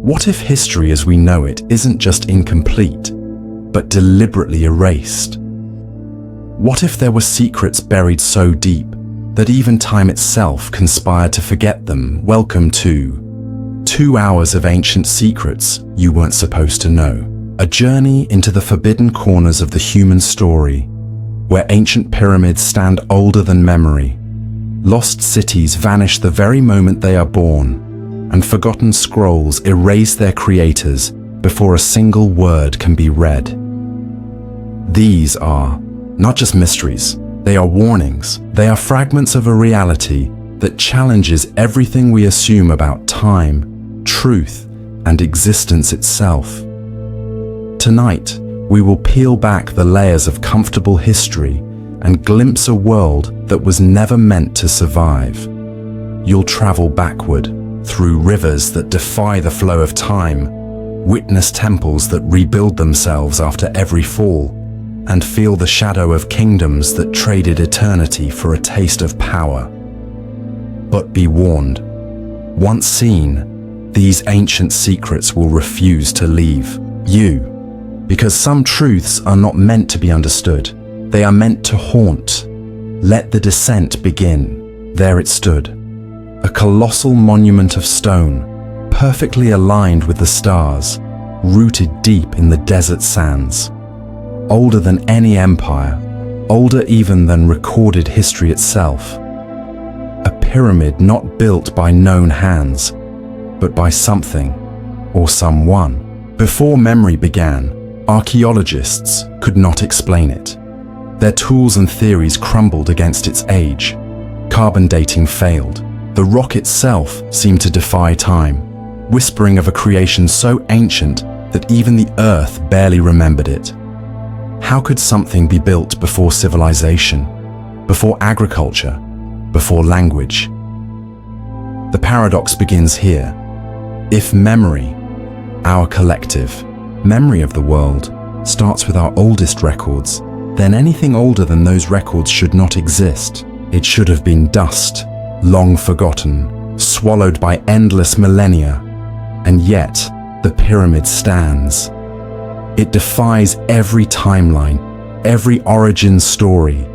What if history as we know it isn't just incomplete, but deliberately erased? What if there were secrets buried so deep that even time itself conspired to forget them? Welcome to 2 hours of ancient secrets you weren't supposed to know. A journey into the forbidden corners of the human story, where ancient pyramids stand older than memory, lost cities vanish the very moment they are born, and forgotten scrolls erase their creators before a single word can be read. These are not just mysteries, they are warnings. They are fragments of a reality that challenges everything we assume about time, truth, and existence itself. Tonight, we will peel back the layers of comfortable history and glimpse a world that was never meant to survive. You'll travel backward, through rivers that defy the flow of time, witness temples that rebuild themselves after every fall, and feel the shadow of kingdoms that traded eternity for a taste of power. But be warned, once seen, these ancient secrets will refuse to leave you, because some truths are not meant to be understood. They are meant to haunt. Let the descent begin. There it stood, a colossal monument of stone, perfectly aligned with the stars, rooted deep in the desert sands. Older than any empire, older even than recorded history itself. A pyramid not built by known hands, but by something or someone. Before memory began, archaeologists could not explain it. Their tools and theories crumbled against its age. Carbon dating failed. The rock itself seemed to defy time, whispering of a creation so ancient that even the earth barely remembered it. How could something be built before civilization, before agriculture, before language? The paradox begins here. If memory, our collective memory of the world, starts with our oldest records, then anything older than those records should not exist. It should have been dust, long forgotten, swallowed by endless millennia. And yet, the pyramid stands. It defies every timeline, every origin story.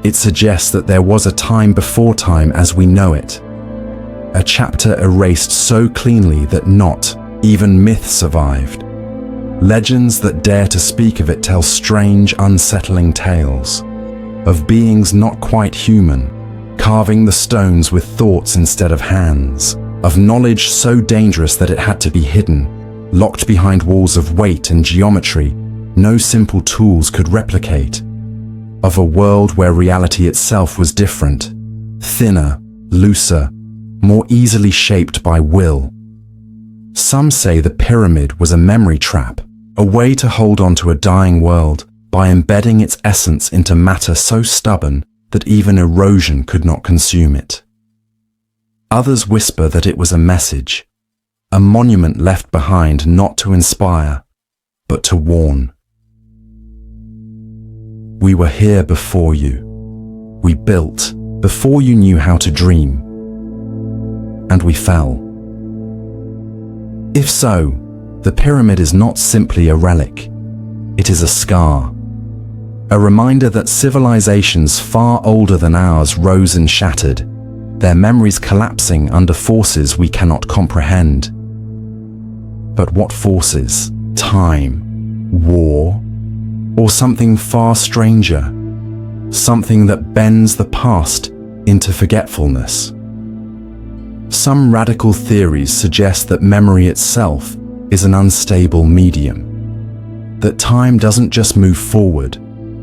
It suggests that there was a time before time as we know it. A chapter erased so cleanly that not even myth survived. Legends that dare to speak of it tell strange, unsettling tales of beings not quite human, carving the stones with thoughts instead of hands, of knowledge so dangerous that it had to be hidden, locked behind walls of weight and geometry no simple tools could replicate, of a world where reality itself was different, thinner, looser, more easily shaped by will. Some say the pyramid was a memory trap, a way to hold on to a dying world by embedding its essence into matter so stubborn that even erosion could not consume it. Others whisper that it was a message, a monument left behind not to inspire, but to warn. We were here before you. We built before you knew how to dream. And we fell. If so, the pyramid is not simply a relic. It is a scar. A reminder that civilizations far older than ours rose and shattered, their memories collapsing under forces we cannot comprehend. But what forces? Time, war, or something far stranger? Something that bends the past into forgetfulness. Some radical theories suggest that memory itself is an unstable medium, that time doesn't just move forward,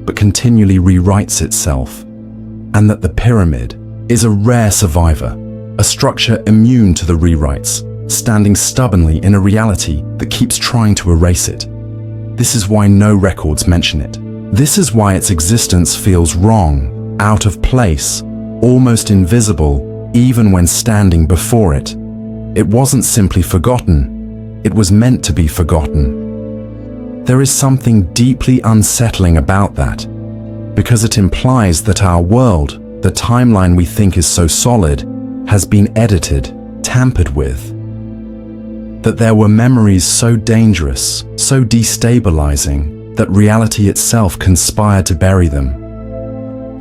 but continually rewrites itself, and that the pyramid is a rare survivor, a structure immune to the rewrites, standing stubbornly in a reality that keeps trying to erase it. This is why no records mention it. This is why its existence feels wrong, out of place, almost invisible, even when standing before it. It wasn't simply forgotten. It was meant to be forgotten. There is something deeply unsettling about that, because it implies that our world, the timeline we think is so solid, has been edited, tampered with. that there were memories so dangerous, so destabilizing, that reality itself conspired to bury them.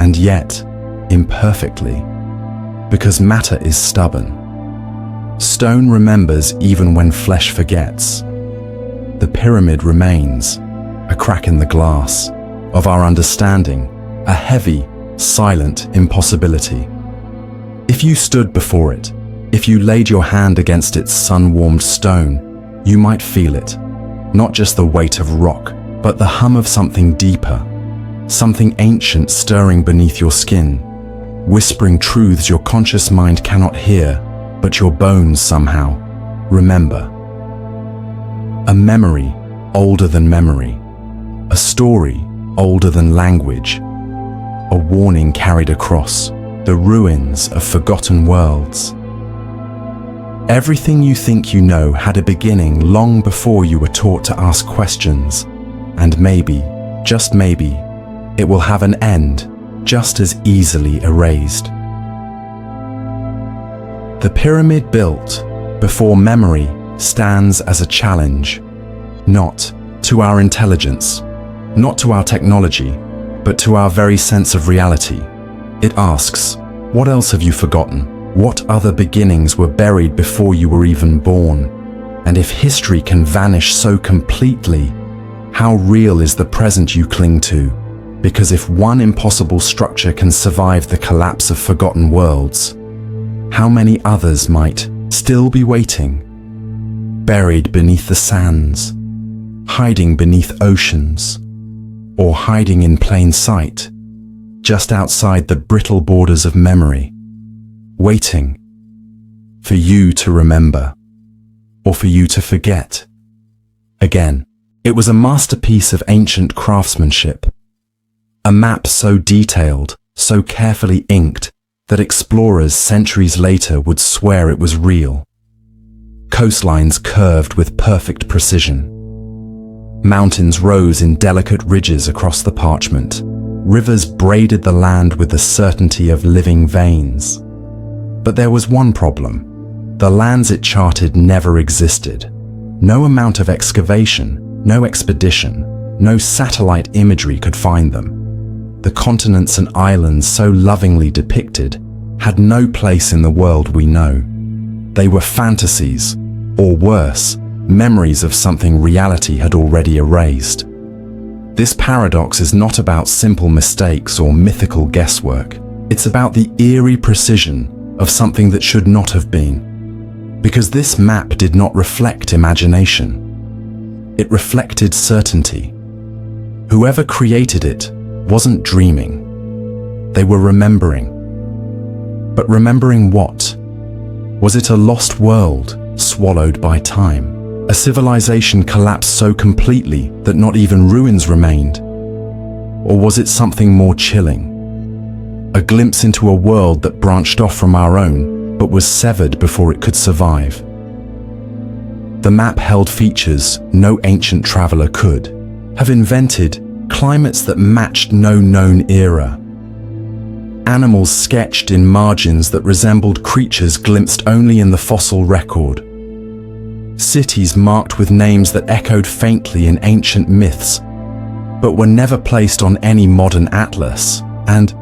And yet, imperfectly, because matter is stubborn. Stone remembers even when flesh forgets. The pyramid remains, a crack in the glass of our understanding, a heavy, silent impossibility. If you stood before it, if you laid your hand against its sun-warmed stone, you might feel it, not just the weight of rock, but the hum of something deeper, something ancient stirring beneath your skin, whispering truths your conscious mind cannot hear, but your bones somehow remember. A memory older than memory, a story older than language, a warning carried across the ruins of forgotten worlds. Everything you think you know had a beginning long before you were taught to ask questions, and maybe, just maybe, it will have an end just as easily erased. The pyramid built before memory stands as a challenge, not to our intelligence, not to our technology, but to our very sense of reality. It asks, what else have you forgotten? What other beginnings were buried before you were even born? And if history can vanish so completely, how real is the present you cling to? Because if one impossible structure can survive the collapse of forgotten worlds, how many others might still be waiting, buried beneath the sands, hiding beneath oceans, or hiding in plain sight, just outside the brittle borders of memory, waiting for you to remember, or for you to forget. Again, it was a masterpiece of ancient craftsmanship, a map so detailed, so carefully inked, that explorers centuries later would swear it was real. Coastlines curved with perfect precision. Mountains rose in delicate ridges across the parchment. Rivers braided the land with the certainty of living veins. But there was one problem. The lands it charted never existed. No amount of excavation, no expedition, no satellite imagery could find them. The continents and islands so lovingly depicted had no place in the world we know. They were fantasies, or worse, memories of something reality had already erased. This paradox is not about simple mistakes or mythical guesswork. It's about the eerie precision of something that should not have been. Because this map did not reflect imagination. It reflected certainty. Whoever created it wasn't dreaming. They were remembering. But remembering what? Was it a lost world swallowed by time? A civilization collapsed so completely that not even ruins remained? Or was it something more chilling? A glimpse into a world that branched off from our own, but was severed before it could survive. The map held features no ancient traveler could have invented, climates that matched no known era. Animals sketched in margins that resembled creatures glimpsed only in the fossil record. Cities marked with names that echoed faintly in ancient myths, but were never placed on any modern atlas. And,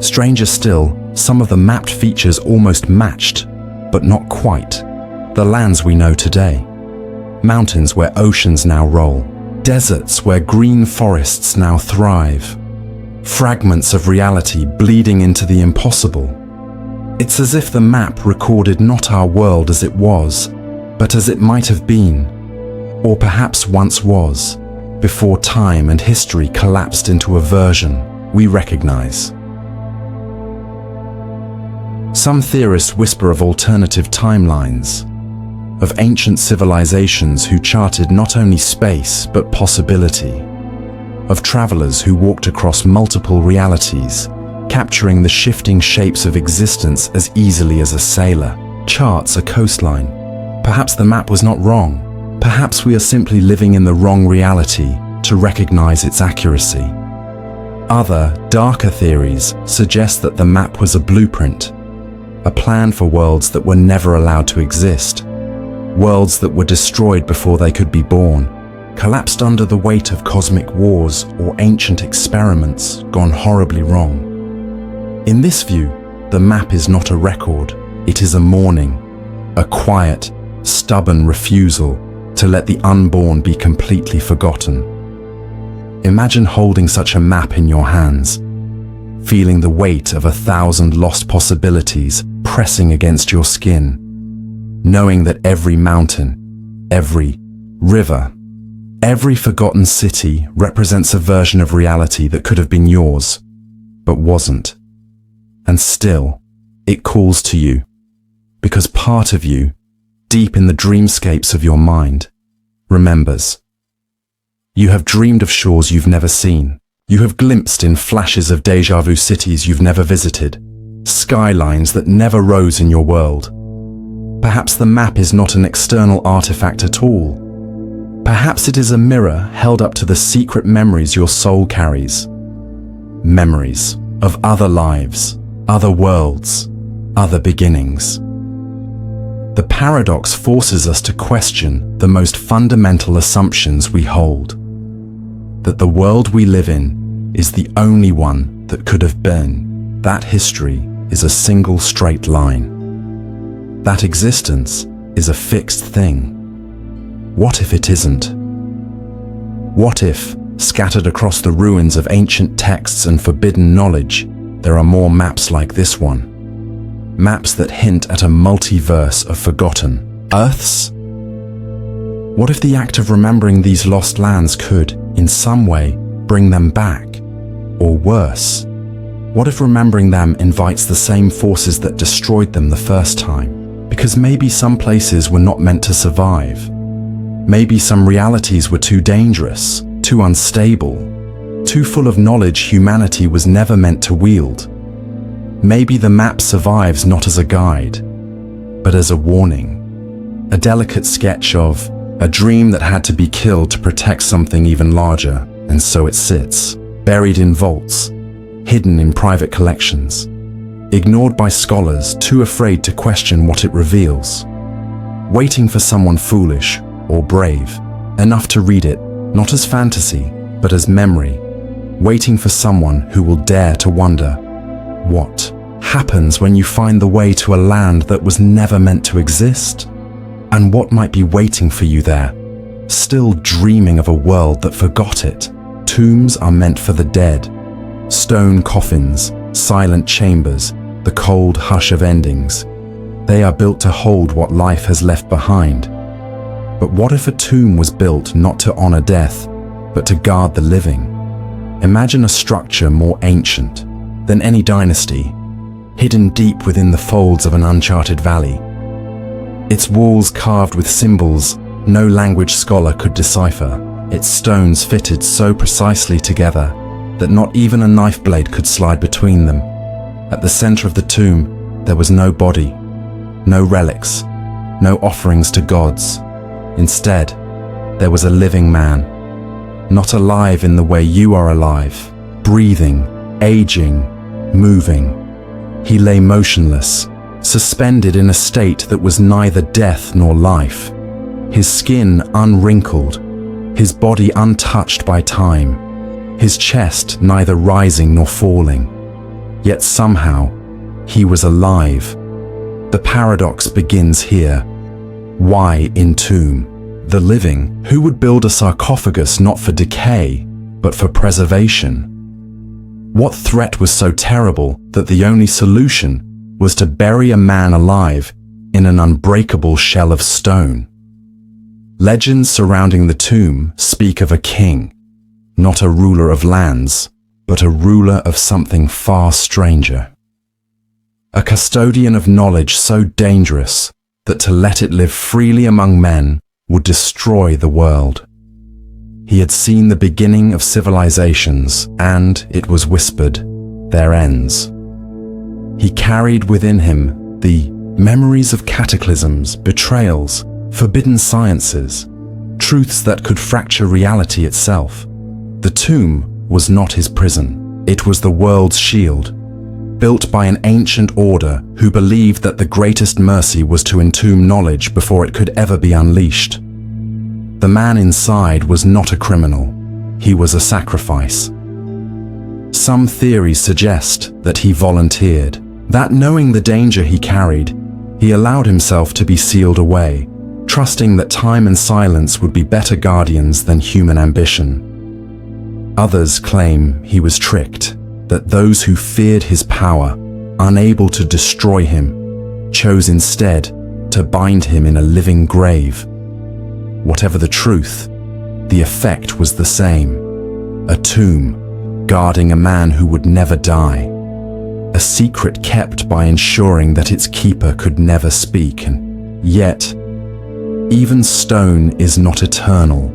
stranger still, some of the mapped features almost matched, but not quite, the lands we know today. Mountains where oceans now roll, deserts where green forests now thrive, fragments of reality bleeding into the impossible. It's as if the map recorded not our world as it was, but as it might have been, or perhaps once was, before time and history collapsed into a version we recognize. Some theorists whisper of alternative timelines, of ancient civilizations who charted not only space but possibility, of travelers who walked across multiple realities, capturing the shifting shapes of existence as easily as a sailor charts a coastline. Perhaps the map was not wrong. Perhaps we are simply living in the wrong reality to recognize its accuracy. Other, darker theories suggest that the map was a blueprint, a plan for worlds that were never allowed to exist, worlds that were destroyed before they could be born, collapsed under the weight of cosmic wars or ancient experiments gone horribly wrong. In this view, the map is not a record, it is a mourning, a quiet, stubborn refusal to let the unborn be completely forgotten. Imagine holding such a map in your hands, feeling the weight of 1,000 lost possibilities pressing against your skin, knowing that every mountain, every river, every forgotten city represents a version of reality that could have been yours, but wasn't. And still, it calls to you, because part of you, deep in the dreamscapes of your mind, remembers. You have dreamed of shores you've never seen. You have glimpsed in flashes of déjà vu cities you've never visited, skylines that never rose in your world. Perhaps the map is not an external artifact at all. Perhaps it is a mirror held up to the secret memories your soul carries. Memories of other lives, other worlds, other beginnings. The paradox forces us to question the most fundamental assumptions we hold. That the world we live in is the only one that could have been. That history is a single straight line. That existence is a fixed thing. What if it isn't? What if, scattered across the ruins of ancient texts and forbidden knowledge, there are more maps like this one? Maps that hint at a multiverse of forgotten Earths? What if the act of remembering these lost lands could, in some way, bring them back? Or worse, what if remembering them invites the same forces that destroyed them the first time? Because maybe some places were not meant to survive. Maybe some realities were too dangerous, too unstable, too full of knowledge humanity was never meant to wield. Maybe the map survives not as a guide, but as a warning. A delicate sketch of a dream that had to be killed to protect something even larger, and so it sits, buried in vaults, hidden in private collections, ignored by scholars too afraid to question what it reveals, waiting for someone foolish or brave enough to read it, not as fantasy, but as memory, waiting for someone who will dare to wonder, what happens when you find the way to a land that was never meant to exist? And what might be waiting for you there, still dreaming of a world that forgot it? Tombs are meant for the dead. Stone coffins, silent chambers, the cold hush of endings. They are built to hold what life has left behind. But what if a tomb was built not to honor death, but to guard the living? Imagine a structure more ancient than any dynasty, hidden deep within the folds of an uncharted valley. Its walls carved with symbols no language scholar could decipher, its stones fitted so precisely together that not even a knife blade could slide between them. At the center of the tomb, there was no body, no relics, no offerings to gods. Instead, there was a living man, not alive in the way you are alive, breathing, aging, moving. He lay motionless, suspended in a state that was neither death nor life, his skin unwrinkled, his body untouched by time, his chest neither rising nor falling. Yet somehow, he was alive. The paradox begins here. Why entomb the living? Who would build a sarcophagus not for decay, but for preservation? What threat was so terrible that the only solution was to bury a man alive in an unbreakable shell of stone? Legends surrounding the tomb speak of a king, not a ruler of lands, but a ruler of something far stranger. A custodian of knowledge so dangerous that to let it live freely among men would destroy the world. He had seen the beginning of civilizations, and, it was whispered, their ends. He carried within him the memories of cataclysms, betrayals, forbidden sciences, truths that could fracture reality itself. The tomb was not his prison. It was the world's shield. built by an ancient order who believed that the greatest mercy was to entomb knowledge before it could ever be unleashed. The man inside was not a criminal, he was a sacrifice. Some theories suggest that he volunteered, that knowing the danger he carried, he allowed himself to be sealed away, trusting that time and silence would be better guardians than human ambition. Others claim he was tricked, that those who feared his power, unable to destroy him, chose instead to bind him in a living grave. Whatever the truth, the effect was the same. A tomb guarding a man who would never die. A secret kept by ensuring that its keeper could never speak, and yet, even stone is not eternal.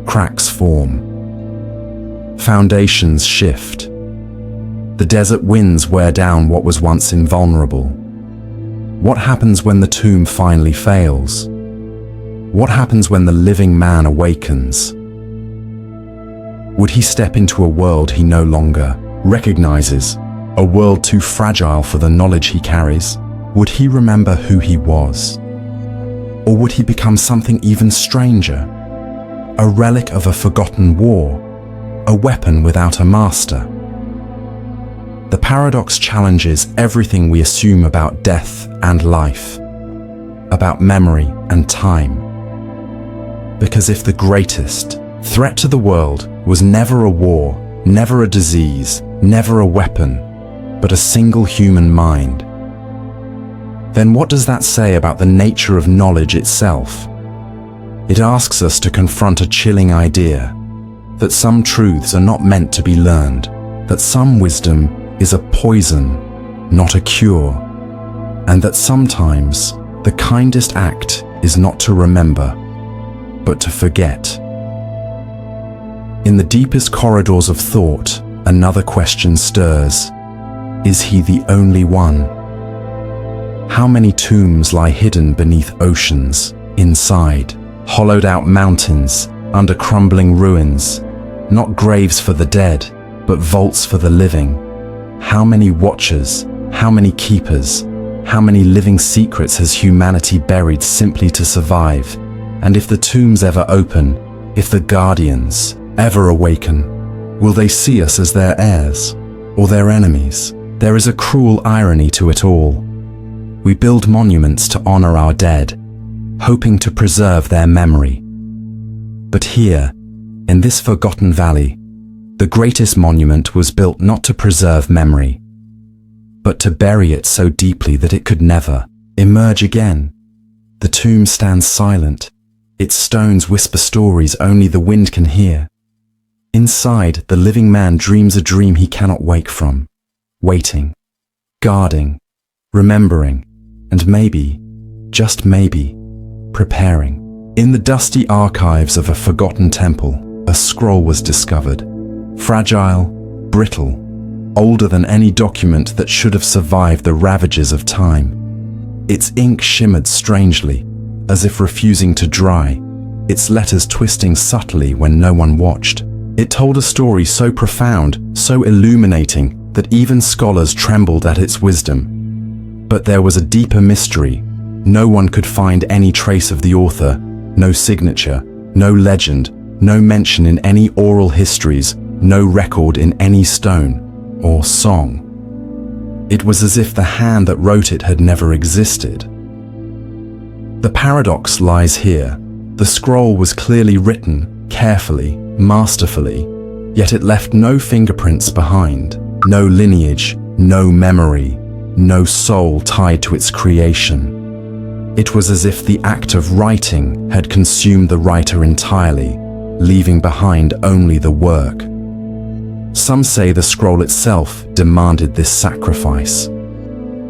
Cracks form. Foundations shift. The desert winds wear down what was once invulnerable. What happens when the tomb finally fails? What happens when the living man awakens? Would he step into a world he no longer recognizes? A world too fragile for the knowledge he carries? Would he remember who he was? Or would he become something even stranger? A relic of a forgotten war? A weapon without a master? The paradox challenges everything we assume about death and life, about memory and time. Because if the greatest threat to the world was never a war, never a disease, never a weapon, but a single human mind, then what does that say about the nature of knowledge itself? It asks us to confront a chilling idea, that some truths are not meant to be learned, that some wisdom is a poison, not a cure, and that sometimes the kindest act is not to remember, but to forget. In the deepest corridors of thought, another question stirs. Is he the only one? How many tombs lie hidden beneath oceans, inside, hollowed out mountains, under crumbling ruins, not graves for the dead, but vaults for the living? How many watchers, how many keepers, how many living secrets has humanity buried simply to survive? And if the tombs ever open, if the guardians ever awaken, will they see us as their heirs or their enemies? There is a cruel irony to it all. We build monuments to honor our dead, hoping to preserve their memory. But here, in this forgotten valley, the greatest monument was built not to preserve memory, but to bury it so deeply that it could never emerge again. The tomb stands silent. Its stones whisper stories only the wind can hear. Inside, the living man dreams a dream he cannot wake from, waiting, guarding, remembering, and maybe, just maybe, preparing. In the dusty archives of a forgotten temple, a scroll was discovered. Fragile, brittle, older than any document that should have survived the ravages of time. Its ink shimmered strangely, as if refusing to dry, its letters twisting subtly when no one watched. It told a story so profound, so illuminating, that even scholars trembled at its wisdom. But there was a deeper mystery. No one could find any trace of the author, no signature, no legend, no mention in any oral histories, no record in any stone or song. It was as if the hand that wrote it had never existed. The paradox lies here. The scroll was clearly written, carefully, masterfully, yet it left no fingerprints behind, no lineage, no memory, no soul tied to its creation. It was as if the act of writing had consumed the writer entirely, leaving behind only the work. Some say the scroll itself demanded this sacrifice,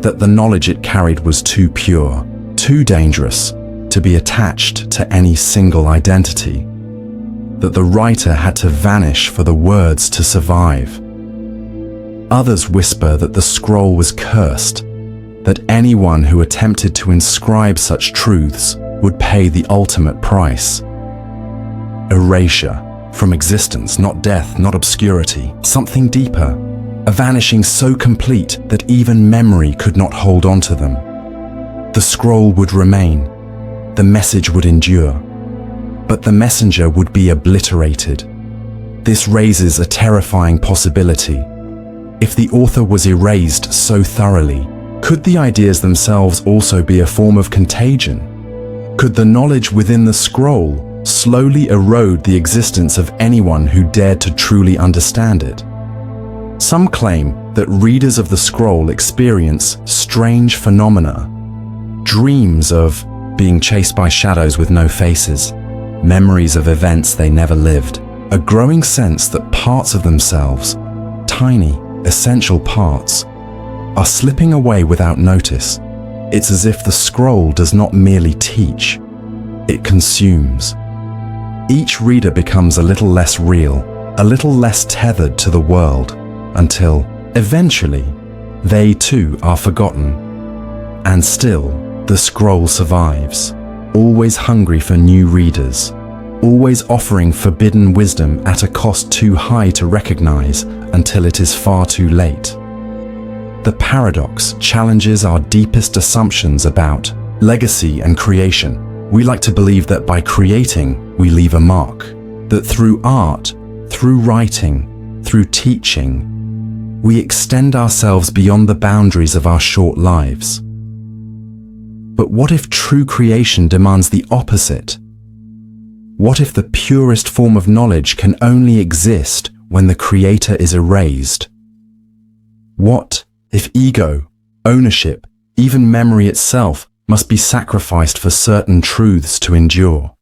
that the knowledge it carried was too pure, too dangerous to be attached to any single identity, that the writer had to vanish for the words to survive. Others whisper that the scroll was cursed, that anyone who attempted to inscribe such truths would pay the ultimate price. Erasure from existence, not death, not obscurity, something deeper, a vanishing so complete that even memory could not hold on to them. The scroll would remain, the message would endure, but the messenger would be obliterated. This raises a terrifying possibility. If the author was erased so thoroughly, could the ideas themselves also be a form of contagion? Could the knowledge within the scroll slowly erode the existence of anyone who dared to truly understand it? Some claim that readers of the scroll experience strange phenomena, dreams of being chased by shadows with no faces, memories of events they never lived, a growing sense that parts of themselves, tiny, essential parts, are slipping away without notice. It's as if the scroll does not merely teach, it consumes. Each reader becomes a little less real, a little less tethered to the world, until, eventually, they too are forgotten. And still, the scroll survives, always hungry for new readers, always offering forbidden wisdom at a cost too high to recognize until it is far too late. The paradox challenges our deepest assumptions about legacy and creation. We like to believe that by creating, we leave a mark, that through art, through writing, through teaching, we extend ourselves beyond the boundaries of our short lives. But what if true creation demands the opposite? What if the purest form of knowledge can only exist when the creator is erased? What if ego, ownership, even memory itself must be sacrificed for certain truths to endure?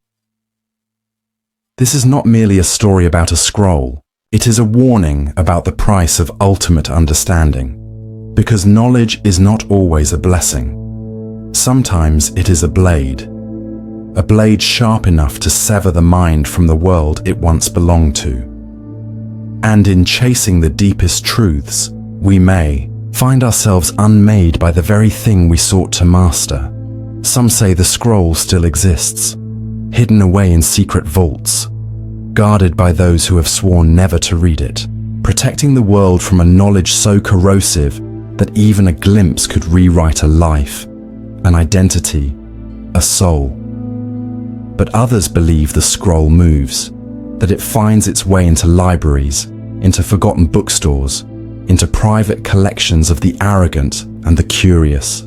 This is not merely a story about a scroll. It is a warning about the price of ultimate understanding. Because knowledge is not always a blessing. Sometimes it is a blade sharp enough to sever the mind from the world it once belonged to. And in chasing the deepest truths, we may find ourselves unmade by the very thing we sought to master. Some say the scroll still exists, hidden away in secret vaults, guarded by those who have sworn never to read it, protecting the world from a knowledge so corrosive that even a glimpse could rewrite a life, an identity, a soul. But others believe the scroll moves, that it finds its way into libraries, into forgotten bookstores, into private collections of the arrogant and the curious,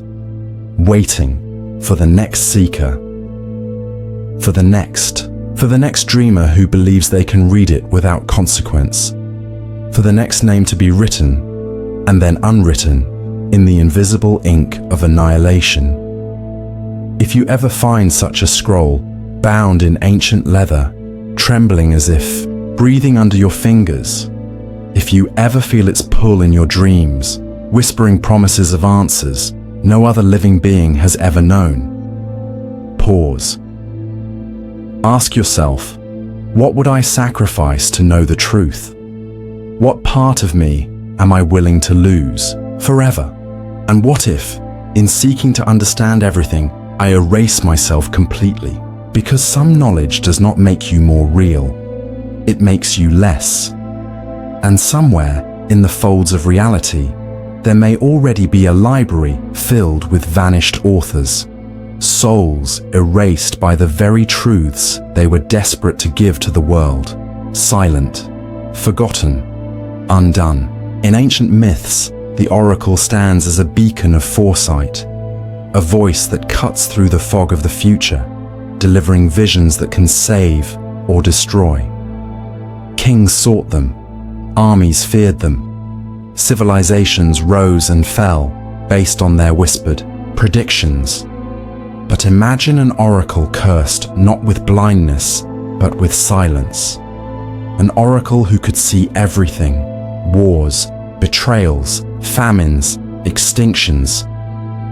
waiting for the next seeker, for the next dreamer who believes they can read it without consequence, for the next name to be written and then unwritten in the invisible ink of annihilation. If you ever find such a scroll, bound in ancient leather, trembling as if breathing under your fingers, if you ever feel its pull in your dreams, whispering promises of answers no other living being has ever known, pause. Ask yourself, what would I sacrifice to know the truth? What part of me am I willing to lose forever? And what if, in seeking to understand everything, I erase myself completely? Because some knowledge does not make you more real, it makes you less. And somewhere in the folds of reality, there may already be a library filled with vanished authors, souls erased by the very truths they were desperate to give to the world, silent, forgotten, undone. In ancient myths, the oracle stands as a beacon of foresight, a voice that cuts through the fog of the future, delivering visions that can save or destroy. Kings sought them, armies feared them, civilizations rose and fell based on their whispered predictions. But imagine an oracle cursed not with blindness, but with silence. An oracle who could see everything: wars, betrayals, famines, extinctions,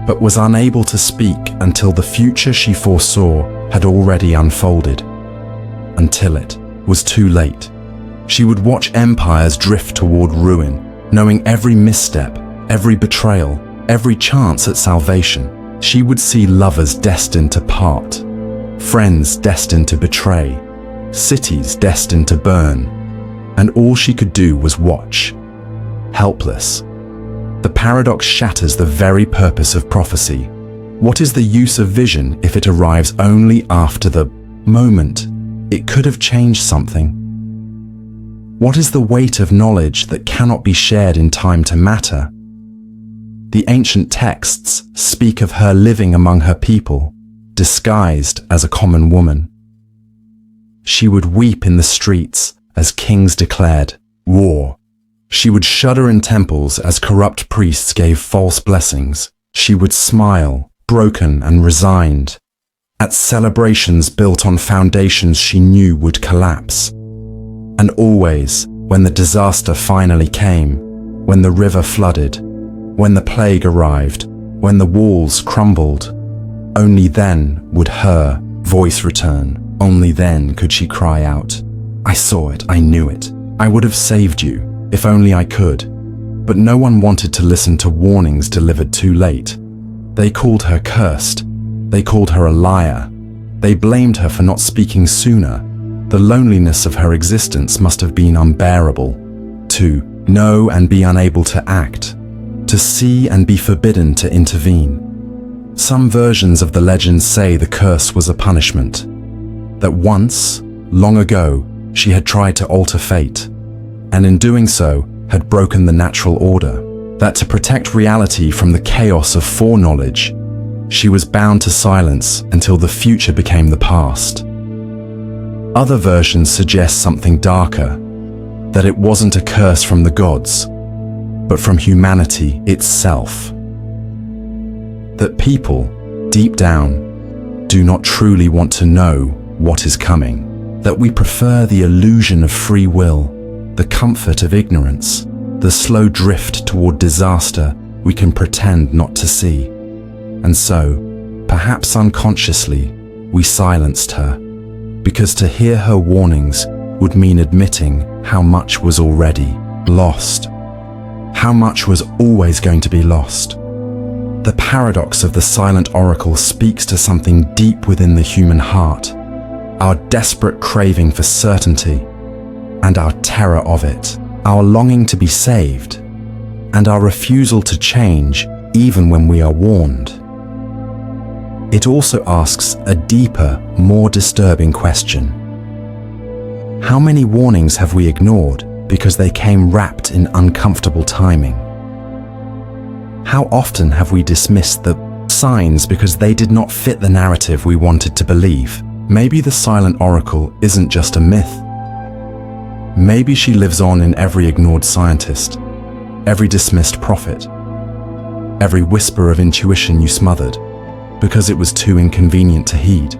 but was unable to speak until the future she foresaw had already unfolded. Until it was too late. She would watch empires drift toward ruin, knowing every misstep, every betrayal, every chance at salvation. She would see lovers destined to part, friends destined to betray, cities destined to burn, and all she could do was watch, helpless. The paradox shatters the very purpose of prophecy. What is the use of vision if it arrives only after the moment it could have changed something? What is the weight of knowledge that cannot be shared in time to matter? The ancient texts speak of her living among her people, disguised as a common woman. She would weep in the streets as kings declared war. She would shudder in temples as corrupt priests gave false blessings. She would smile, broken and resigned, at celebrations built on foundations she knew would collapse. And always, when the disaster finally came, when the river flooded, when the plague arrived, when the walls crumbled, only then would her voice return. Only then could she cry out, "I saw it, I knew it. I would have saved you, if only I could." But no one wanted to listen to warnings delivered too late. They called her cursed. They called her a liar. They blamed her for not speaking sooner. The loneliness of her existence must have been unbearable. To know and be unable to act. To see and be forbidden to intervene. Some versions of the legend say the curse was a punishment. That once, long ago, she had tried to alter fate, and in doing so, had broken the natural order. That to protect reality from the chaos of foreknowledge, she was bound to silence until the future became the past. Other versions suggest something darker, that it wasn't a curse from the gods, but from humanity itself. That people, deep down, do not truly want to know what is coming. That we prefer the illusion of free will, the comfort of ignorance, the slow drift toward disaster we can pretend not to see. And so, perhaps unconsciously, we silenced her, because to hear her warnings would mean admitting how much was already lost. How much was always going to be lost. The paradox of the silent oracle speaks to something deep within the human heart, our desperate craving for certainty, and our terror of it, our longing to be saved, and our refusal to change even when we are warned. It also asks a deeper, more disturbing question. How many warnings have we ignored because they came wrapped in uncomfortable timing? How often have we dismissed the signs because they did not fit the narrative we wanted to believe? Maybe the silent oracle isn't just a myth. Maybe she lives on in every ignored scientist, every dismissed prophet, every whisper of intuition you smothered because it was too inconvenient to heed.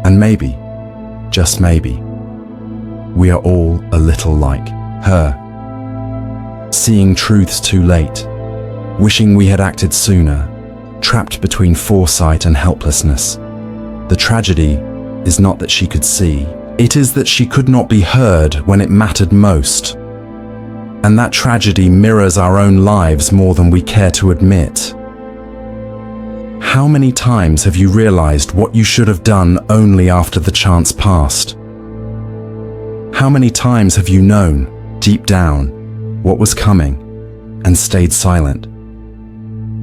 And maybe, just maybe, we are all a little like her, seeing truths too late, wishing we had acted sooner, trapped between foresight and helplessness. The tragedy is not that she could see, it is that she could not be heard when it mattered most. And that tragedy mirrors our own lives more than we care to admit. How many times have you realized what you should have done only after the chance passed? How many times have you known, deep down, what was coming and stayed silent?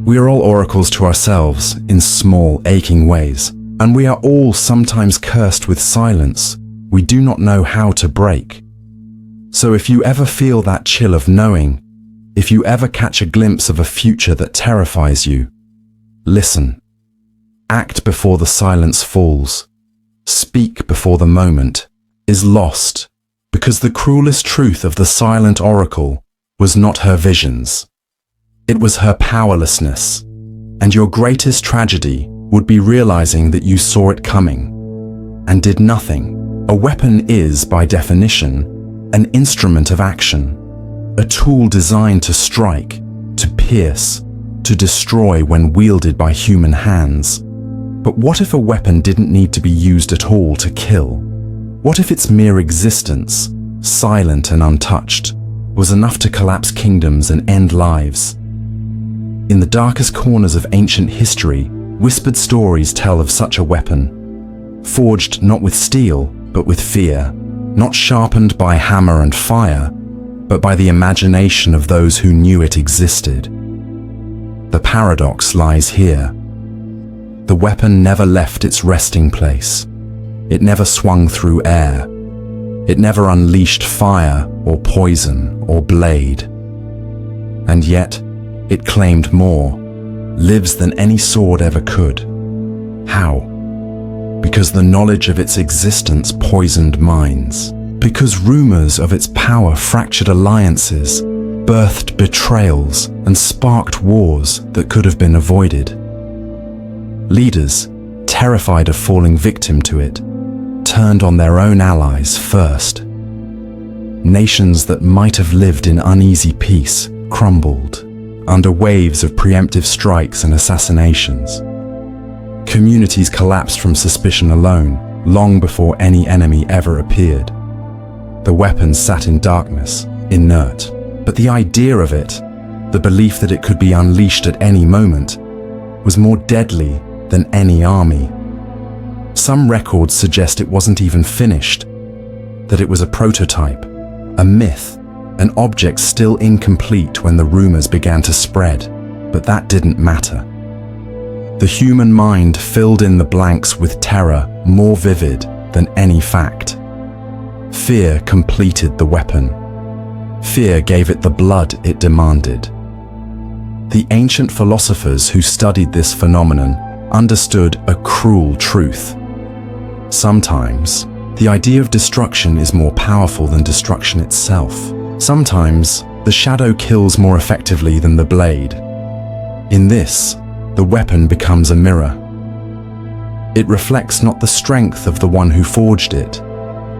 We are all oracles to ourselves in small, aching ways, and we are all sometimes cursed with silence we do not know how to break. So if you ever feel that chill of knowing, if you ever catch a glimpse of a future that terrifies you, listen. Act before the silence falls. Speak before the moment is lost, because the cruelest truth of the silent oracle was not her visions. It was her powerlessness, and your greatest tragedy would be realizing that you saw it coming and did nothing. A weapon is, by definition, an instrument of action, a tool designed to strike, to pierce, to destroy when wielded by human hands. But what if a weapon didn't need to be used at all to kill? What if its mere existence, silent and untouched, was enough to collapse kingdoms and end lives? In the darkest corners of ancient history, whispered stories tell of such a weapon, forged not with steel, but with fear, not sharpened by hammer and fire, but by the imagination of those who knew it existed. The paradox lies here. The weapon never left its resting place. It never swung through air. It never unleashed fire or poison or blade. And yet, it claimed more, lives than any sword ever could. How? Because the knowledge of its existence poisoned minds. Because rumors of its power fractured alliances, birthed betrayals, and sparked wars that could have been avoided. Leaders, terrified of falling victim to it, turned on their own allies first. Nations that might have lived in uneasy peace crumbled under waves of preemptive strikes and assassinations. Communities collapsed from suspicion alone, long before any enemy ever appeared. The weapon sat in darkness, inert, but the idea of it, the belief that it could be unleashed at any moment, was more deadly than any army. Some records suggest it wasn't even finished, that it was a prototype, a myth, an object still incomplete when the rumors began to spread, but that didn't matter. The human mind filled in the blanks with terror more vivid than any fact. Fear completed the weapon. Fear gave it the blood it demanded. The ancient philosophers who studied this phenomenon understood a cruel truth. Sometimes, the idea of destruction is more powerful than destruction itself. Sometimes, the shadow kills more effectively than the blade. In this, the weapon becomes a mirror. It reflects not the strength of the one who forged it,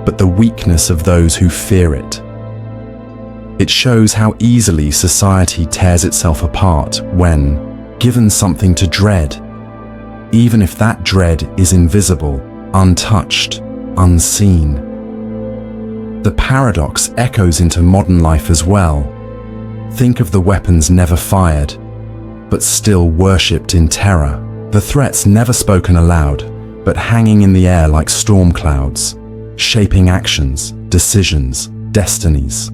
but the weakness of those who fear it. It shows how easily society tears itself apart when given something to dread, even if that dread is invisible, untouched, unseen. The paradox echoes into modern life as well. Think of the weapons never fired, but still worshipped in terror. The threats never spoken aloud, but hanging in the air like storm clouds, shaping actions, decisions, destinies.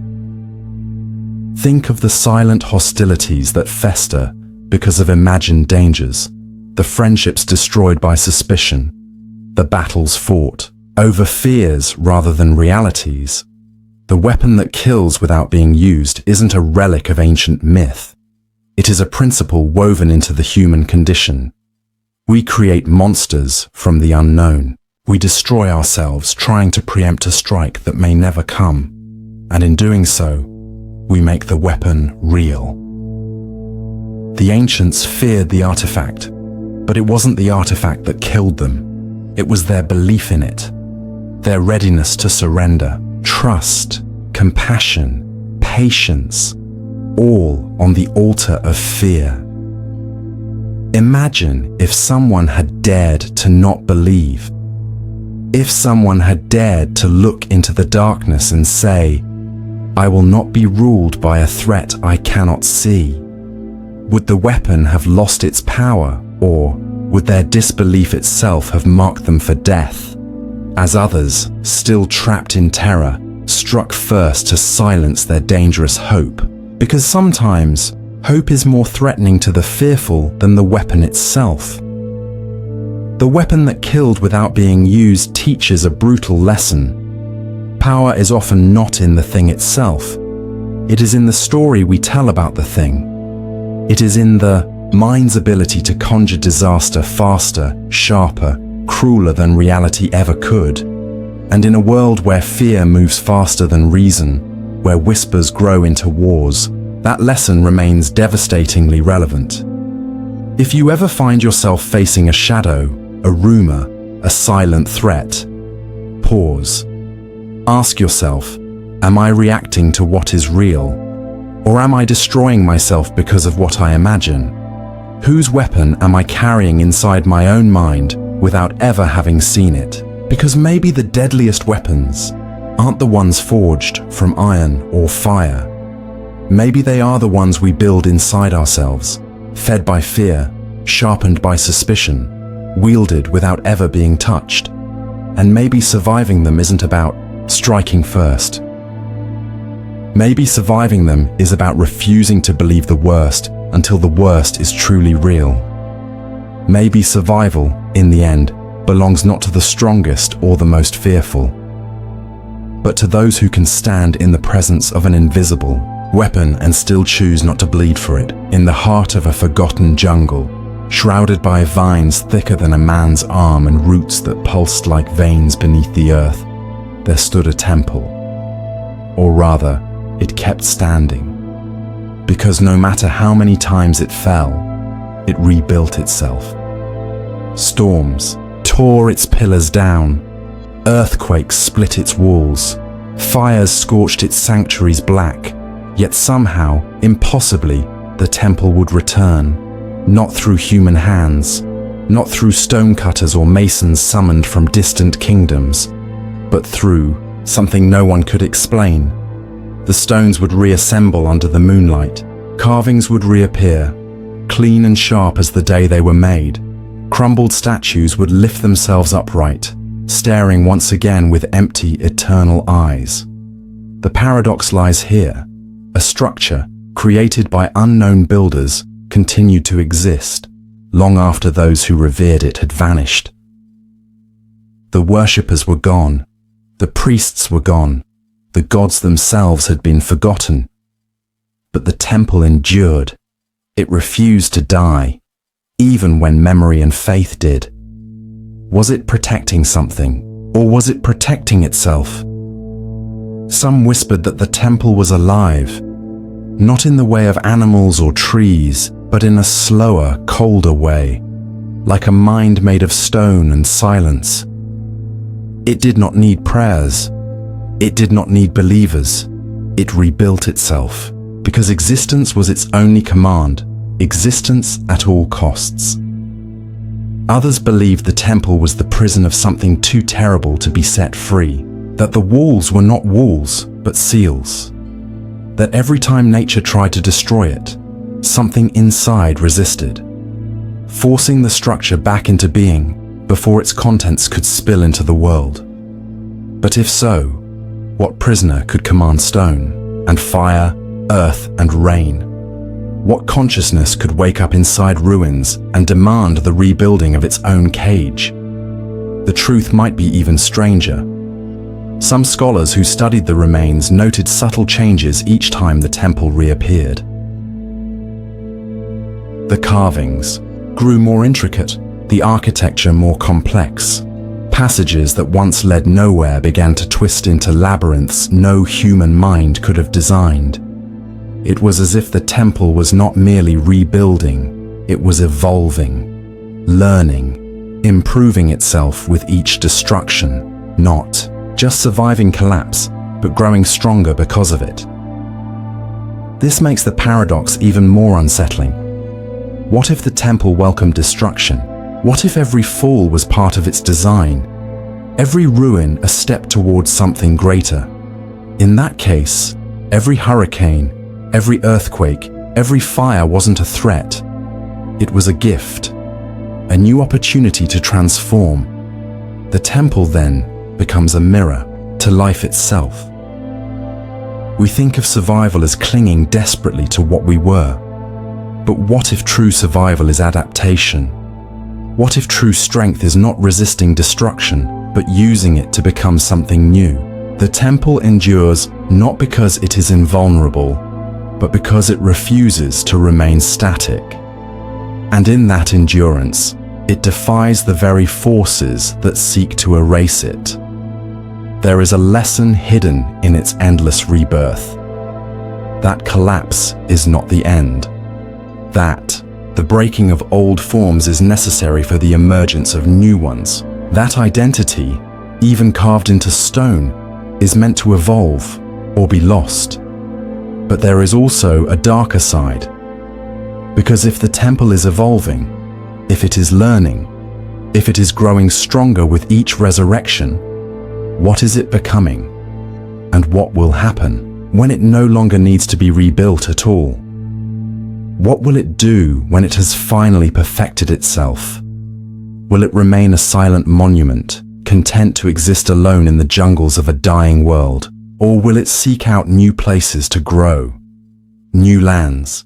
Think of the silent hostilities that fester because of imagined dangers, the friendships destroyed by suspicion, the battles fought over fears rather than realities. The weapon that kills without being used isn't a relic of ancient myth. It is a principle woven into the human condition. We create monsters from the unknown. We destroy ourselves trying to preempt a strike that may never come. And in doing so, we make the weapon real. The ancients feared the artifact, but it wasn't the artifact that killed them. It was their belief in it, their readiness to surrender, trust, compassion, patience, all on the altar of fear. Imagine if someone had dared to not believe. If someone had dared to look into the darkness and say, "I will not be ruled by a threat I cannot see." Would the weapon have lost its power, or would their disbelief itself have marked them for death? As others, still trapped in terror, struck first to silence their dangerous hope. Because sometimes, hope is more threatening to the fearful than the weapon itself. The weapon that killed without being used teaches a brutal lesson. Power is often not in the thing itself. It is in the story we tell about the thing. It is in the mind's ability to conjure disaster faster, sharper, crueler than reality ever could. And in a world where fear moves faster than reason, where whispers grow into wars, that lesson remains devastatingly relevant. If you ever find yourself facing a shadow, a rumor, a silent threat, pause. Ask yourself, am I reacting to what is real? Or am I destroying myself because of what I imagine? Whose weapon am I carrying inside my own mind without ever having seen it? Because maybe the deadliest weapons aren't the ones forged from iron or fire. Maybe they are the ones we build inside ourselves, fed by fear, sharpened by suspicion, wielded without ever being touched. And maybe surviving them isn't about striking first. Maybe surviving them is about refusing to believe the worst until the worst is truly real. Maybe survival, in the end, belongs not to the strongest or the most fearful, but to those who can stand in the presence of an invisible weapon and still choose not to bleed for it. In the heart of a forgotten jungle, shrouded by vines thicker than a man's arm and roots that pulsed like veins beneath the earth, there stood a temple. Or rather, it kept standing. Because no matter how many times it fell, it rebuilt itself. Storms tore its pillars down. Earthquakes split its walls. Fires scorched its sanctuaries black. Yet somehow, impossibly, the temple would return. Not through human hands, not through stonecutters or masons summoned from distant kingdoms, but through something no one could explain. The stones would reassemble under the moonlight. Carvings would reappear, clean and sharp as the day they were made. Crumbled statues would lift themselves upright, staring once again with empty, eternal eyes. The paradox lies here. A structure, created by unknown builders, continued to exist, long after those who revered it had vanished. The worshippers were gone. The priests were gone. The gods themselves had been forgotten. But the temple endured. It refused to die, even when memory and faith did. Was it protecting something, or was it protecting itself? Some whispered that the temple was alive, not in the way of animals or trees, but in a slower, colder way, like a mind made of stone and silence. It did not need prayers. It did not need believers. It rebuilt itself, because existence was its only command, existence at all costs. Others believed the temple was the prison of something too terrible to be set free, that the walls were not walls, but seals, that every time nature tried to destroy it, something inside resisted, forcing the structure back into being before its contents could spill into the world. But if so, what prisoner could command stone, and fire, earth, and rain? What consciousness could wake up inside ruins and demand the rebuilding of its own cage? The truth might be even stranger. Some scholars who studied the remains noted subtle changes each time the temple reappeared. The carvings grew more intricate, the architecture more complex. Passages that once led nowhere began to twist into labyrinths no human mind could have designed. It was as if the temple was not merely rebuilding, it was evolving, learning, improving itself with each destruction, not just surviving collapse, but growing stronger because of it. This makes the paradox even more unsettling. What if the temple welcomed destruction? What if every fall was part of its design? Every ruin a step towards something greater? In that case, every hurricane, every earthquake, every fire wasn't a threat. It was a gift, a new opportunity to transform. The temple then becomes a mirror to life itself. We think of survival as clinging desperately to what we were. But what if true survival is adaptation? What if true strength is not resisting destruction, but using it to become something new? The temple endures not because it is invulnerable, but because it refuses to remain static. And in that endurance, it defies the very forces that seek to erase it. There is a lesson hidden in its endless rebirth. That collapse is not the end. That the breaking of old forms is necessary for the emergence of new ones. That identity, even carved into stone, is meant to evolve or be lost. But there is also a darker side. Because if the temple is evolving, if it is learning, if it is growing stronger with each resurrection, what is it becoming? And what will happen when it no longer needs to be rebuilt at all? What will it do when it has finally perfected itself? Will it remain a silent monument, content to exist alone in the jungles of a dying world? Or will it seek out new places to grow, new lands,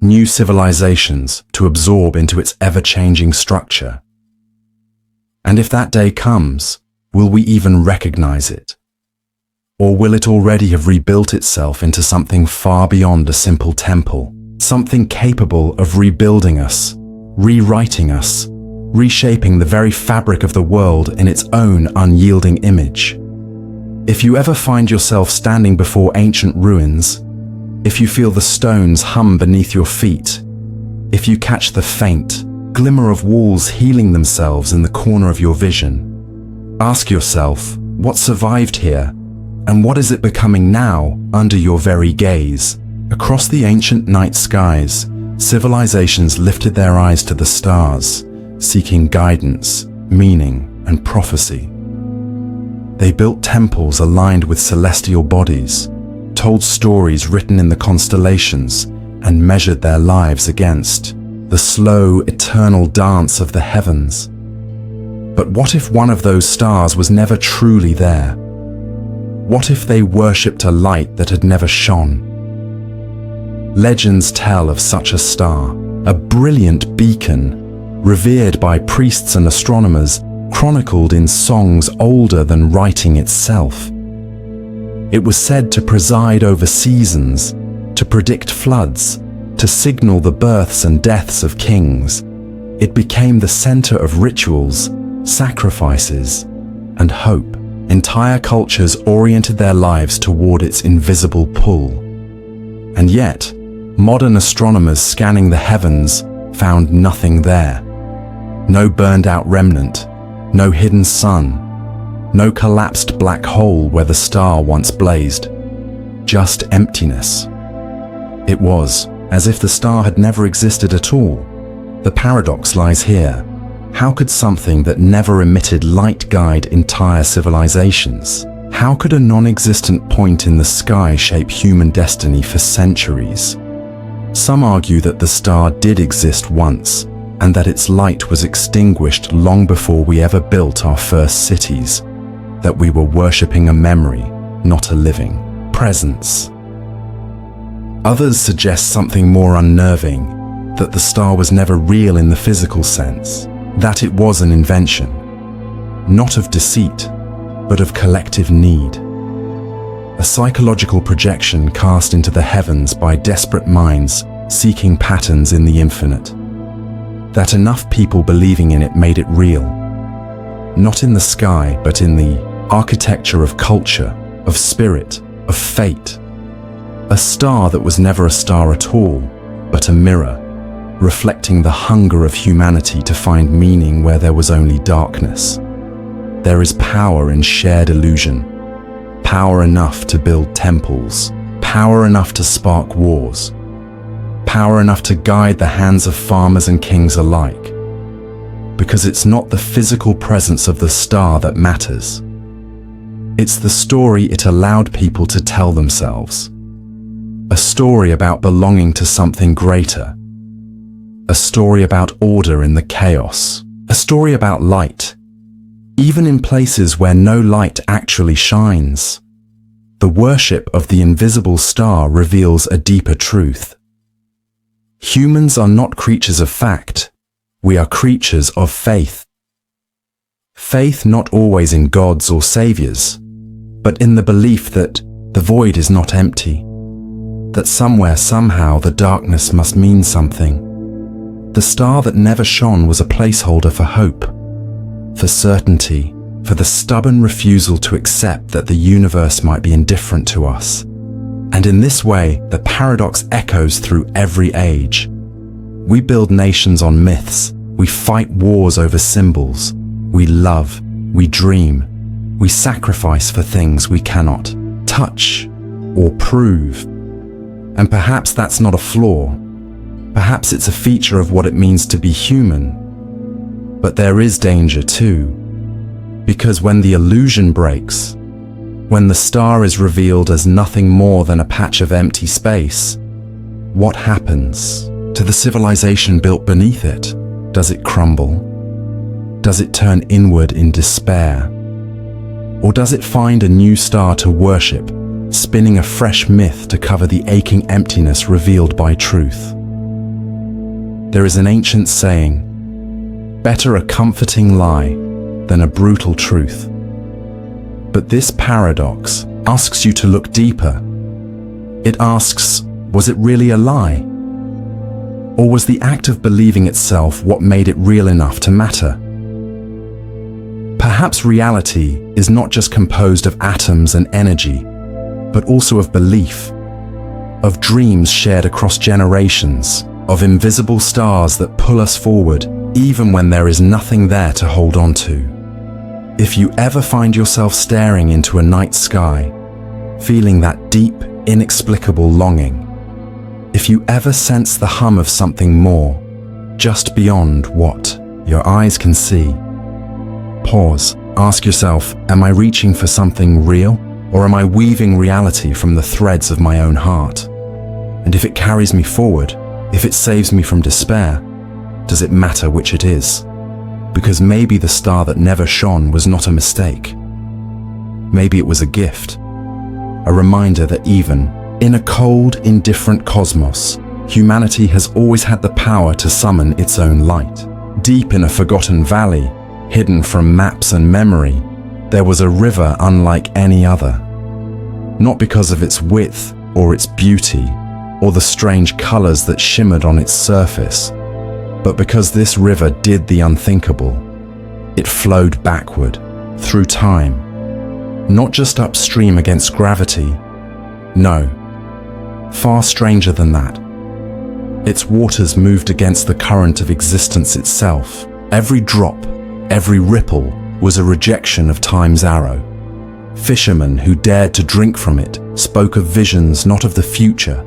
new civilizations to absorb into its ever-changing structure? And if that day comes, will we even recognize it? Or will it already have rebuilt itself into something far beyond a simple temple, something capable of rebuilding us, rewriting us, reshaping the very fabric of the world in its own unyielding image? If you ever find yourself standing before ancient ruins, if you feel the stones hum beneath your feet, if you catch the faint glimmer of walls healing themselves in the corner of your vision, ask yourself, what survived here, and what is it becoming now under your very gaze? Across the ancient night skies, civilizations lifted their eyes to the stars, seeking guidance, meaning, and prophecy. They built temples aligned with celestial bodies, told stories written in the constellations, and measured their lives against the slow, eternal dance of the heavens. But what if one of those stars was never truly there? What if they worshipped a light that had never shone? Legends tell of such a star, a brilliant beacon, revered by priests and astronomers, chronicled in songs older than writing itself. It was said to preside over seasons, to predict floods, to signal the births and deaths of kings. It became the center of rituals, sacrifices, and hope. Entire cultures oriented their lives toward its invisible pull. And yet, modern astronomers scanning the heavens found nothing there. No burned-out remnant, no hidden sun, no collapsed black hole where the star once blazed. Just emptiness. It was as if the star had never existed at all. The paradox lies here. How could something that never emitted light guide entire civilizations? How could a non-existent point in the sky shape human destiny for centuries? Some argue that the star did exist once, and that its light was extinguished long before we ever built our first cities, that we were worshipping a memory, not a living presence. Others suggest something more unnerving, that the star was never real in the physical sense, that it was an invention, not of deceit, but of collective need. A psychological projection cast into the heavens by desperate minds seeking patterns in the infinite. That enough people believing in it made it real, not in the sky, but in the architecture of culture, of spirit, of fate. A star that was never a star at all, but a mirror, reflecting the hunger of humanity to find meaning where there was only darkness. There is power in shared illusion, power enough to build temples, power enough to spark wars, power enough to guide the hands of farmers and kings alike. Because it's not the physical presence of the star that matters. It's the story it allowed people to tell themselves. A story about belonging to something greater. A story about order in the chaos. A story about light, even in places where no light actually shines. The worship of the invisible star reveals a deeper truth. Humans are not creatures of fact. We are creatures of faith. Faith not always in gods or saviors, but in the belief that the void is not empty, that somewhere, somehow, the darkness must mean something. The star that never shone was a placeholder for hope, for certainty, for the stubborn refusal to accept that the universe might be indifferent to us. And in this way, the paradox echoes through every age. We build nations on myths, we fight wars over symbols, we love, we dream, we sacrifice for things we cannot touch or prove. And perhaps that's not a flaw. Perhaps it's a feature of what it means to be human. But there is danger too, because when the illusion breaks, when the star is revealed as nothing more than a patch of empty space, what happens to the civilization built beneath it? Does it crumble? Does it turn inward in despair? Or does it find a new star to worship spinning a fresh myth to cover the aching emptiness revealed by truth. There is an ancient saying, "Better a comforting lie than a brutal truth." But this paradox asks you to look deeper. It asks, was it really a lie? Or was the act of believing itself what made it real enough to matter? Perhaps reality is not just composed of atoms and energy, but also of belief, of dreams shared across generations, of invisible stars that pull us forward even when there is nothing there to hold on to. If you ever find yourself staring into a night sky, feeling that deep, inexplicable longing, if you ever sense the hum of something more, just beyond what your eyes can see, pause, ask yourself, am I reaching for something real, or am I weaving reality from the threads of my own heart? And if it carries me forward, if it saves me from despair, does it matter which it is? Because maybe the star that never shone was not a mistake. Maybe it was a gift, a reminder that even in a cold, indifferent cosmos, humanity has always had the power to summon its own light. Deep in a forgotten valley, hidden from maps and memory, there was a river unlike any other. Not because of its width or its beauty, or the strange colors that shimmered on its surface, but because this river did the unthinkable. It flowed backward, through time, not just upstream against gravity. No, far stranger than that. Its waters moved against the current of existence itself. Every drop, every ripple was a rejection of time's arrow. Fishermen who dared to drink from it spoke of visions not of the future,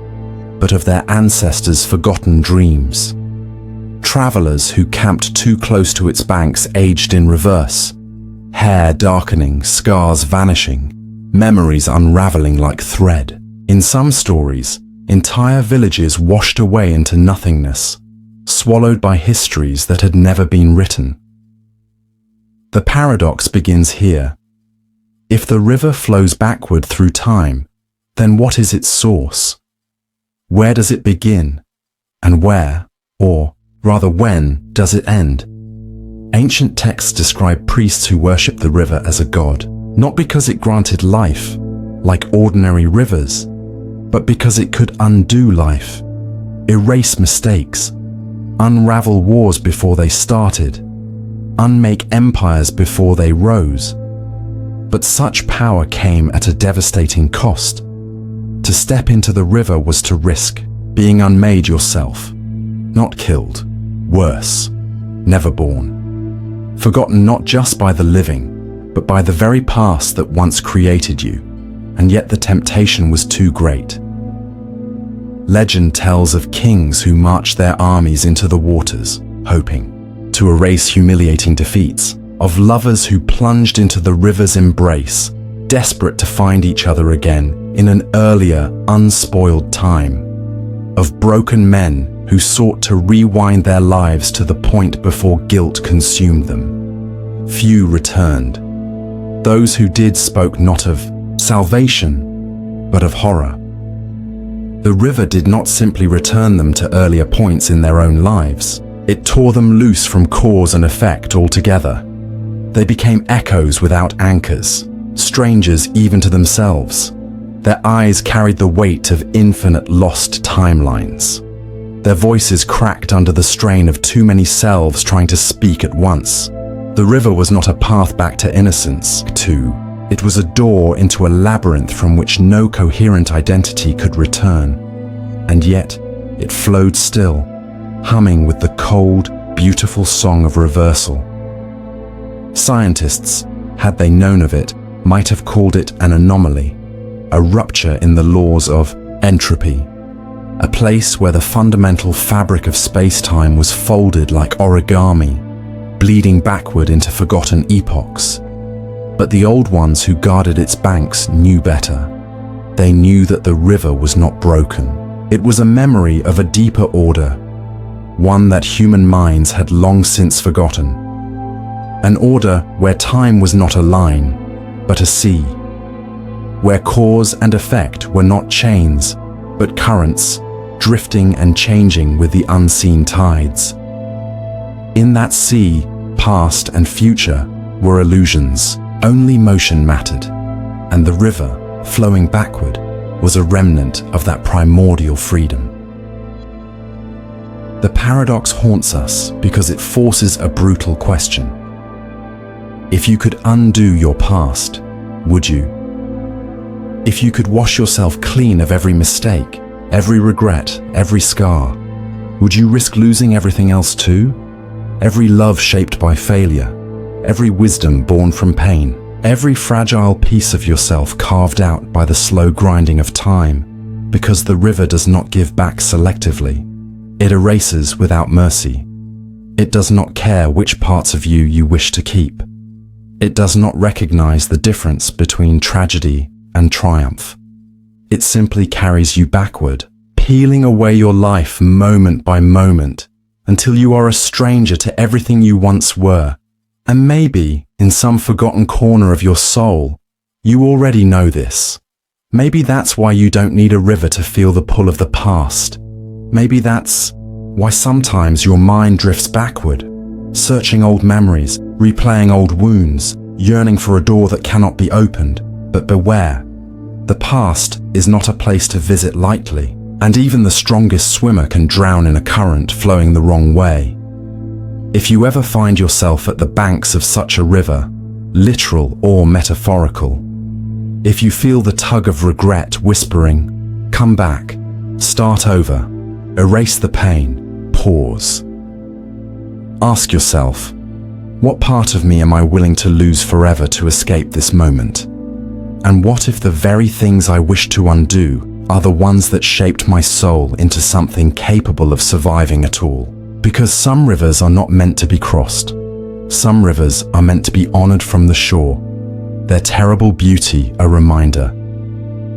but of their ancestors' forgotten dreams. Travelers who camped too close to its banks aged in reverse, hair darkening, scars vanishing, memories unraveling like thread. In some stories, entire villages washed away into nothingness, swallowed by histories that had never been written. The paradox begins here. If the river flows backward through time, then what is its source? Where does it begin? And where, or rather when, does it end? Ancient texts describe priests who worship the river as a god, not because it granted life, like ordinary rivers, but because it could undo life, erase mistakes, unravel wars before they started, unmake empires before they rose. But such power came at a devastating cost. To step into the river was to risk being unmade yourself, not killed, worse, never born. Forgotten not just by the living, but by the very past that once created you, and yet the temptation was too great. Legend tells of kings who marched their armies into the waters, hoping to erase humiliating defeats, of lovers who plunged into the river's embrace, desperate to find each other again in an earlier, unspoiled time, of broken men who sought to rewind their lives to the point before guilt consumed them. Few returned. Those who did spoke not of salvation, but of horror. The river did not simply return them to earlier points in their own lives. It tore them loose from cause and effect altogether. They became echoes without anchors, strangers even to themselves. Their eyes carried the weight of infinite lost timelines. Their voices cracked under the strain of too many selves trying to speak at once. The river was not a path back to innocence, it was a door into a labyrinth from which no coherent identity could return. And yet, it flowed still, humming with the cold, beautiful song of reversal. Scientists, had they known of it, might have called it an anomaly, a rupture in the laws of entropy, a place where the fundamental fabric of space-time was folded like origami, bleeding backward into forgotten epochs. But the old ones who guarded its banks knew better. They knew that the river was not broken. It was a memory of a deeper order, one that human minds had long since forgotten. An order where time was not a line, but a sea. where cause and effect were not chains, but currents, drifting and changing with the unseen tides. In that sea, past and future were illusions. Only motion mattered, and the river, flowing backward, was a remnant of that primordial freedom. The paradox haunts us because it forces a brutal question. If you could undo your past, would you? If you could wash yourself clean of every mistake, every regret, every scar, would you risk losing everything else too? Every love shaped by failure, every wisdom born from pain, every fragile piece of yourself carved out by the slow grinding of time, because the river does not give back selectively. It erases without mercy. It does not care which parts of you wish to keep. It does not recognize the difference between tragedy and triumph. It simply carries you backward, peeling away your life moment by moment, until you are a stranger to everything you once were. And maybe, in some forgotten corner of your soul, you already know this. Maybe that's why you don't need a river to feel the pull of the past. Maybe that's why sometimes your mind drifts backward, searching old memories, replaying old wounds, yearning for a door that cannot be opened. But beware, the past is not a place to visit lightly, and even the strongest swimmer can drown in a current flowing the wrong way. If you ever find yourself at the banks of such a river, literal or metaphorical, if you feel the tug of regret whispering, come back, start over, erase the pain, pause. Ask yourself, what part of me am I willing to lose forever to escape this moment? And what if the very things I wish to undo are the ones that shaped my soul into something capable of surviving at all? Because some rivers are not meant to be crossed. Some rivers are meant to be honored from the shore, their terrible beauty a reminder.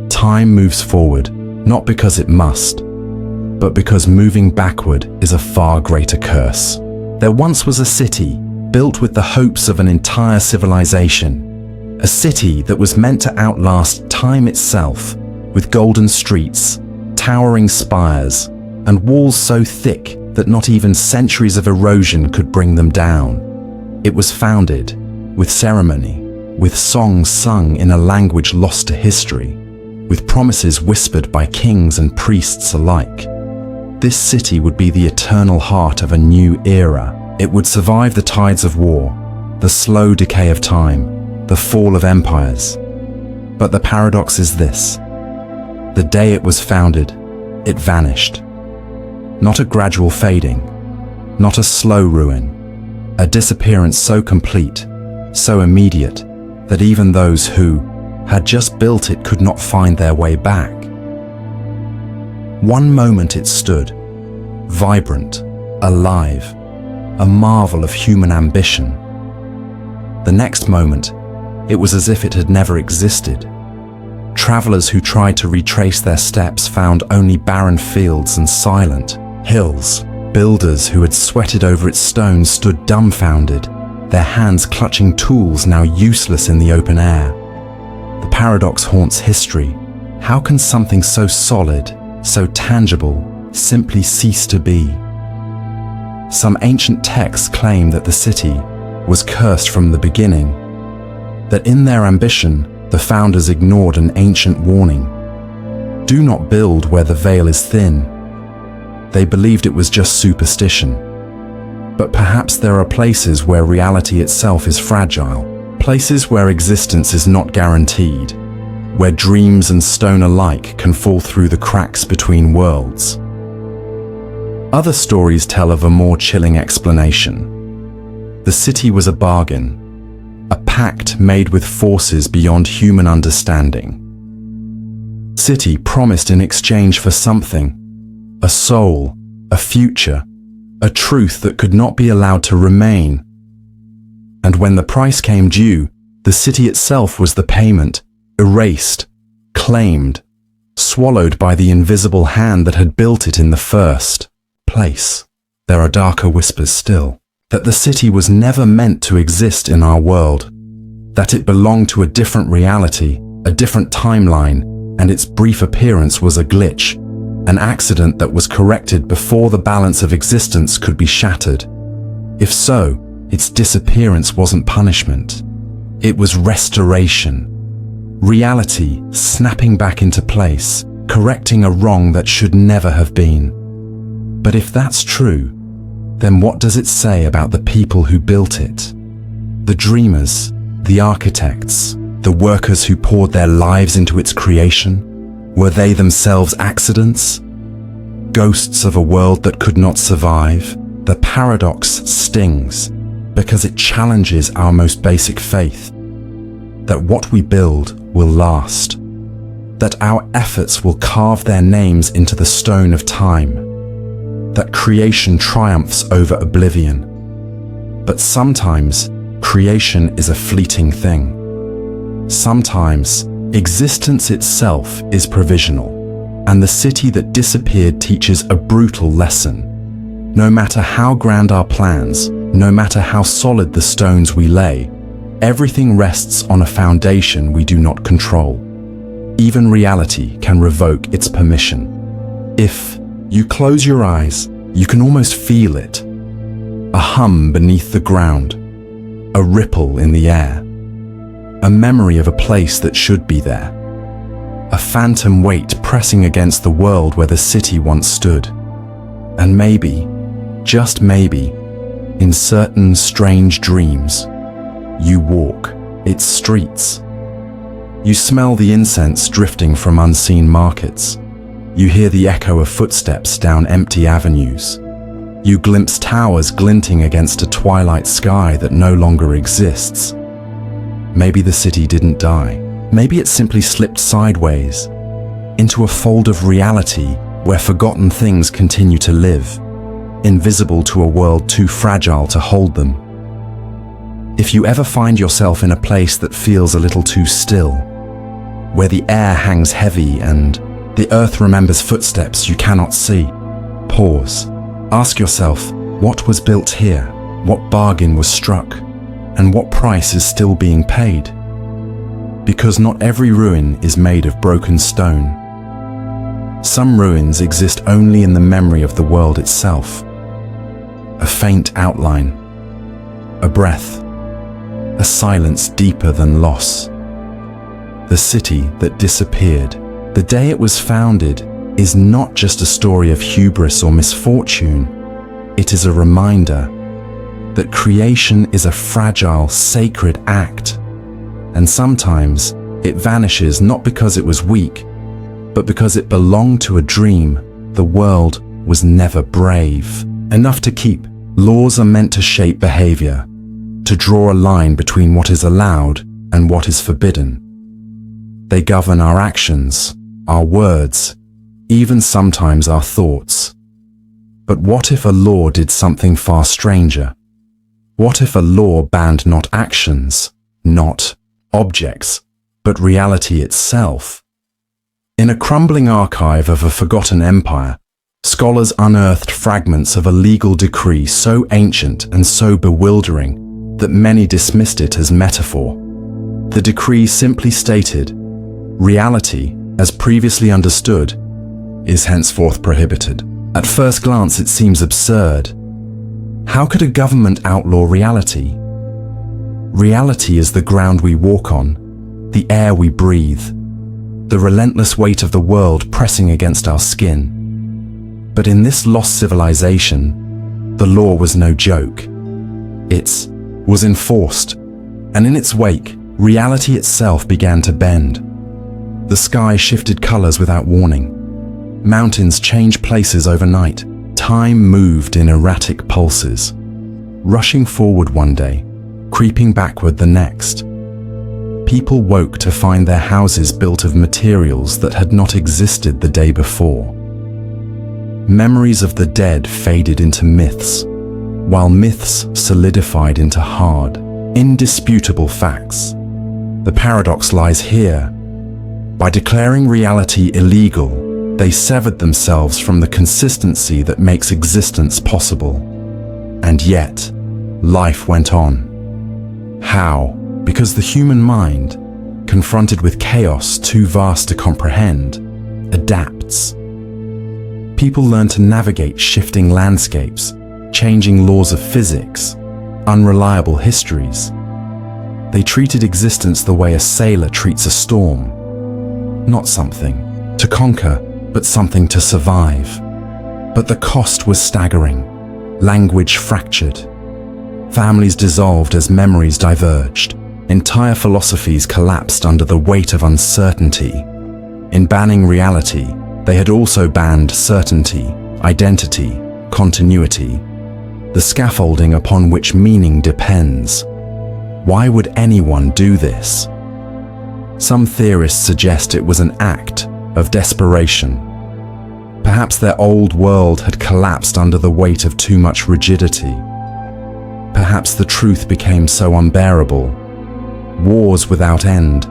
Time moves forward, not because it must, but because moving backward is a far greater curse. There once was a city built with the hopes of an entire civilization, a city that was meant to outlast time itself, with golden streets, towering spires, and walls so thick that not even centuries of erosion could bring them down. It was founded with ceremony, with songs sung in a language lost to history, with promises whispered by kings and priests alike. This city would be the eternal heart of a new era. It would survive the tides of war, the slow decay of time, the fall of empires. But the paradox is this: the day it was founded, it vanished. Not a gradual fading, not a slow ruin, a disappearance so complete, so immediate, that even those who had just built it could not find their way back. One moment it stood, vibrant, alive, a marvel of human ambition. The next moment, it was as if it had never existed. Travelers who tried to retrace their steps found only barren fields and silent hills. Builders who had sweated over its stones stood dumbfounded, their hands clutching tools now useless in the open air. The paradox haunts history. How can something so solid, so tangible, simply cease to be? Some ancient texts claim that the city was cursed from the beginning, that in their ambition, the founders ignored an ancient warning. Do not build where the veil is thin. They believed it was just superstition. But perhaps there are places where reality itself is fragile, places where existence is not guaranteed, where dreams and stone alike can fall through the cracks between worlds. Other stories tell of a more chilling explanation. The city was a bargain, a pact made with forces beyond human understanding. City promised in exchange for something, a soul, a future, a truth that could not be allowed to remain. And when the price came due, the city itself was the payment, erased, claimed, swallowed by the invisible hand that had built it in the first place. There are darker whispers still, that the city was never meant to exist in our world, that it belonged to a different reality, a different timeline, and its brief appearance was a glitch, an accident that was corrected before the balance of existence could be shattered. If so, its disappearance wasn't punishment. It was restoration. Reality snapping back into place, correcting a wrong that should never have been. But if that's true, then what does it say about the people who built it? The dreamers, the architects, the workers who poured their lives into its creation? Were they themselves accidents? Ghosts of a world that could not survive? The paradox stings because it challenges our most basic faith, that what we build will last, that our efforts will carve their names into the stone of time, that creation triumphs over oblivion. But sometimes creation is a fleeting thing. Sometimes existence itself is provisional, and the city that disappeared teaches a brutal lesson. No matter how grand our plans, no matter how solid the stones we lay, everything rests on a foundation we do not control. Even reality can revoke its permission. If you close your eyes, you can almost feel it. A hum beneath the ground, a ripple in the air, a memory of a place that should be there, a phantom weight pressing against the world where the city once stood. And maybe, just maybe, in certain strange dreams, you walk its streets. You smell the incense drifting from unseen markets. You hear the echo of footsteps down empty avenues. You glimpse towers glinting against a twilight sky that no longer exists. Maybe the city didn't die. Maybe it simply slipped sideways into a fold of reality where forgotten things continue to live, invisible to a world too fragile to hold them. If you ever find yourself in a place that feels a little too still, where the air hangs heavy and the earth remembers footsteps you cannot see, pause. Ask yourself, what was built here? What bargain was struck? And what price is still being paid? Because not every ruin is made of broken stone. Some ruins exist only in the memory of the world itself. A faint outline, a breath, a silence deeper than loss. The city that disappeared, the day it was founded, is not just a story of hubris or misfortune. It is a reminder that creation is a fragile, sacred act. And sometimes it vanishes not because it was weak, but because it belonged to a dream. The world was never brave enough to keep. Laws are meant to shape behavior, to draw a line between what is allowed and what is forbidden. They govern our actions, our words, even sometimes our thoughts. But what if a law did something far stranger? What if a law banned not actions, not objects, but reality itself? In a crumbling archive of a forgotten empire, scholars unearthed fragments of a legal decree so ancient and so bewildering that many dismissed it as metaphor. The decree simply stated, reality, as previously understood, is henceforth prohibited. At first glance, it seems absurd. How could a government outlaw reality? Reality is the ground we walk on, the air we breathe, the relentless weight of the world pressing against our skin. But in this lost civilization, the law was no joke. It was enforced, and in its wake, reality itself began to bend. The sky shifted colors without warning. Mountains changed places overnight. Time moved in erratic pulses, rushing forward one day, creeping backward the next. People woke to find their houses built of materials that had not existed the day before. Memories of the dead faded into myths, while myths solidified into hard, indisputable facts. The paradox lies here. By declaring reality illegal, they severed themselves from the consistency that makes existence possible. And yet, life went on. How? Because the human mind, confronted with chaos too vast to comprehend, adapts. People learn to navigate shifting landscapes, changing laws of physics, unreliable histories. They treated existence the way a sailor treats a storm. Not something to conquer, but something to survive. But the cost was staggering. Language fractured. Families dissolved as memories diverged. Entire philosophies collapsed under the weight of uncertainty. In banning reality, they had also banned certainty, identity, continuity, the scaffolding upon which meaning depends. Why would anyone do this? Some theorists suggest it was an act of desperation. Perhaps their old world had collapsed under the weight of too much rigidity. Perhaps the truth became so unbearable. Wars without end,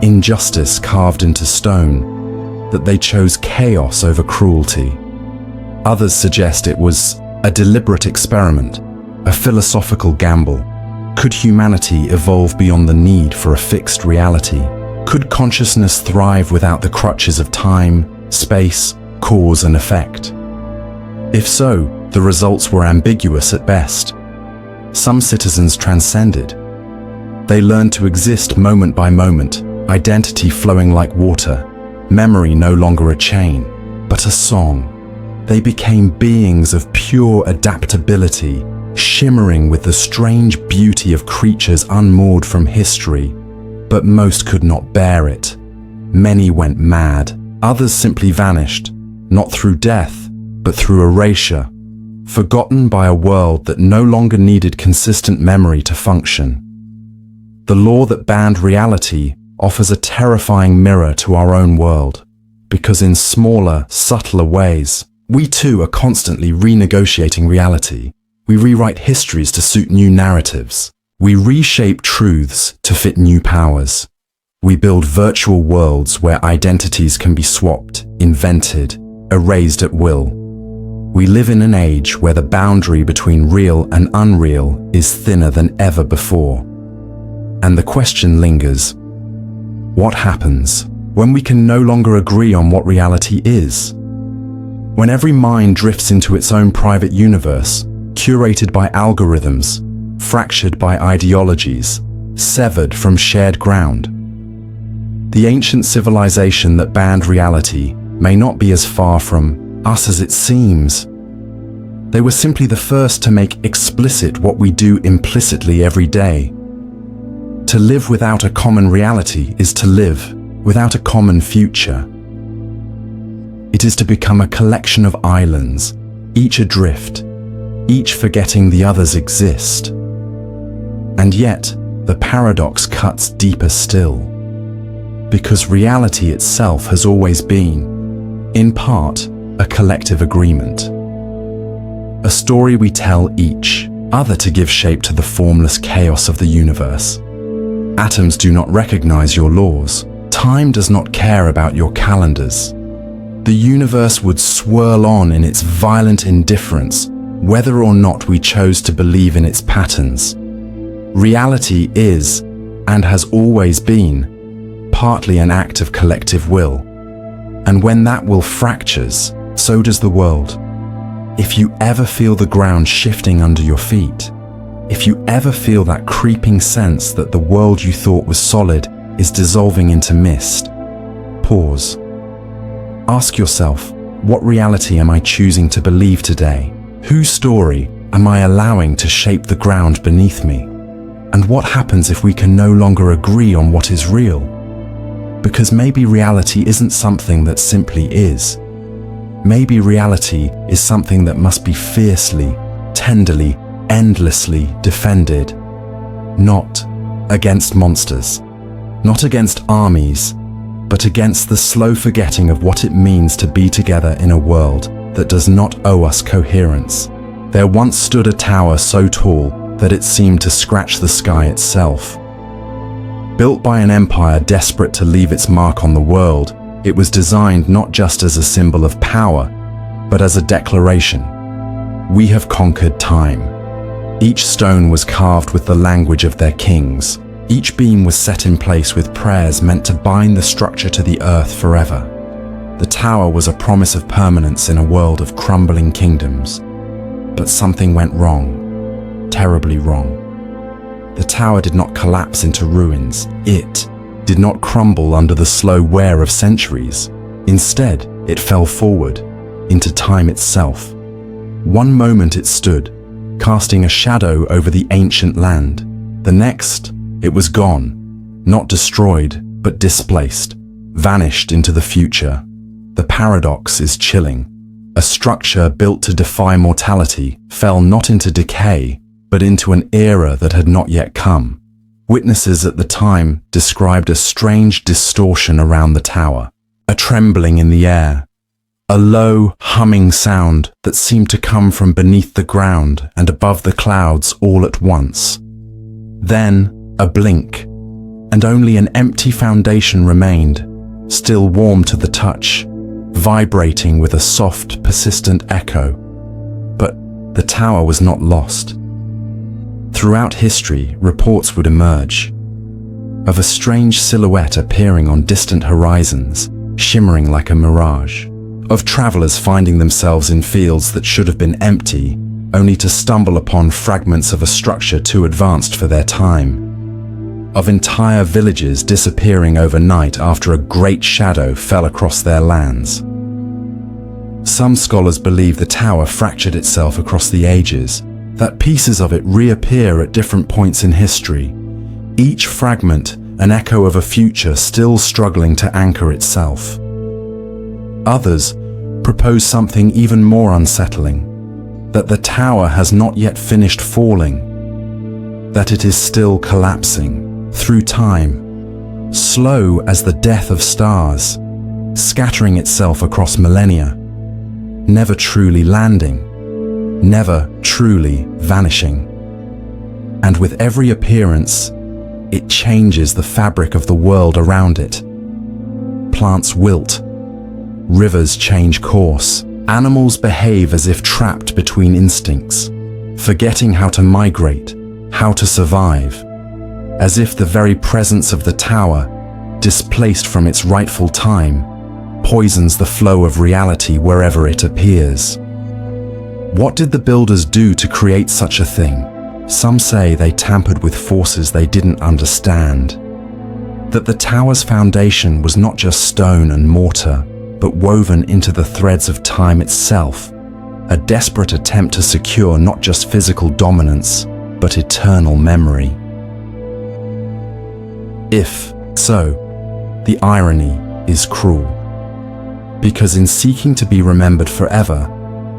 injustice carved into stone, that they chose chaos over cruelty. Others suggest it was a deliberate experiment, a philosophical gamble. Could humanity evolve beyond the need for a fixed reality? Could consciousness thrive without the crutches of time, space, cause and effect? If so, the results were ambiguous at best. Some citizens transcended. They learned to exist moment by moment, identity flowing like water, memory no longer a chain, but a song. They became beings of pure adaptability, shimmering with the strange beauty of creatures unmoored from history. But most could not bear it. Many went mad. Others simply vanished, not through death, but through erasure, forgotten by a world that no longer needed consistent memory to function. The law that banned reality offers a terrifying mirror to our own world, because in smaller, subtler ways, we too are constantly renegotiating reality. We rewrite histories to suit new narratives. We reshape truths to fit new powers. We build virtual worlds where identities can be swapped, invented, erased at will. We live in an age where the boundary between real and unreal is thinner than ever before. And the question lingers: what happens when we can no longer agree on what reality is? When every mind drifts into its own private universe, curated by algorithms, fractured by ideologies, severed from shared ground. The ancient civilization that banned reality may not be as far from us as it seems. They were simply the first to make explicit what we do implicitly every day. To live without a common reality is to live without a common future. It is to become a collection of islands, each adrift, each forgetting the others exist. And yet, the paradox cuts deeper still, because reality itself has always been, in part, a collective agreement. A story we tell each other to give shape to the formless chaos of the universe. Atoms do not recognize your laws. Time does not care about your calendars. The universe would swirl on in its violent indifference, whether or not we chose to believe in its patterns. Reality is, and has always been, partly an act of collective will. And when that will fractures, so does the world. If you ever feel the ground shifting under your feet, if you ever feel that creeping sense that the world you thought was solid is dissolving into mist, pause. Ask yourself, what reality am I choosing to believe today? Whose story am I allowing to shape the ground beneath me? And what happens if we can no longer agree on what is real? Because maybe reality isn't something that simply is. Maybe reality is something that must be fiercely, tenderly, endlessly defended. Not against monsters, not against armies, but against the slow forgetting of what it means to be together in a world that does not owe us coherence. There once stood a tower so tall that it seemed to scratch the sky itself. Built by an empire desperate to leave its mark on the world, it was designed not just as a symbol of power, but as a declaration. We have conquered time. Each stone was carved with the language of their kings, Each beam was set in place with prayers meant to bind the structure to the earth forever. The tower was a promise of permanence in a world of crumbling kingdoms. But something went wrong, terribly wrong. The tower did not collapse into ruins. It did not crumble under the slow wear of centuries. Instead, it fell forward, into time itself. One moment it stood, casting a shadow over the ancient land. The next, it was gone, not destroyed, but displaced, vanished into the future. The paradox is chilling. A structure built to defy mortality fell not into decay, but into an era that had not yet come. Witnesses at the time described a strange distortion around the tower, a trembling in the air, a low, humming sound that seemed to come from beneath the ground and above the clouds all at once. Then, a blink, and only an empty foundation remained, still warm to the touch, vibrating with a soft, persistent echo. But the tower was not lost. Throughout history, reports would emerge of a strange silhouette appearing on distant horizons, shimmering like a mirage, of travelers finding themselves in fields that should have been empty, only to stumble upon fragments of a structure too advanced for their time, of entire villages disappearing overnight after a great shadow fell across their lands. Some scholars believe the tower fractured itself across the ages, that pieces of it reappear at different points in history, each fragment an echo of a future still struggling to anchor itself. Others propose something even more unsettling, that the tower has not yet finished falling, that it is still collapsing through time, slow as the death of stars, scattering itself across millennia, never truly landing, never truly vanishing. And with every appearance, it changes the fabric of the world around it. Plants wilt, rivers change course, animals behave as if trapped between instincts, forgetting how to migrate, how to survive, as if the very presence of the tower, displaced from its rightful time, poisons the flow of reality wherever it appears. What did the builders do to create such a thing? Some say they tampered with forces they didn't understand. That the tower's foundation was not just stone and mortar, but woven into the threads of time itself, a desperate attempt to secure not just physical dominance, but eternal memory. If so, the irony is cruel, because in seeking to be remembered forever,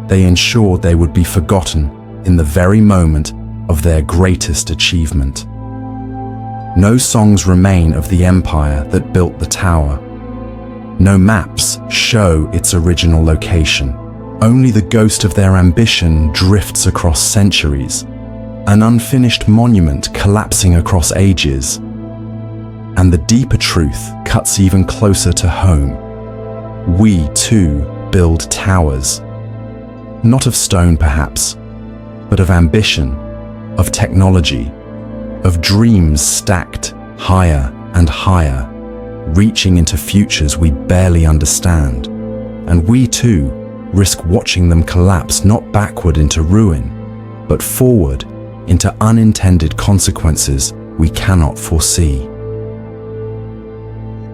they ensured they would be forgotten in the very moment of their greatest achievement. No songs remain of the empire that built the tower. No maps show its original location. Only the ghost of their ambition drifts across centuries, an unfinished monument collapsing across ages. And the deeper truth cuts even closer to home. We, too, build towers. Not of stone, perhaps, but of ambition, of technology, of dreams stacked higher and higher, reaching into futures we barely understand. And we, too, risk watching them collapse not backward into ruin, but forward into unintended consequences we cannot foresee.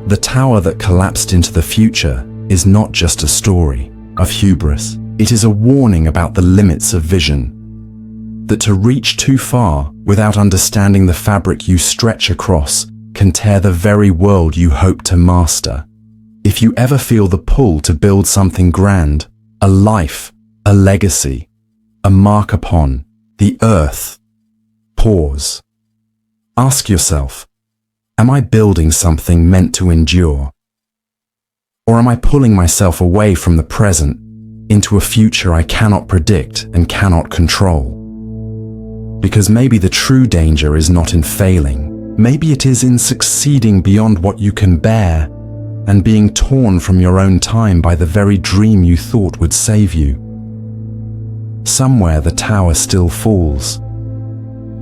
The tower that collapsed into the future is not just a story of hubris. It is a warning about the limits of vision, that to reach too far without understanding the fabric you stretch across can tear the very world you hope to master. If you ever feel the pull to build something grand, a life, a legacy, a mark upon the earth, pause. Ask yourself, am I building something meant to endure? Or am I pulling myself away from the present into a future I cannot predict and cannot control? Because maybe the true danger is not in failing. Maybe it is in succeeding beyond what you can bear and being torn from your own time by the very dream you thought would save you. Somewhere the tower still falls.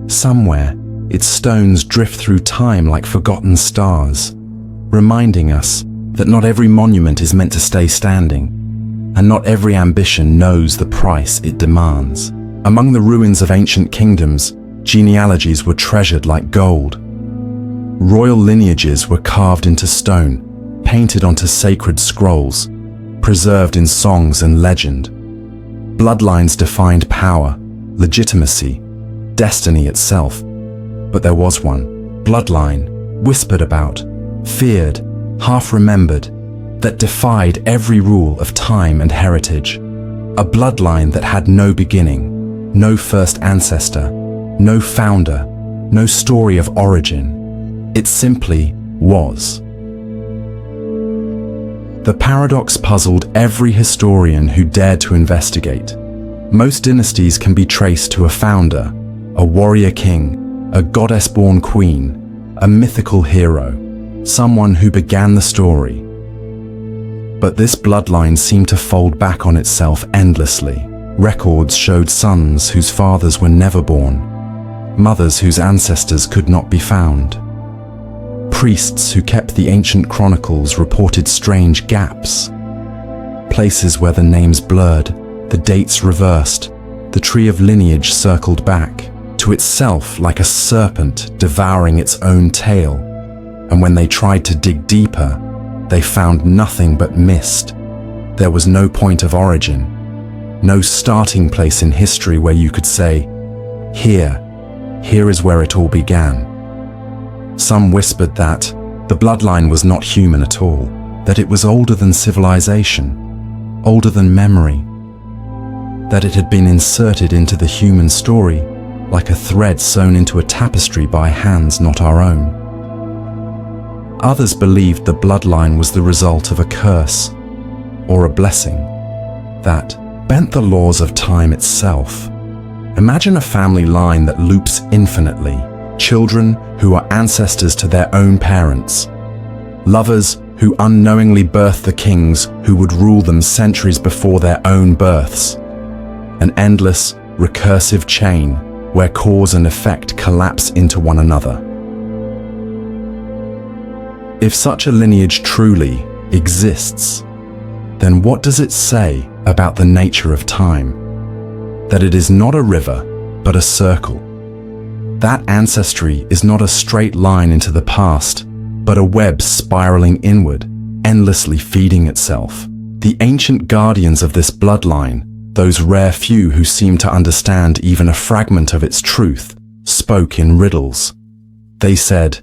Somewhere its stones drift through time like forgotten stars, reminding us that not every monument is meant to stay standing, and not every ambition knows the price it demands. Among the ruins of ancient kingdoms, genealogies were treasured like gold. Royal lineages were carved into stone, painted onto sacred scrolls, preserved in songs and legend. Bloodlines defined power, legitimacy, destiny itself. But there was one, bloodline, whispered about, feared, half-remembered, that defied every rule of time and heritage. A bloodline that had no beginning, no first ancestor, no founder, no story of origin. It simply was. The paradox puzzled every historian who dared to investigate. Most dynasties can be traced to a founder, a warrior king, a goddess-born queen, a mythical hero, someone who began the story. But this bloodline seemed to fold back on itself endlessly. Records showed sons whose fathers were never born, mothers whose ancestors could not be found. Priests who kept the ancient chronicles reported strange gaps, places where the names blurred, the dates reversed, the tree of lineage circled back to itself like a serpent devouring its own tail. And when they tried to dig deeper, they found nothing but mist. There was no point of origin, no starting place in history where you could say, here is where it all began. Some whispered that the bloodline was not human at all, that it was older than civilization, older than memory, that it had been inserted into the human story like a thread sewn into a tapestry by hands not our own. Others believed the bloodline was the result of a curse or a blessing that bent the laws of time itself. Imagine a family line that loops infinitely, children who are ancestors to their own parents, lovers who unknowingly birthed the kings who would rule them centuries before their own births, an endless, recursive chain where cause and effect collapse into one another. If such a lineage truly exists, then what does it say about the nature of time? That it is not a river, but a circle. That ancestry is not a straight line into the past, but a web spiraling inward, endlessly feeding itself. The ancient guardians of this bloodline, those rare few who seem to understand even a fragment of its truth, spoke in riddles. They said,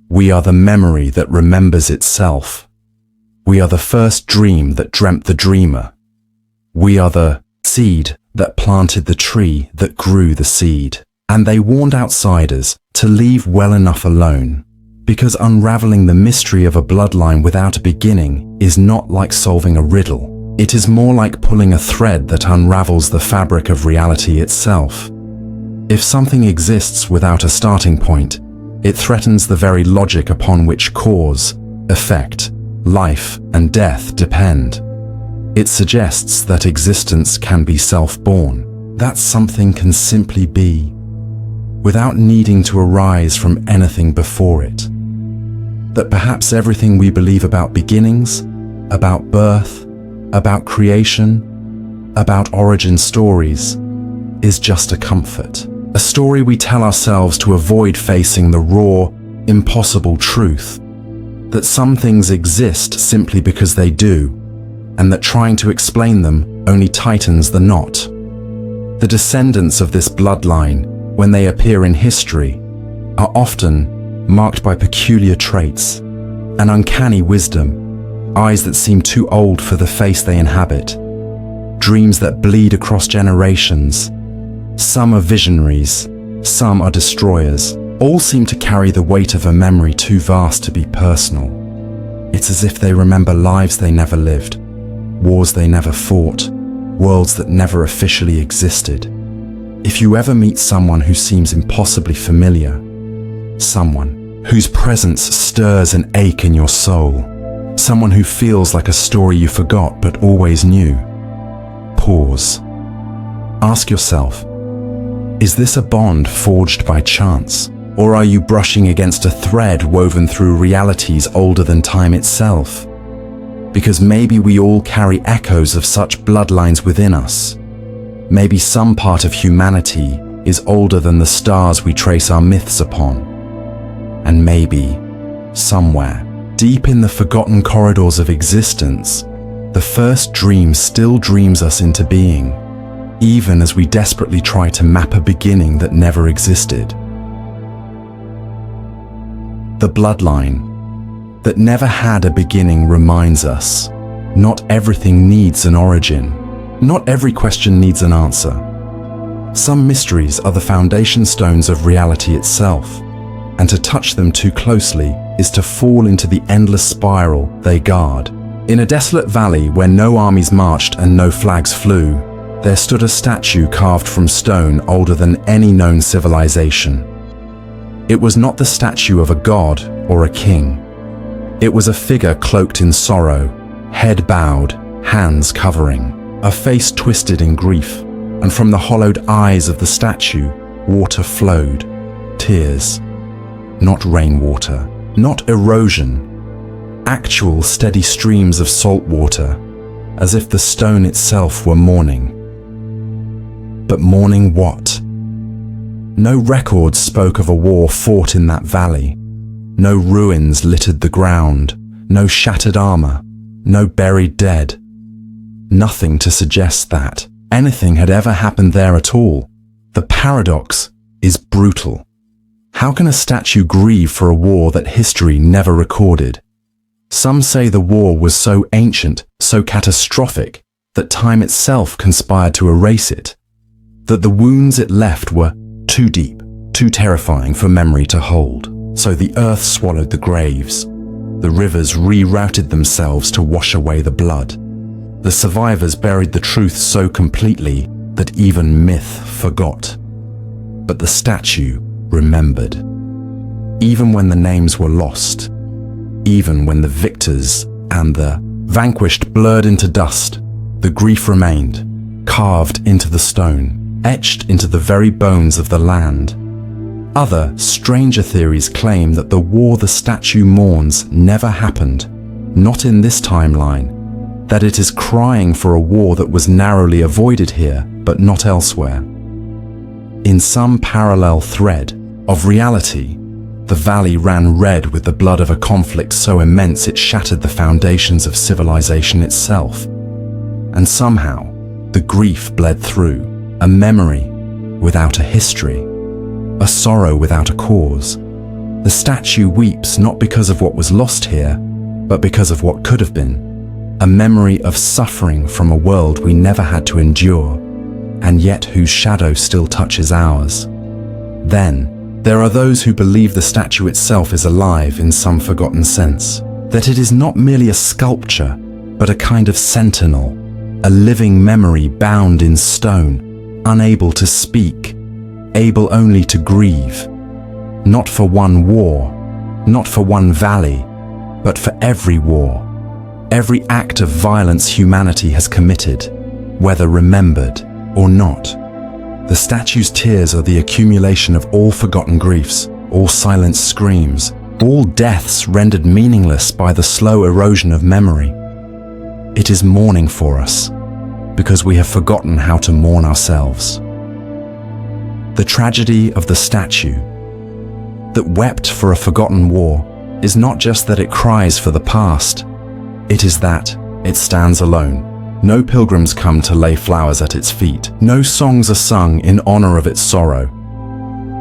"We are the memory that remembers itself. We are the first dream that dreamt the dreamer. We are the seed that planted the tree that grew the seed." And they warned outsiders to leave well enough alone, because unraveling the mystery of a bloodline without a beginning is not like solving a riddle. It is more like pulling a thread that unravels the fabric of reality itself. If something exists without a starting point, it threatens the very logic upon which cause, effect, life, and death depend. It suggests that existence can be self-born, that something can simply be, without needing to arise from anything before it. That perhaps everything we believe about beginnings, about birth, about creation, about origin stories, is just a comfort. A story we tell ourselves to avoid facing the raw, impossible truth. That some things exist simply because they do, and that trying to explain them only tightens the knot. The descendants of this bloodline, when they appear in history, are often marked by peculiar traits, an uncanny wisdom, eyes that seem too old for the face they inhabit, dreams that bleed across generations. Some are visionaries, some are destroyers. All seem to carry the weight of a memory too vast to be personal. It's as if they remember lives they never lived, wars they never fought, worlds that never officially existed. If you ever meet someone who seems impossibly familiar, someone whose presence stirs an ache in your soul, someone who feels like a story you forgot but always knew, pause. Ask yourself, is this a bond forged by chance, Or are you brushing against a thread woven through realities older than time itself? Because maybe we all carry echoes of such bloodlines within us. Maybe some part of humanity is older than the stars we trace our myths upon. And maybe, somewhere, deep in the forgotten corridors of existence, the first dream still dreams us into being, even as we desperately try to map a beginning that never existed. The bloodline that never had a beginning reminds us, not everything needs an origin. Not every question needs an answer. Some mysteries are the foundation stones of reality itself, and to touch them too closely is to fall into the endless spiral they guard. In a desolate valley where no armies marched and no flags flew, there stood a statue carved from stone older than any known civilization. It was not the statue of a god or a king. It was a figure cloaked in sorrow, head bowed, hands covering, a face twisted in grief, and from the hollowed eyes of the statue, water flowed, tears. Not rainwater, not erosion, actual steady streams of salt water, as if the stone itself were mourning. But mourning what? No records spoke of a war fought in that valley. No ruins littered the ground, no shattered armor, no buried dead. Nothing to suggest that anything had ever happened there at all. The paradox is brutal. How can a statue grieve for a war that history never recorded? Some say the war was so ancient, so catastrophic, that time itself conspired to erase it. That the wounds it left were too deep, too terrifying for memory to hold. So the earth swallowed the graves. The rivers rerouted themselves to wash away the blood. The survivors buried the truth so completely that even myth forgot. But the statue remembered. Even when the names were lost, even when the victors and the vanquished blurred into dust, the grief remained, carved into the stone, etched into the very bones of the land. Other, stranger theories claim that the war the statue mourns never happened, not in this timeline, that it is crying for a war that was narrowly avoided here, but not elsewhere. In some parallel thread of reality, the valley ran red with the blood of a conflict so immense it shattered the foundations of civilization itself. And somehow, the grief bled through, a memory without a history. A sorrow without a cause. The statue weeps not because of what was lost here, but because of what could have been. A memory of suffering from a world we never had to endure, and yet whose shadow still touches ours. Then, there are those who believe the statue itself is alive in some forgotten sense, that it is not merely a sculpture, but a kind of sentinel, a living memory bound in stone, unable to speak, able only to grieve, not for one war, not for one valley, but for every war, every act of violence humanity has committed, whether remembered or not. The statue's tears are the accumulation of all forgotten griefs, all silent screams, all deaths rendered meaningless by the slow erosion of memory. It is mourning for us, because we have forgotten how to mourn ourselves. The tragedy of the statue that wept for a forgotten war is not just that it cries for the past, it is that it stands alone. No pilgrims come to lay flowers at its feet. No songs are sung in honor of its sorrow.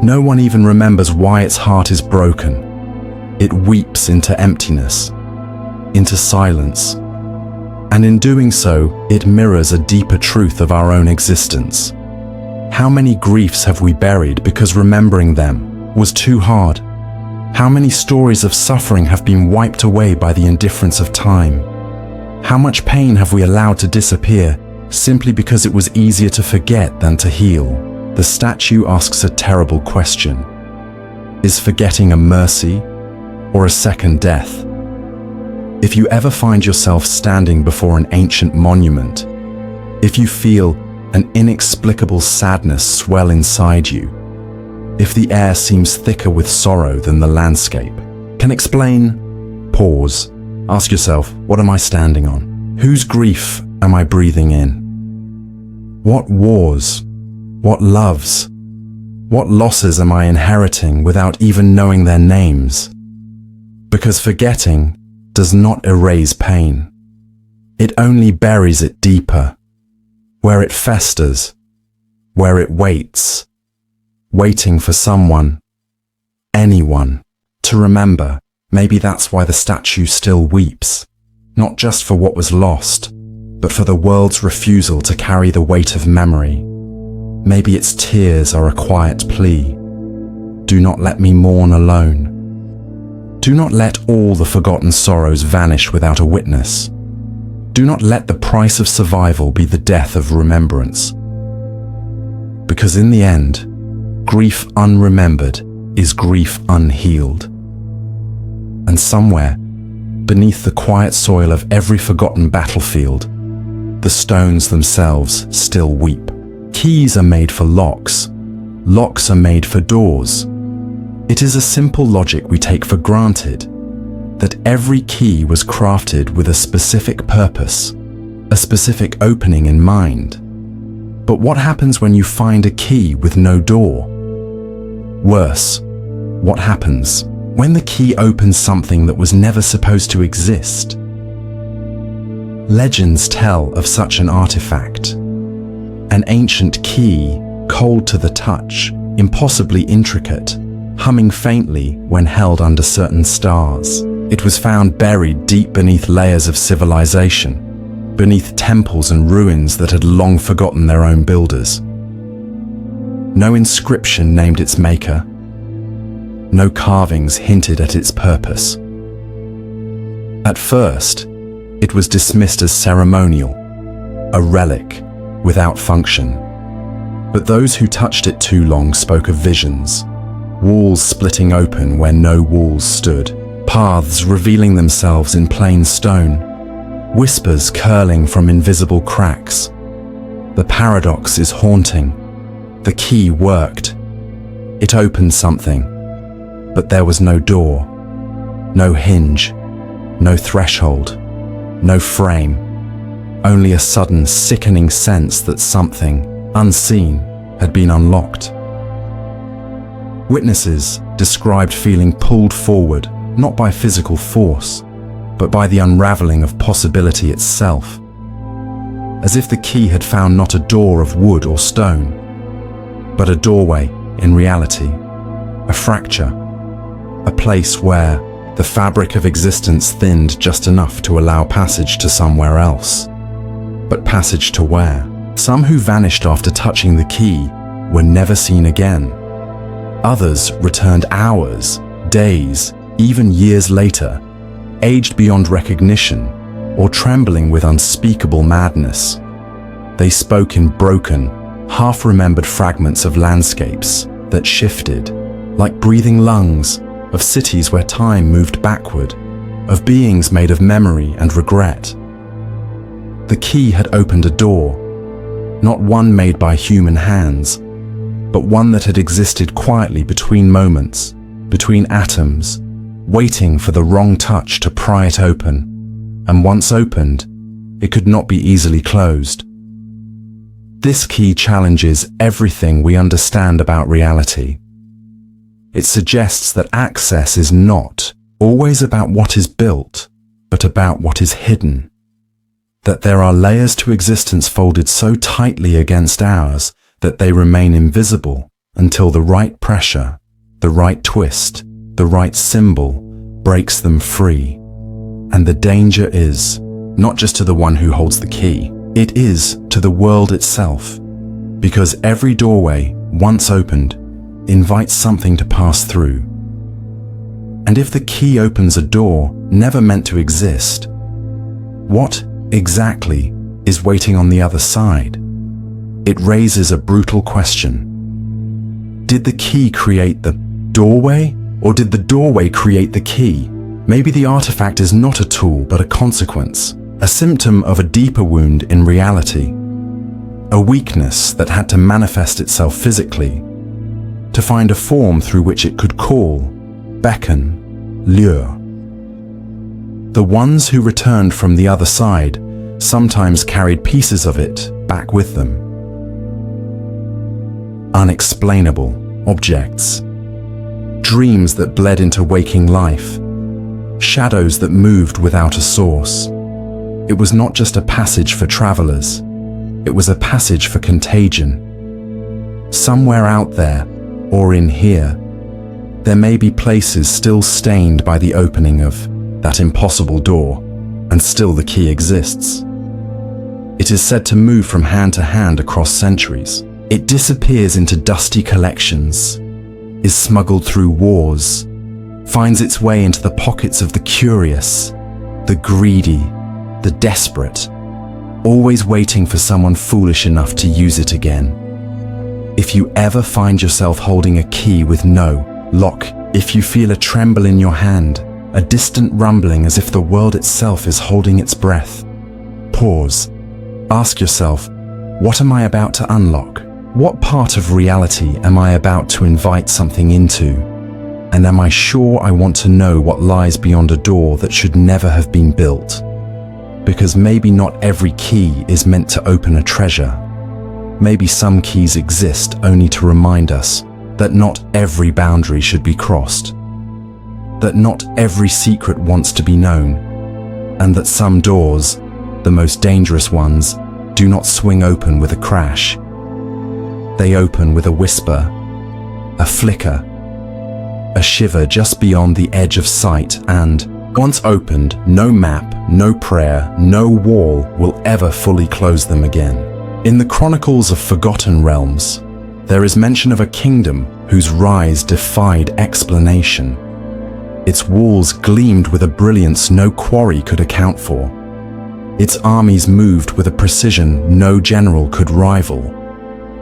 No one even remembers why its heart is broken. It weeps into emptiness, into silence, and in doing so, it mirrors a deeper truth of our own existence. How many griefs have we buried because remembering them was too hard? How many stories of suffering have been wiped away by the indifference of time? How much pain have we allowed to disappear simply because it was easier to forget than to heal? The statue asks a terrible question. Is forgetting a mercy or a second death? If you ever find yourself standing before an ancient monument, if you feel an inexplicable sadness swell inside you, if the air seems thicker with sorrow than the landscape, can explain. Pause. Ask yourself, what am I standing on? Whose grief am I breathing in? What wars, what loves, what losses am I inheriting without even knowing their names? Because forgetting does not erase pain. It only buries it deeper, where it festers, where it waits, waiting for someone, anyone, to remember. Maybe that's why the statue still weeps, not just for what was lost, but for the world's refusal to carry the weight of memory. Maybe its tears are a quiet plea. Do not let me mourn alone. Do not let all the forgotten sorrows vanish without a witness. Do not let the price of survival be the death of remembrance. Because in the end, grief unremembered is grief unhealed. And somewhere, beneath the quiet soil of every forgotten battlefield, the stones themselves still weep. Keys are made for locks. Locks are made for doors. It is a simple logic we take for granted, that every key was crafted with a specific purpose, a specific opening in mind. But what happens when you find a key with no door? Worse, what happens when the key opens something that was never supposed to exist? Legends tell of such an artifact. An ancient key, cold to the touch, impossibly intricate, humming faintly when held under certain stars. It was found buried deep beneath layers of civilization, beneath temples and ruins that had long forgotten their own builders. No inscription named its maker. No carvings hinted at its purpose. At first, it was dismissed as ceremonial, a relic without function. But those who touched it too long spoke of visions, walls splitting open where no walls stood, paths revealing themselves in plain stone, whispers curling from invisible cracks. The paradox is haunting. The key worked. It opened something. But there was no door, no hinge, no threshold, no frame, only a sudden sickening sense that something, unseen, had been unlocked. Witnesses described feeling pulled forward, not by physical force, but by the unraveling of possibility itself, as if the key had found not a door of wood or stone, but a doorway in reality, a fracture, a place where the fabric of existence thinned just enough to allow passage to somewhere else. But passage to where? Some who vanished after touching the key were never seen again. Others returned hours, days, even years later, aged beyond recognition or trembling with unspeakable madness. They spoke in broken, half-remembered fragments of landscapes that shifted, like breathing lungs, of cities where time moved backward, of beings made of memory and regret. The key had opened a door, not one made by human hands, but one that had existed quietly between moments, between atoms, waiting for the wrong touch to pry it open, and once opened, it could not be easily closed. This key challenges everything we understand about reality. It suggests that access is not always about what is built, but about what is hidden. That there are layers to existence folded so tightly against ours that they remain invisible until the right pressure, the right twist, the right symbol breaks them free. And the danger is not just to the one who holds the key, it is to the world itself. Because every doorway, once opened, invites something to pass through. And if the key opens a door never meant to exist, what exactly is waiting on the other side? It raises a brutal question. Did the key create the doorway, or did the doorway create the key? Maybe the artifact is not a tool but a consequence, a symptom of a deeper wound in reality, a weakness that had to manifest itself physically. to find a form through which it could call, beckon, lure. The ones who returned from the other side sometimes carried pieces of it back with them. Unexplainable objects, dreams that bled into waking life, shadows that moved without a source. It was not just a passage for travelers, it was a passage for contagion. Somewhere out there, or in here, there may be places still stained by the opening of that impossible door, and still the key exists. It is said to move from hand to hand across centuries. It disappears into dusty collections, is smuggled through wars, finds its way into the pockets of the curious, the greedy, the desperate, always waiting for someone foolish enough to use it again. If you ever find yourself holding a key with no lock, if you feel a tremble in your hand, a distant rumbling as if the world itself is holding its breath, pause. Ask yourself, what am I about to unlock? What part of reality am I about to invite something into? And am I sure I want to know what lies beyond a door that should never have been built? Because maybe not every key is meant to open a treasure. Maybe some keys exist only to remind us that not every boundary should be crossed, that not every secret wants to be known, and that some doors, the most dangerous ones, do not swing open with a crash. They open with a whisper, a flicker, a shiver just beyond the edge of sight, and once opened, no map, no prayer, no wall will ever fully close them again. In the Chronicles of Forgotten Realms, there is mention of a kingdom whose rise defied explanation. Its walls gleamed with a brilliance no quarry could account for. Its armies moved with a precision no general could rival.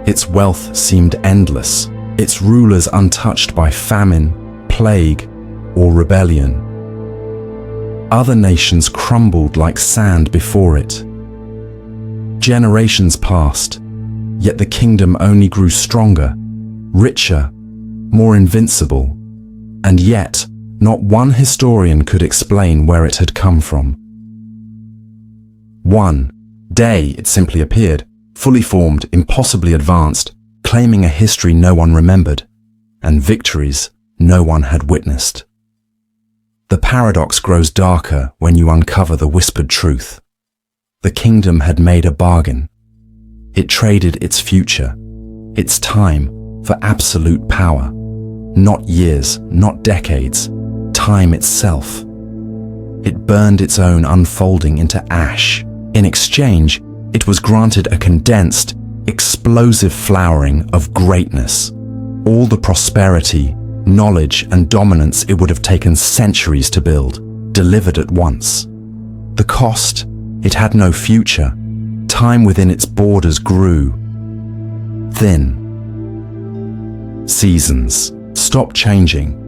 Its wealth seemed endless, its rulers untouched by famine, plague, or rebellion. Other nations crumbled like sand before it. Generations passed, yet the kingdom only grew stronger, richer, more invincible, and yet not one historian could explain where it had come from. One day it simply appeared, fully formed, impossibly advanced, claiming a history no one remembered, and victories no one had witnessed. The paradox grows darker when you uncover the whispered truth. The kingdom had made a bargain. It traded its future, its time, for absolute power. Not years, not decades, time itself. It burned its own unfolding into ash. In exchange, it was granted a condensed, explosive flowering of greatness. All the prosperity, knowledge, and dominance it would have taken centuries to build, delivered at once. The cost? It had no future. Time within its borders grew thin. Seasons stopped changing.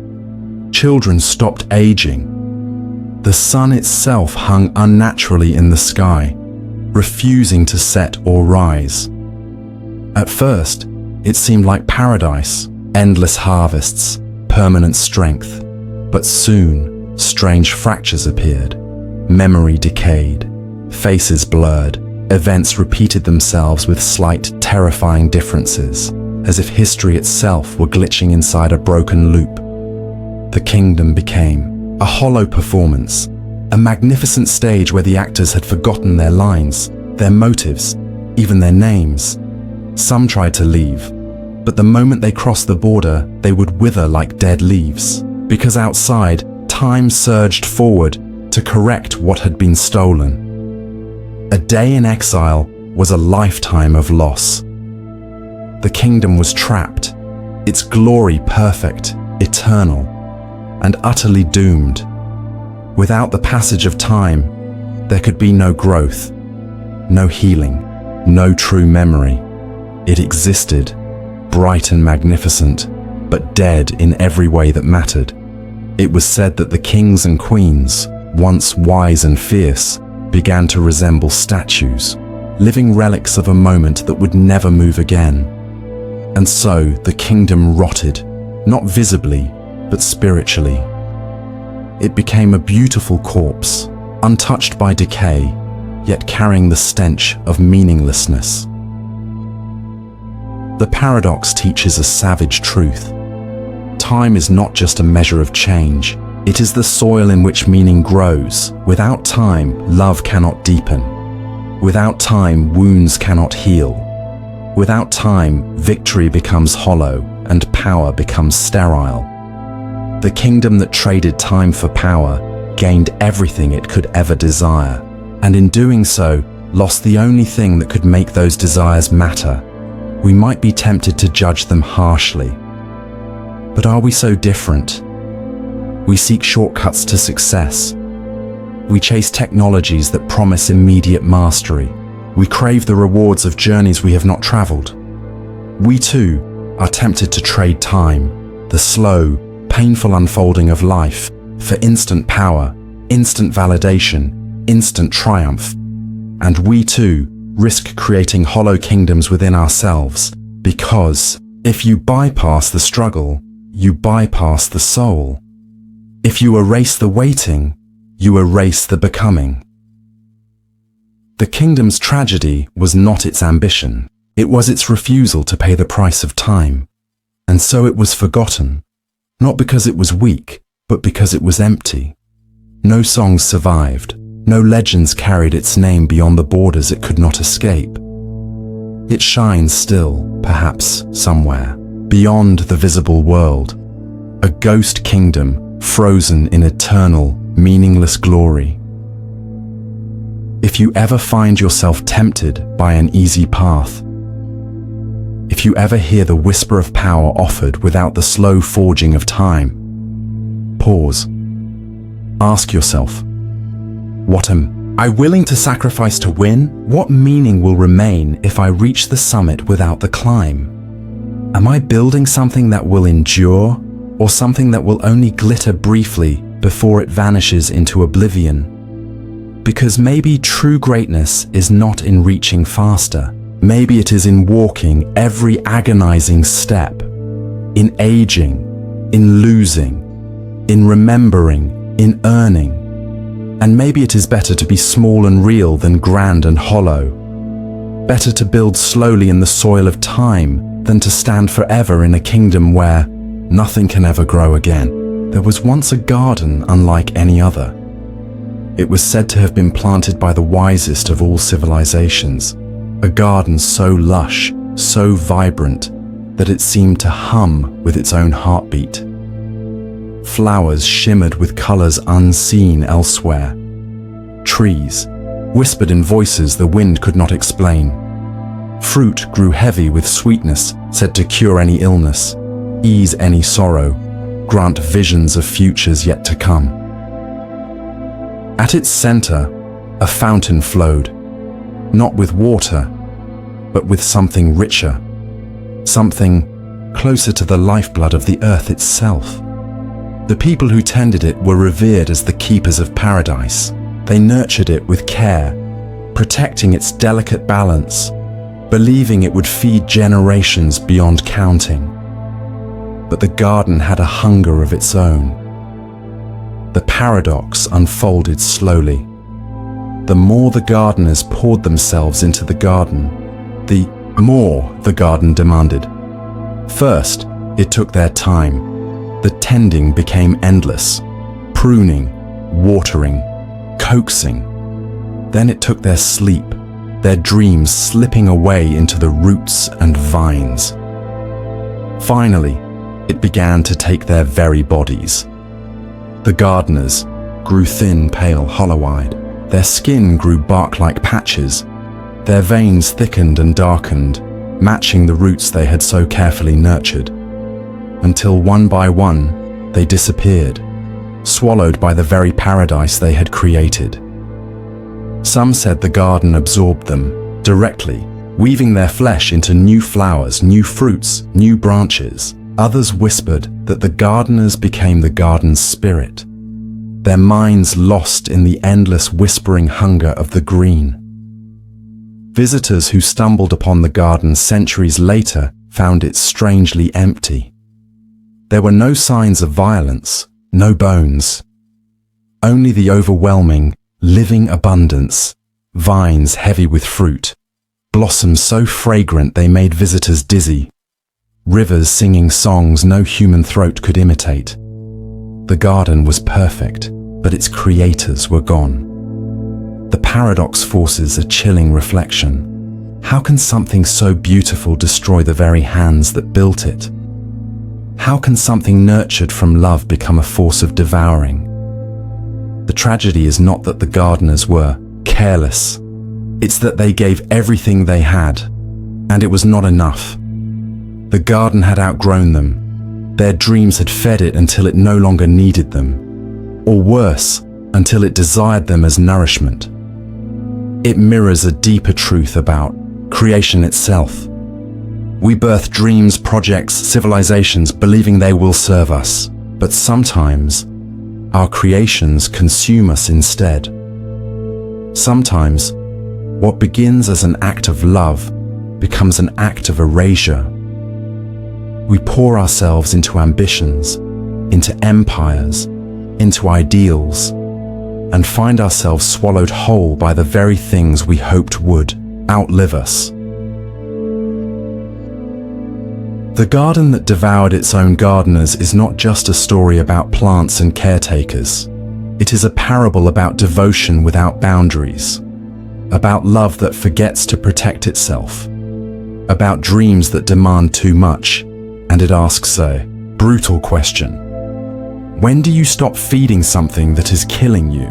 Children stopped aging. The sun itself hung unnaturally in the sky, refusing to set or rise. At first, it seemed like paradise, endless harvests, permanent strength. But soon, strange fractures appeared. Memory decayed. Faces blurred. Events repeated themselves with slight, terrifying differences, as if history itself were glitching inside a broken loop. The kingdom became a hollow performance, a magnificent stage where the actors had forgotten their lines, their motives, even their names. Some tried to leave, but the moment they crossed the border, they would wither like dead leaves, because outside, time surged forward to correct what had been stolen. A day in exile was a lifetime of loss. The kingdom was trapped, its glory perfect, eternal, and utterly doomed. Without the passage of time, there could be no growth, no healing, no true memory. It existed, bright and magnificent, but dead in every way that mattered. It was said that the kings and queens, once wise and fierce, began to resemble statues, living relics of a moment that would never move again. And so the kingdom rotted, not visibly, but spiritually. It became a beautiful corpse, untouched by decay, yet carrying the stench of meaninglessness. The paradox teaches a savage truth. Time is not just a measure of change, it is the soil in which meaning grows. Without time, love cannot deepen. Without time, wounds cannot heal. Without time, victory becomes hollow and power becomes sterile. The kingdom that traded time for power gained everything it could ever desire, and in doing so, lost the only thing that could make those desires matter. We might be tempted to judge them harshly. But are we so different? We seek shortcuts to success. We chase technologies that promise immediate mastery. We crave the rewards of journeys we have not traveled. We too are tempted to trade time, the slow, painful unfolding of life, for instant power, instant validation, instant triumph. And we too risk creating hollow kingdoms within ourselves, because if you bypass the struggle, you bypass the soul. If you erase the waiting, you erase the becoming. The kingdom's tragedy was not its ambition, it was its refusal to pay the price of time. And so it was forgotten, not because it was weak, but because it was empty. No songs survived, no legends carried its name beyond the borders it could not escape. It shines still, perhaps somewhere, beyond the visible world, a ghost kingdom frozen in eternal, meaningless glory. If you ever find yourself tempted by an easy path, if you ever hear the whisper of power offered without the slow forging of time, pause. Ask yourself, what am I willing to sacrifice to win? What meaning will remain if I reach the summit without the climb? Am I building something that will endure, or something that will only glitter briefly before it vanishes into oblivion? Because maybe true greatness is not in reaching faster. Maybe it is in walking every agonizing step, in aging, in losing, in remembering, in earning. And maybe it is better to be small and real than grand and hollow. Better to build slowly in the soil of time than to stand forever in a kingdom where nothing can ever grow again. There was once a garden unlike any other. It was said to have been planted by the wisest of all civilizations. A garden so lush, so vibrant, that it seemed to hum with its own heartbeat. Flowers shimmered with colors unseen elsewhere. Trees whispered in voices the wind could not explain. Fruit grew heavy with sweetness, said to cure any illness, ease any sorrow, grant visions of futures yet to come. At its center, a fountain flowed, not with water, but with something richer, something closer to the lifeblood of the earth itself. The people who tended it were revered as the keepers of paradise. They nurtured it with care, protecting its delicate balance, believing it would feed generations beyond counting. But the garden had a hunger of its own. The paradox unfolded slowly. The more the gardeners poured themselves into the garden, the more the garden demanded. First, it took their time. The tending became endless, pruning, watering, coaxing. Then it took their sleep, their dreams slipping away into the roots and vines. Finally, it began to take their very bodies. The gardeners grew thin, pale, hollow-eyed. Their skin grew bark-like patches. Their veins thickened and darkened, matching the roots they had so carefully nurtured. Until one by one, they disappeared, swallowed by the very paradise they had created. Some said the garden absorbed them directly, weaving their flesh into new flowers, new fruits, new branches. Others whispered that the gardeners became the garden's spirit, their minds lost in the endless whispering hunger of the green. Visitors who stumbled upon the garden centuries later found it strangely empty. There were no signs of violence, no bones. Only the overwhelming, living abundance, vines heavy with fruit, blossoms so fragrant they made visitors dizzy, rivers singing songs no human throat could imitate. The garden was perfect, but its creators were gone. The paradox forces a chilling reflection. How can something so beautiful destroy the very hands that built it? How can something nurtured from love become a force of devouring? The tragedy is not that the gardeners were careless. It's that they gave everything they had, and it was not enough. The garden had outgrown them. Their dreams had fed it until it no longer needed them, or worse, until it desired them as nourishment. It mirrors a deeper truth about creation itself. We birth dreams, projects, civilizations, believing they will serve us, but sometimes our creations consume us instead. Sometimes what begins as an act of love becomes an act of erasure. We pour ourselves into ambitions, into empires, into ideals, and find ourselves swallowed whole by the very things we hoped would outlive us. The garden that devoured its own gardeners is not just a story about plants and caretakers. It is a parable about devotion without boundaries, about love that forgets to protect itself, about dreams that demand too much, and it asks a brutal question. When do you stop feeding something that is killing you?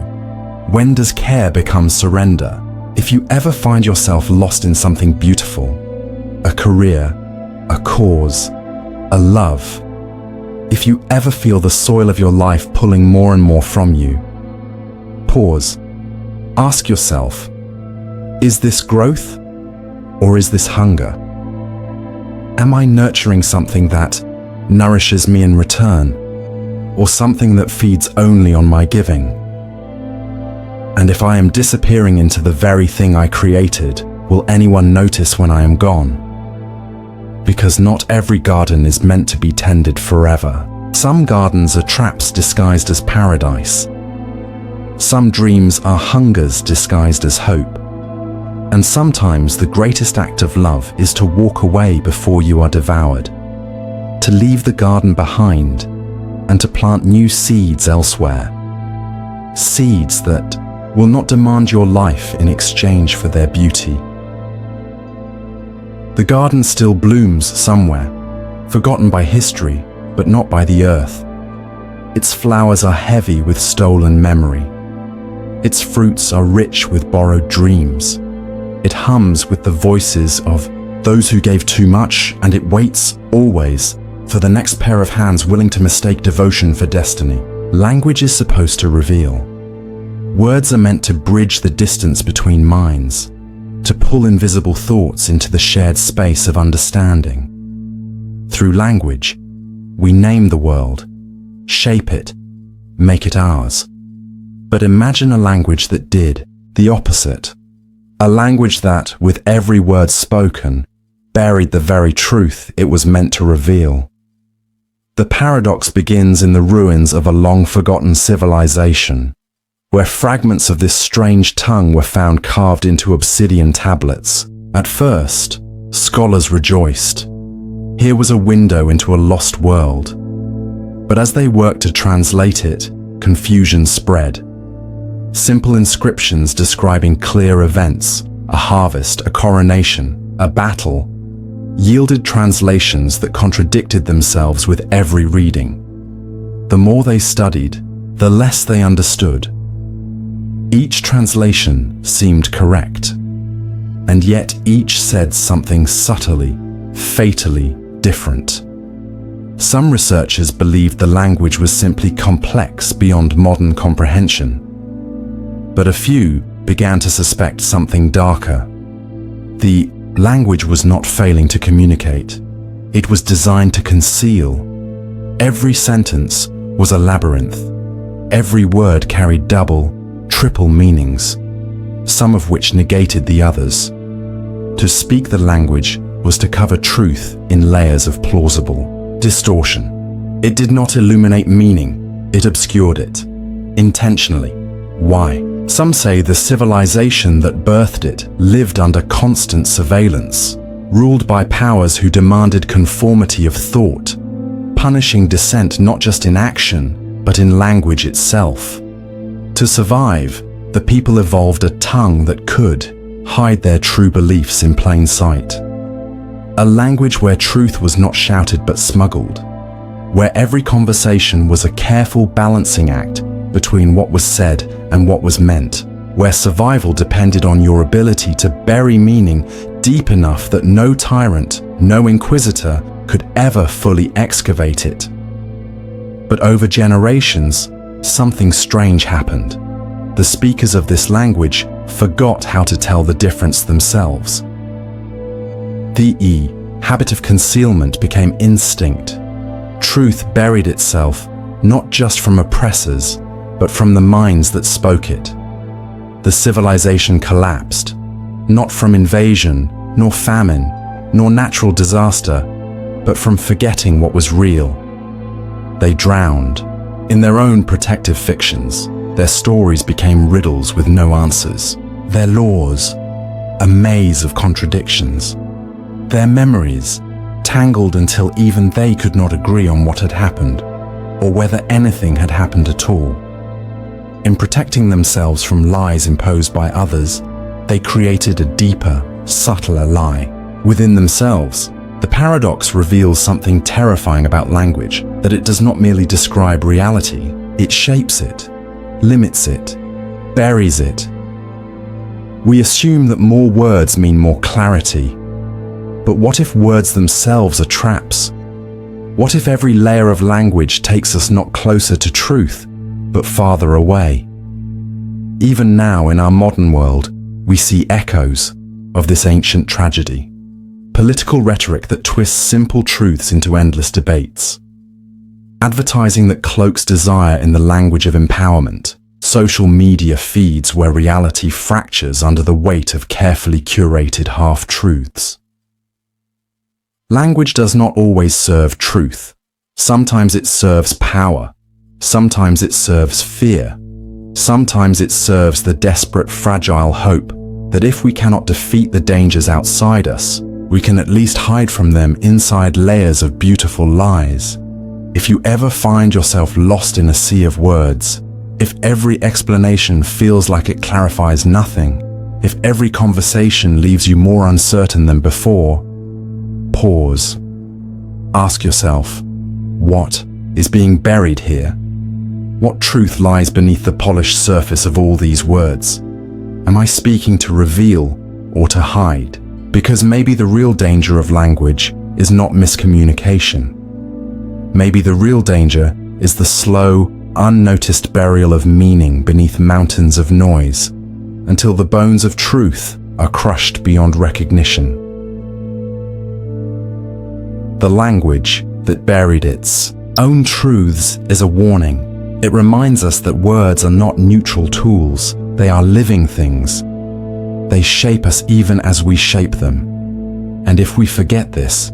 When does care become surrender? If you ever find yourself lost in something beautiful, a career, a cause, a love, if you ever feel the soil of your life pulling more and more from you, pause. Ask yourself, is this growth or is this hunger? Am I nurturing something that nourishes me in return, or something that feeds only on my giving? And if I am disappearing into the very thing I created, will anyone notice when I am gone? Because not every garden is meant to be tended forever. Some gardens are traps disguised as paradise. Some dreams are hungers disguised as hope. And sometimes the greatest act of love is to walk away before you are devoured, to leave the garden behind and to plant new seeds elsewhere. Seeds that will not demand your life in exchange for their beauty. The garden still blooms somewhere, forgotten by history, but not by the earth. Its flowers are heavy with stolen memory. Its fruits are rich with borrowed dreams. It hums with the voices of those who gave too much, and it waits, always, for the next pair of hands willing to mistake devotion for destiny. Language is supposed to reveal. Words are meant to bridge the distance between minds, to pull invisible thoughts into the shared space of understanding. Through language, we name the world, shape it, make it ours. But imagine a language that did the opposite. A language that, with every word spoken, buried the very truth it was meant to reveal. The paradox begins in the ruins of a long-forgotten civilization, where fragments of this strange tongue were found carved into obsidian tablets. At first, scholars rejoiced. Here was a window into a lost world. But as they worked to translate it, confusion spread. Simple inscriptions describing clear events, a harvest, a coronation, a battle, yielded translations that contradicted themselves with every reading. The more they studied, the less they understood. Each translation seemed correct, and yet each said something subtly, fatally different. Some researchers believed the language was simply complex beyond modern comprehension, but a few began to suspect something darker. The language was not failing to communicate. It was designed to conceal. Every sentence was a labyrinth. Every word carried double, triple meanings, some of which negated the others. To speak the language was to cover truth in layers of plausible distortion. It did not illuminate meaning, it obscured it. Intentionally. Why? Some say the civilization that birthed it lived under constant surveillance, ruled by powers who demanded conformity of thought, punishing dissent not just in action, but in language itself. To survive, the people evolved a tongue that could hide their true beliefs in plain sight. A language where truth was not shouted but smuggled, where every conversation was a careful balancing act between what was said and what was meant, where survival depended on your ability to bury meaning deep enough that no tyrant, no inquisitor could ever fully excavate it. But over generations, something strange happened. The speakers of this language forgot how to tell the difference themselves. The habit of concealment became instinct. Truth buried itself not just from oppressors, but from the minds that spoke it. The civilization collapsed, not from invasion, nor famine, nor natural disaster, but from forgetting what was real. They drowned. In their own protective fictions, their stories became riddles with no answers. Their laws, a maze of contradictions. Their memories, tangled until even they could not agree on what had happened, or whether anything had happened at all. In protecting themselves from lies imposed by others, they created a deeper, subtler lie. Within themselves, the paradox reveals something terrifying about language, that it does not merely describe reality, it shapes it, limits it, buries it. We assume that more words mean more clarity. But what if words themselves are traps? What if every layer of language takes us not closer to truth, but farther away? Even now in our modern world, we see echoes of this ancient tragedy. Political rhetoric that twists simple truths into endless debates. Advertising that cloaks desire in the language of empowerment. Social media feeds where reality fractures under the weight of carefully curated half-truths. Language does not always serve truth. Sometimes it serves power. Sometimes it serves fear. Sometimes it serves the desperate, fragile hope that if we cannot defeat the dangers outside us, we can at least hide from them inside layers of beautiful lies. If you ever find yourself lost in a sea of words, if every explanation feels like it clarifies nothing, if every conversation leaves you more uncertain than before, pause. Ask yourself, what is being buried here? What truth lies beneath the polished surface of all these words? Am I speaking to reveal or to hide? Because maybe the real danger of language is not miscommunication. Maybe the real danger is the slow, unnoticed burial of meaning beneath mountains of noise, until the bones of truth are crushed beyond recognition. The language that buried its own truths is a warning. It reminds us that words are not neutral tools, they are living things. They shape us even as we shape them. And if we forget this,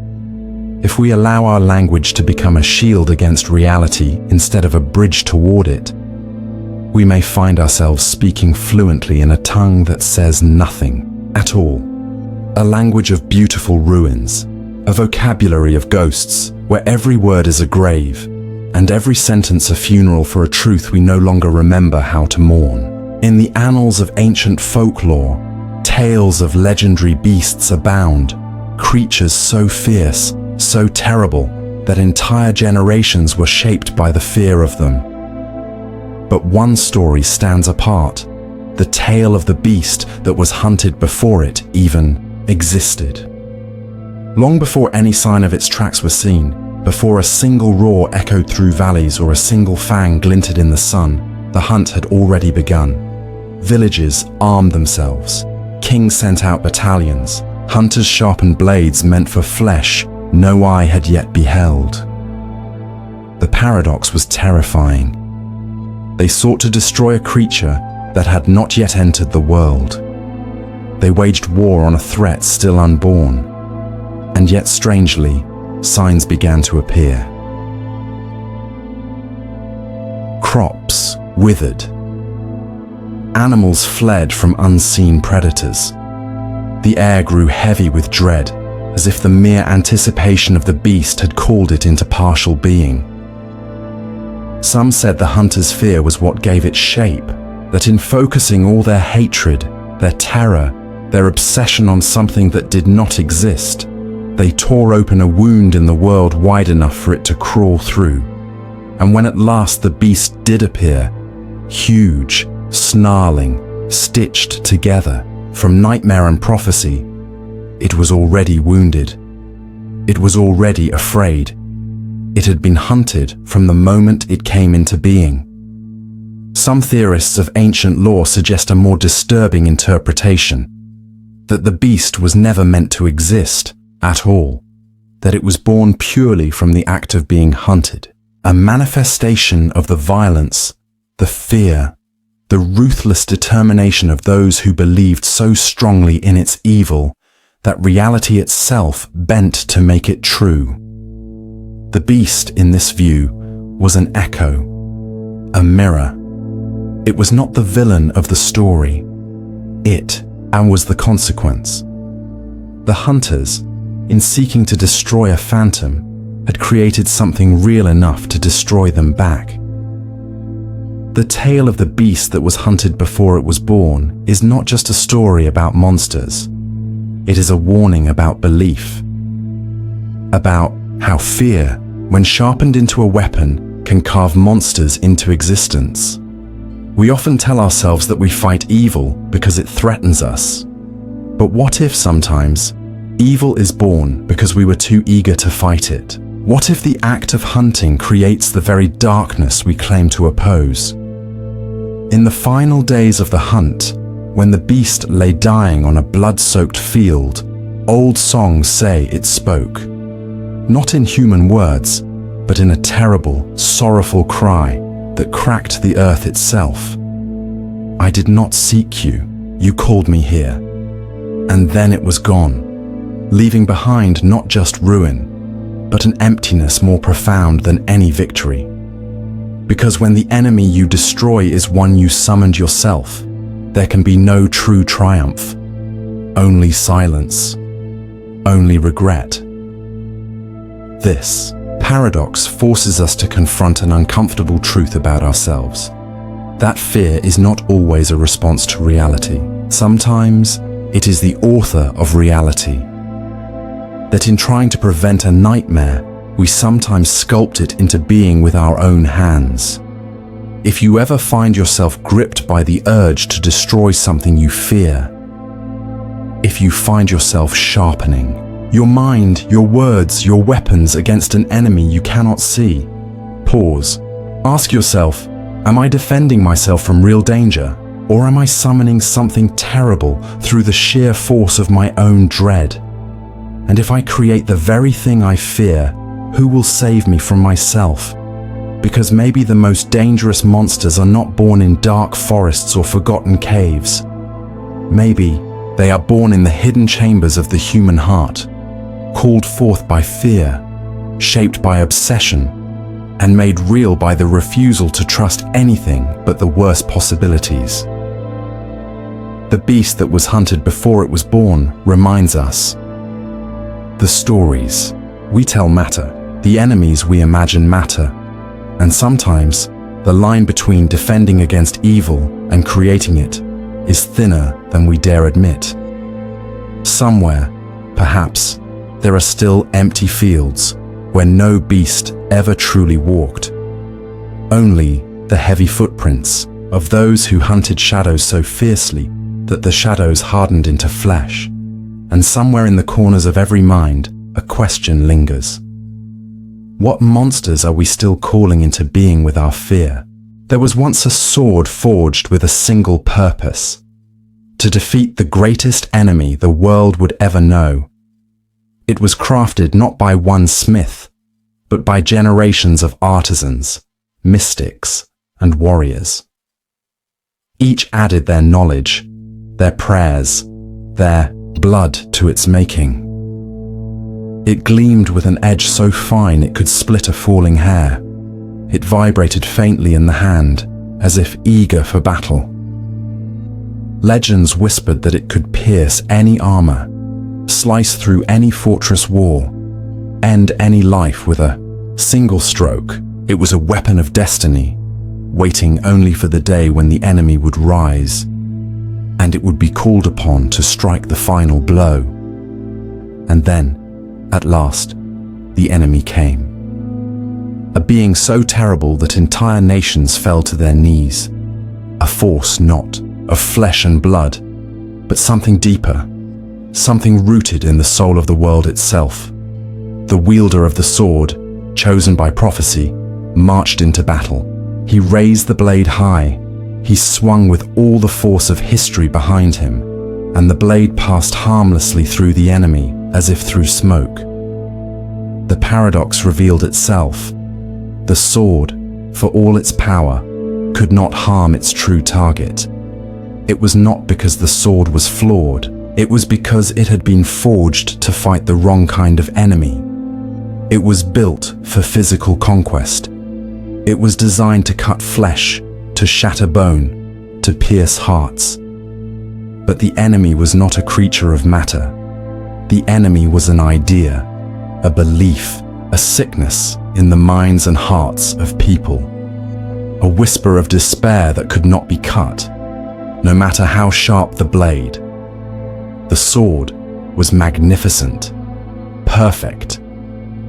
if we allow our language to become a shield against reality instead of a bridge toward it, we may find ourselves speaking fluently in a tongue that says nothing at all. A language of beautiful ruins, a vocabulary of ghosts, where every word is a grave, and every sentence a funeral for a truth we no longer remember how to mourn. In the annals of ancient folklore, tales of legendary beasts abound, creatures so fierce, so terrible, that entire generations were shaped by the fear of them. But one story stands apart, the tale of the beast that was hunted before it even existed. Long before any sign of its tracks were seen, before a single roar echoed through valleys or a single fang glinted in the sun, the hunt had already begun. Villages armed themselves. Kings sent out battalions. Hunters sharpened blades meant for flesh no eye had yet beheld. The paradox was terrifying. They sought to destroy a creature that had not yet entered the world. They waged war on a threat still unborn. And yet, strangely, signs began to appear. Crops withered. Animals fled from unseen predators. The air grew heavy with dread, as if the mere anticipation of the beast had called it into partial being. Some said the hunter's fear was what gave it shape, that in focusing all their hatred, their terror, their obsession on something that did not exist, they tore open a wound in the world wide enough for it to crawl through. And when at last the beast did appear, huge, snarling, stitched together, from nightmare and prophecy, it was already wounded. It was already afraid. It had been hunted from the moment it came into being. Some theorists of ancient lore suggest a more disturbing interpretation, that the beast was never meant to exist at all, that it was born purely from the act of being hunted, a manifestation of the violence, the fear, the ruthless determination of those who believed so strongly in its evil that reality itself bent to make it true. The beast, in this view, was an echo, a mirror. It was not the villain of the story. It, and was the consequence. The hunters, in seeking to destroy a phantom, had created something real enough to destroy them back. The tale of the beast that was hunted before it was born is not just a story about monsters. It is a warning about belief, about how fear, when sharpened into a weapon, can carve monsters into existence. We often tell ourselves that we fight evil because it threatens us. But what if sometimes evil is born because we were too eager to fight it? What if the act of hunting creates the very darkness we claim to oppose? In the final days of the hunt, when the beast lay dying on a blood-soaked field, old songs say it spoke. Not in human words, but in a terrible, sorrowful cry that cracked the earth itself. I did not seek you, you called me here. And then it was gone, leaving behind not just ruin, but an emptiness more profound than any victory. Because when the enemy you destroy is one you summoned yourself, there can be no true triumph, only silence, only regret. This paradox forces us to confront an uncomfortable truth about ourselves. That fear is not always a response to reality. Sometimes it is the author of reality. That in trying to prevent a nightmare, we sometimes sculpt it into being with our own hands. If you ever find yourself gripped by the urge to destroy something you fear, if you find yourself sharpening your mind, your words, your weapons against an enemy you cannot see, pause. Ask yourself, am I defending myself from real danger, or am I summoning something terrible through the sheer force of my own dread? And if I create the very thing I fear, who will save me from myself? Because maybe the most dangerous monsters are not born in dark forests or forgotten caves. Maybe they are born in the hidden chambers of the human heart, called forth by fear, shaped by obsession, and made real by the refusal to trust anything but the worst possibilities. The beast that was hunted before it was born reminds us. The stories we tell matter, the enemies we imagine matter, and sometimes the line between defending against evil and creating it is thinner than we dare admit. Somewhere, perhaps, there are still empty fields where no beast ever truly walked. Only the heavy footprints of those who hunted shadows so fiercely that the shadows hardened into flesh. And somewhere in the corners of every mind, a question lingers. What monsters are we still calling into being with our fear? There was once a sword forged with a single purpose: to defeat the greatest enemy the world would ever know. It was crafted not by one smith, but by generations of artisans, mystics, and warriors. Each added their knowledge, their prayers, their blood to its making. It gleamed with an edge so fine it could split a falling hair. It vibrated faintly in the hand, as if eager for battle. Legends whispered that it could pierce any armor, slice through any fortress wall, end any life with a single stroke. It was a weapon of destiny, waiting only for the day when the enemy would rise, and it would be called upon to strike the final blow. And then, at last, the enemy came. A being so terrible that entire nations fell to their knees. A force not of flesh and blood, but something deeper, something rooted in the soul of the world itself. The wielder of the sword, chosen by prophecy, marched into battle. He raised the blade high. He swung with all the force of history behind him, and the blade passed harmlessly through the enemy as if through smoke. The paradox revealed itself. The sword, for all its power, could not harm its true target. It was not because the sword was flawed. It was because it had been forged to fight the wrong kind of enemy. It was built for physical conquest. It was designed to cut flesh, to shatter bone, to pierce hearts. But the enemy was not a creature of matter. The enemy was an idea, a belief, a sickness in the minds and hearts of people. A whisper of despair that could not be cut, no matter how sharp the blade. The sword was magnificent, perfect,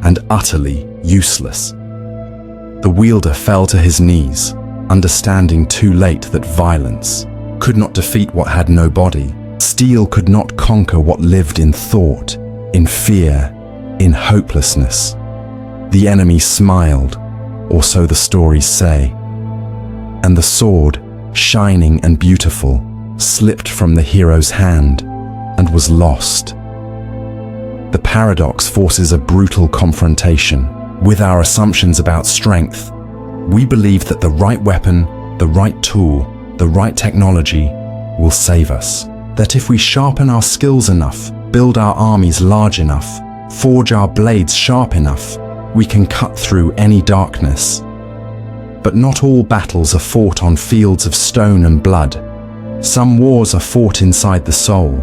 and utterly useless. The wielder fell to his knees, understanding too late that violence could not defeat what had no body. Steel could not conquer what lived in thought, in fear, in hopelessness. The enemy smiled, or so the stories say, and the sword, shining and beautiful, slipped from the hero's hand and was lost. The paradox forces a brutal confrontation with our assumptions about strength. We believe that the right weapon, the right tool, the right technology will save us. That if we sharpen our skills enough, build our armies large enough, forge our blades sharp enough, we can cut through any darkness. But not all battles are fought on fields of stone and blood. Some wars are fought inside the soul.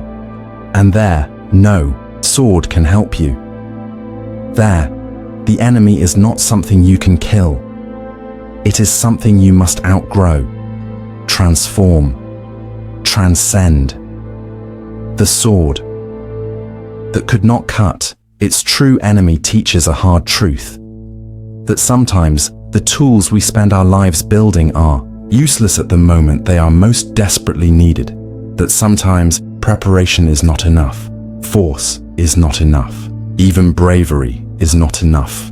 And there, no sword can help you. There, the enemy is not something you can kill. It is something you must outgrow, transform, transcend. The sword that could not cut its true enemy teaches a hard truth. That sometimes the tools we spend our lives building are useless at the moment they are most desperately needed. That sometimes preparation is not enough, force is not enough, even bravery is not enough.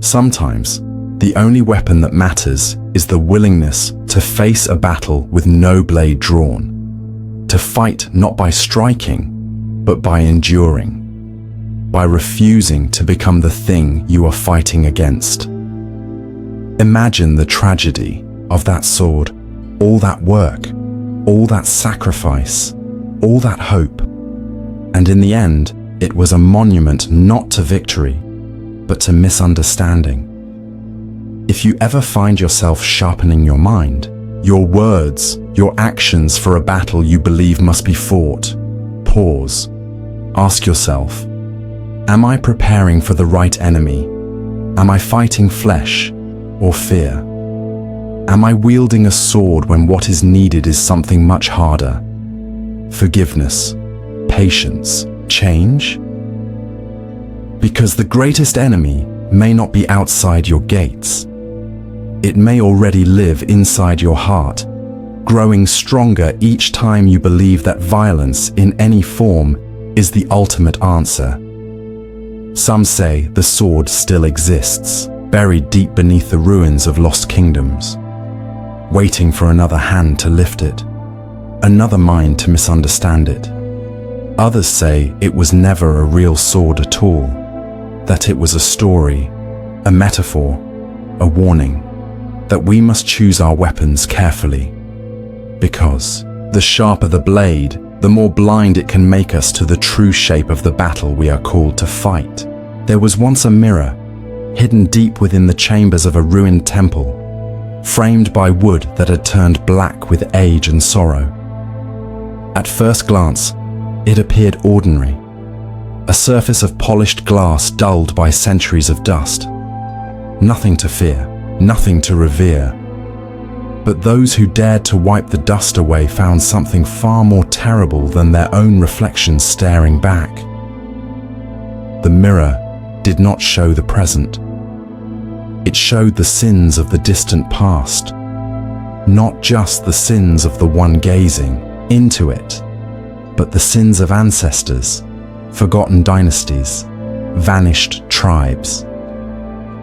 Sometimes the only weapon that matters is the willingness to face a battle with no blade drawn, to fight not by striking, but by enduring, by refusing to become the thing you are fighting against. Imagine the tragedy of that sword, all that work, all that sacrifice, all that hope. And in the end, it was a monument not to victory, but to misunderstanding. If you ever find yourself sharpening your mind, your words, your actions for a battle you believe must be fought, pause. Ask yourself, am I preparing for the right enemy? Am I fighting flesh or fear? Am I wielding a sword when what is needed is something much harder? Forgiveness, patience, change? Because the greatest enemy may not be outside your gates. It may already live inside your heart, growing stronger each time you believe that violence in any form is the ultimate answer. Some say the sword still exists, buried deep beneath the ruins of lost kingdoms, waiting for another hand to lift it, another mind to misunderstand it. Others say it was never a real sword at all, that it was a story, a metaphor, a warning, that we must choose our weapons carefully, because the sharper the blade, the more blind it can make us to the true shape of the battle we are called to fight. There was once a mirror, hidden deep within the chambers of a ruined temple, framed by wood that had turned black with age and sorrow. At first glance, it appeared ordinary, a surface of polished glass dulled by centuries of dust. Nothing to fear, nothing to revere. But those who dared to wipe the dust away found something far more terrible than their own reflections staring back. The mirror did not show the present. It showed the sins of the distant past, not just the sins of the one gazing into it, but the sins of ancestors, forgotten dynasties, vanished tribes.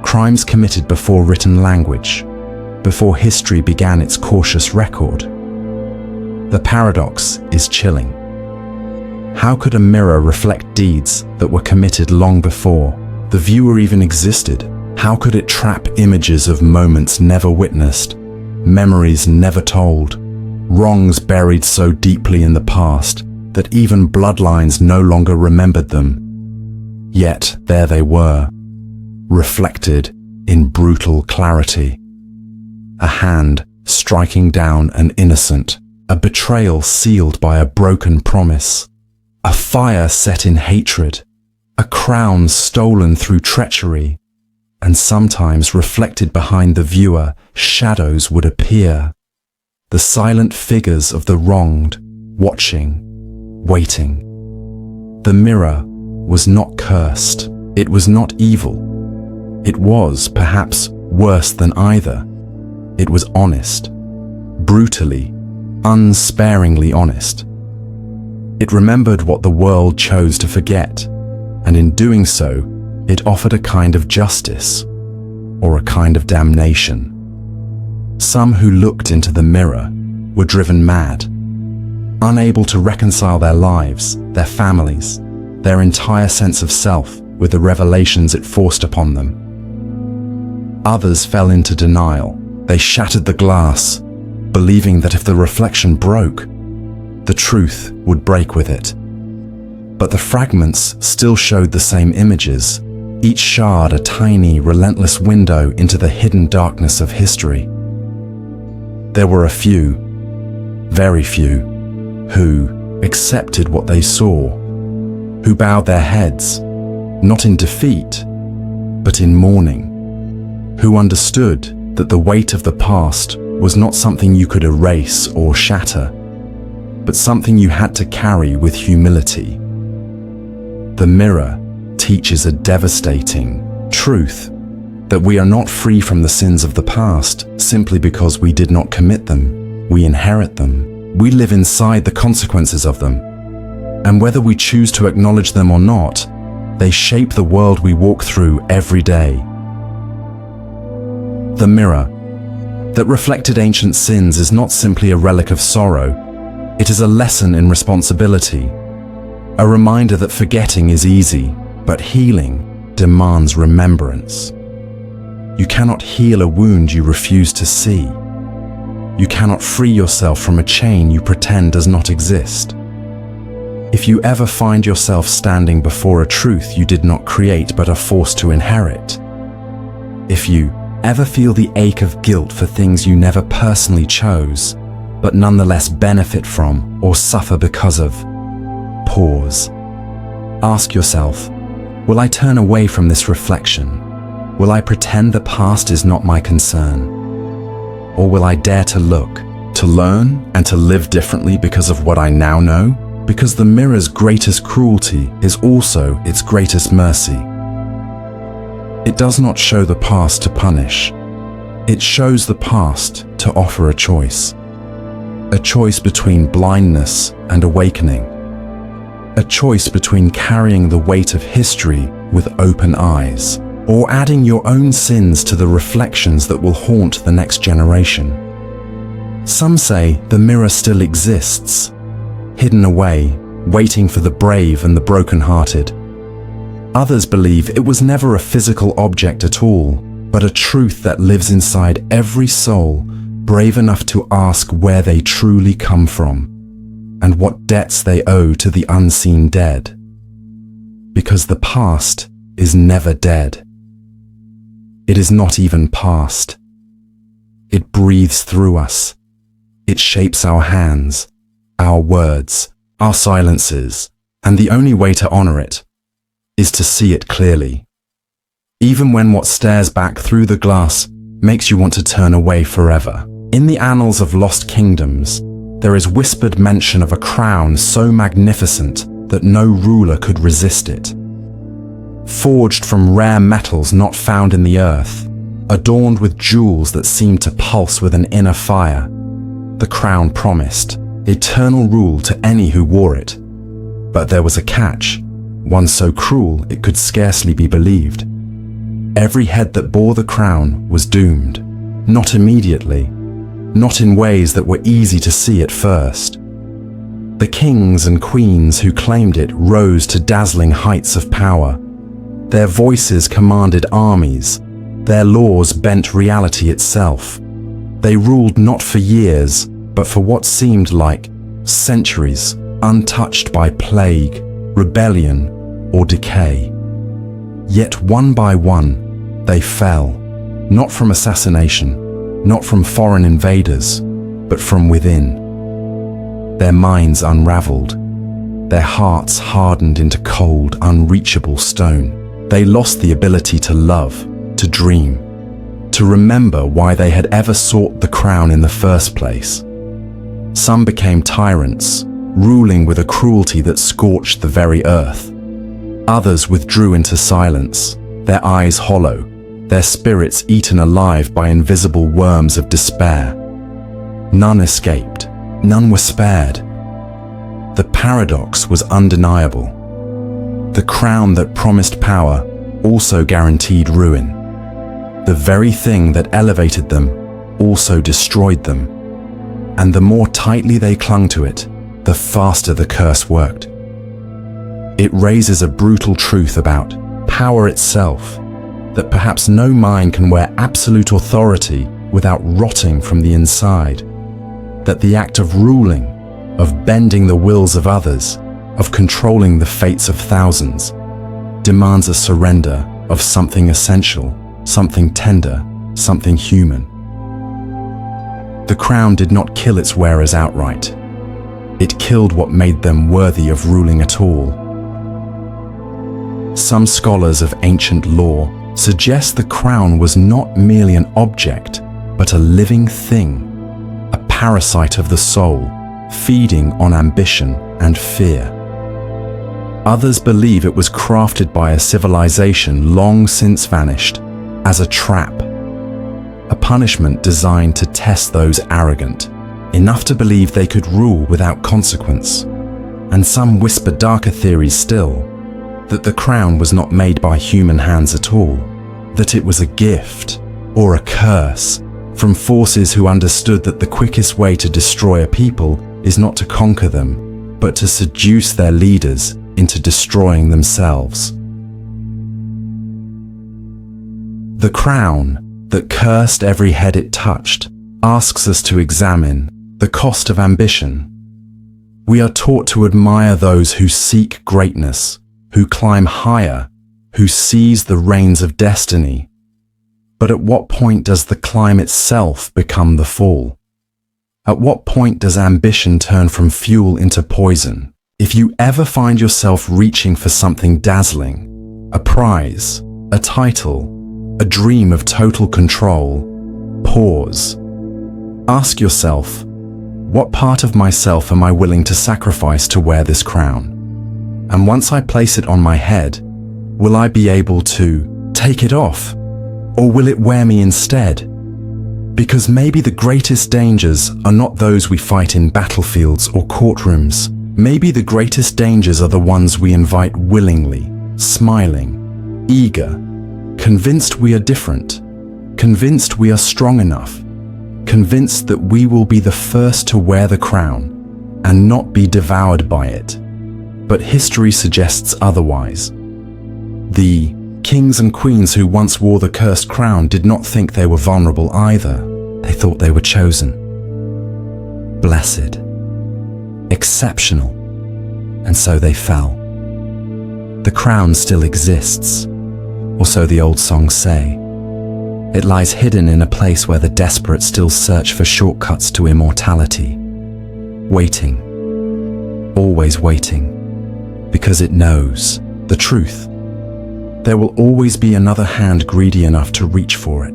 Crimes committed before written language, before history began its cautious record. The paradox is chilling. How could a mirror reflect deeds that were committed long before the viewer even existed? How could it trap images of moments never witnessed, memories never told, wrongs buried so deeply in the past that even bloodlines no longer remembered them? Yet there they were, reflected in brutal clarity. A hand striking down an innocent, a betrayal sealed by a broken promise, a fire set in hatred, a crown stolen through treachery, and sometimes reflected behind the viewer, shadows would appear, the silent figures of the wronged, watching, waiting. The mirror was not cursed, it was not evil. It was, perhaps, worse than either. It was honest, brutally, unsparingly honest. It remembered what the world chose to forget, and in doing so, it offered a kind of justice, or a kind of damnation. Some who looked into the mirror were driven mad, unable to reconcile their lives, their families, their entire sense of self with the revelations it forced upon them. Others fell into denial. They shattered the glass, believing that if the reflection broke, the truth would break with it. But the fragments still showed the same images, each shard a tiny, relentless window into the hidden darkness of history. There were a few, very few, who accepted what they saw, who bowed their heads, not in defeat, but in mourning, who understood that the weight of the past was not something you could erase or shatter, but something you had to carry with humility. The mirror teaches a devastating truth, that we are not free from the sins of the past simply because we did not commit them. We inherit them. We live inside the consequences of them. And whether we choose to acknowledge them or not, they shape the world we walk through every day. The mirror that reflected ancient sins is not simply a relic of sorrow. It is a lesson in responsibility, a reminder that forgetting is easy, but healing demands remembrance. You cannot heal a wound you refuse to see. You cannot free yourself from a chain you pretend does not exist. If you ever find yourself standing before a truth you did not create but are forced to inherit, if you ever feel the ache of guilt for things you never personally chose, but nonetheless benefit from or suffer because of, pause. Ask yourself, will I turn away from this reflection? Will I pretend the past is not my concern? Or will I dare to look, to learn, and to live differently because of what I now know? Because the mirror's greatest cruelty is also its greatest mercy. It does not show the past to punish. It shows the past to offer a choice. A choice between blindness and awakening. A choice between carrying the weight of history with open eyes, or adding your own sins to the reflections that will haunt the next generation. Some say the mirror still exists, hidden away, waiting for the brave and the broken-hearted. Others believe it was never a physical object at all, but a truth that lives inside every soul brave enough to ask where they truly come from. and what debts they owe to the unseen dead. Because the past is never dead. It is not even past. It breathes through us. It shapes our hands, our words, our silences, and the only way to honor it is to see it clearly. Even when what stares back through the glass makes you want to turn away forever. In the annals of lost kingdoms, there is whispered mention of a crown so magnificent that no ruler could resist it. Forged from rare metals not found in the earth, adorned with jewels that seemed to pulse with an inner fire, the crown promised eternal rule to any who wore it. But there was a catch, one so cruel it could scarcely be believed. Every head that bore the crown was doomed, not immediately, not in ways that were easy to see at first. The kings and queens who claimed it rose to dazzling heights of power. Their voices commanded armies. Their laws bent reality itself. They ruled not for years, but for what seemed like centuries, untouched by plague, rebellion, or decay. Yet one by one, they fell, not from assassination, not from foreign invaders, but from within. Their minds unraveled, their hearts hardened into cold, unreachable stone. They lost the ability to love, to dream, to remember why they had ever sought the crown in the first place. Some became tyrants, ruling with a cruelty that scorched the very earth. Others withdrew into silence, their eyes hollow, their spirits eaten alive by invisible worms of despair. None escaped, none were spared. The paradox was undeniable. The crown that promised power also guaranteed ruin. The very thing that elevated them also destroyed them. And the more tightly they clung to it, the faster the curse worked. It raises a brutal truth about power itself, that perhaps no mind can wear absolute authority without rotting from the inside, that the act of ruling, of bending the wills of others, of controlling the fates of thousands, demands a surrender of something essential, something tender, something human. The crown did not kill its wearers outright. It killed what made them worthy of ruling at all. Some scholars of ancient lore suggest the crown was not merely an object, but a living thing, a parasite of the soul, feeding on ambition and fear. Others believe it was crafted by a civilization long since vanished, as a trap, a punishment designed to test those arrogant, enough to believe they could rule without consequence. And some whisper darker theories still, that the crown was not made by human hands at all, that it was a gift or a curse from forces who understood that the quickest way to destroy a people is not to conquer them, but to seduce their leaders into destroying themselves. The crown that cursed every head it touched asks us to examine the cost of ambition. We are taught to admire those who seek greatness, who climb higher, who seize the reins of destiny. But at what point does the climb itself become the fall? At what point does ambition turn from fuel into poison? If you ever find yourself reaching for something dazzling, a prize, a title, a dream of total control, pause. Ask yourself, what part of myself am I willing to sacrifice to wear this crown? And once I place it on my head, will I be able to take it off? Or will it wear me instead? Because maybe the greatest dangers are not those we fight in battlefields or courtrooms. Maybe the greatest dangers are the ones we invite willingly, smiling, eager, convinced we are different, convinced we are strong enough, convinced that we will be the first to wear the crown and not be devoured by it. But history suggests otherwise. The kings and queens who once wore the cursed crown did not think they were vulnerable either. They thought they were chosen, blessed, exceptional, and so they fell. The crown still exists, or so the old songs say. It lies hidden in a place where the desperate still search for shortcuts to immortality. Waiting, always waiting, because it knows the truth. There will always be another hand greedy enough to reach for it.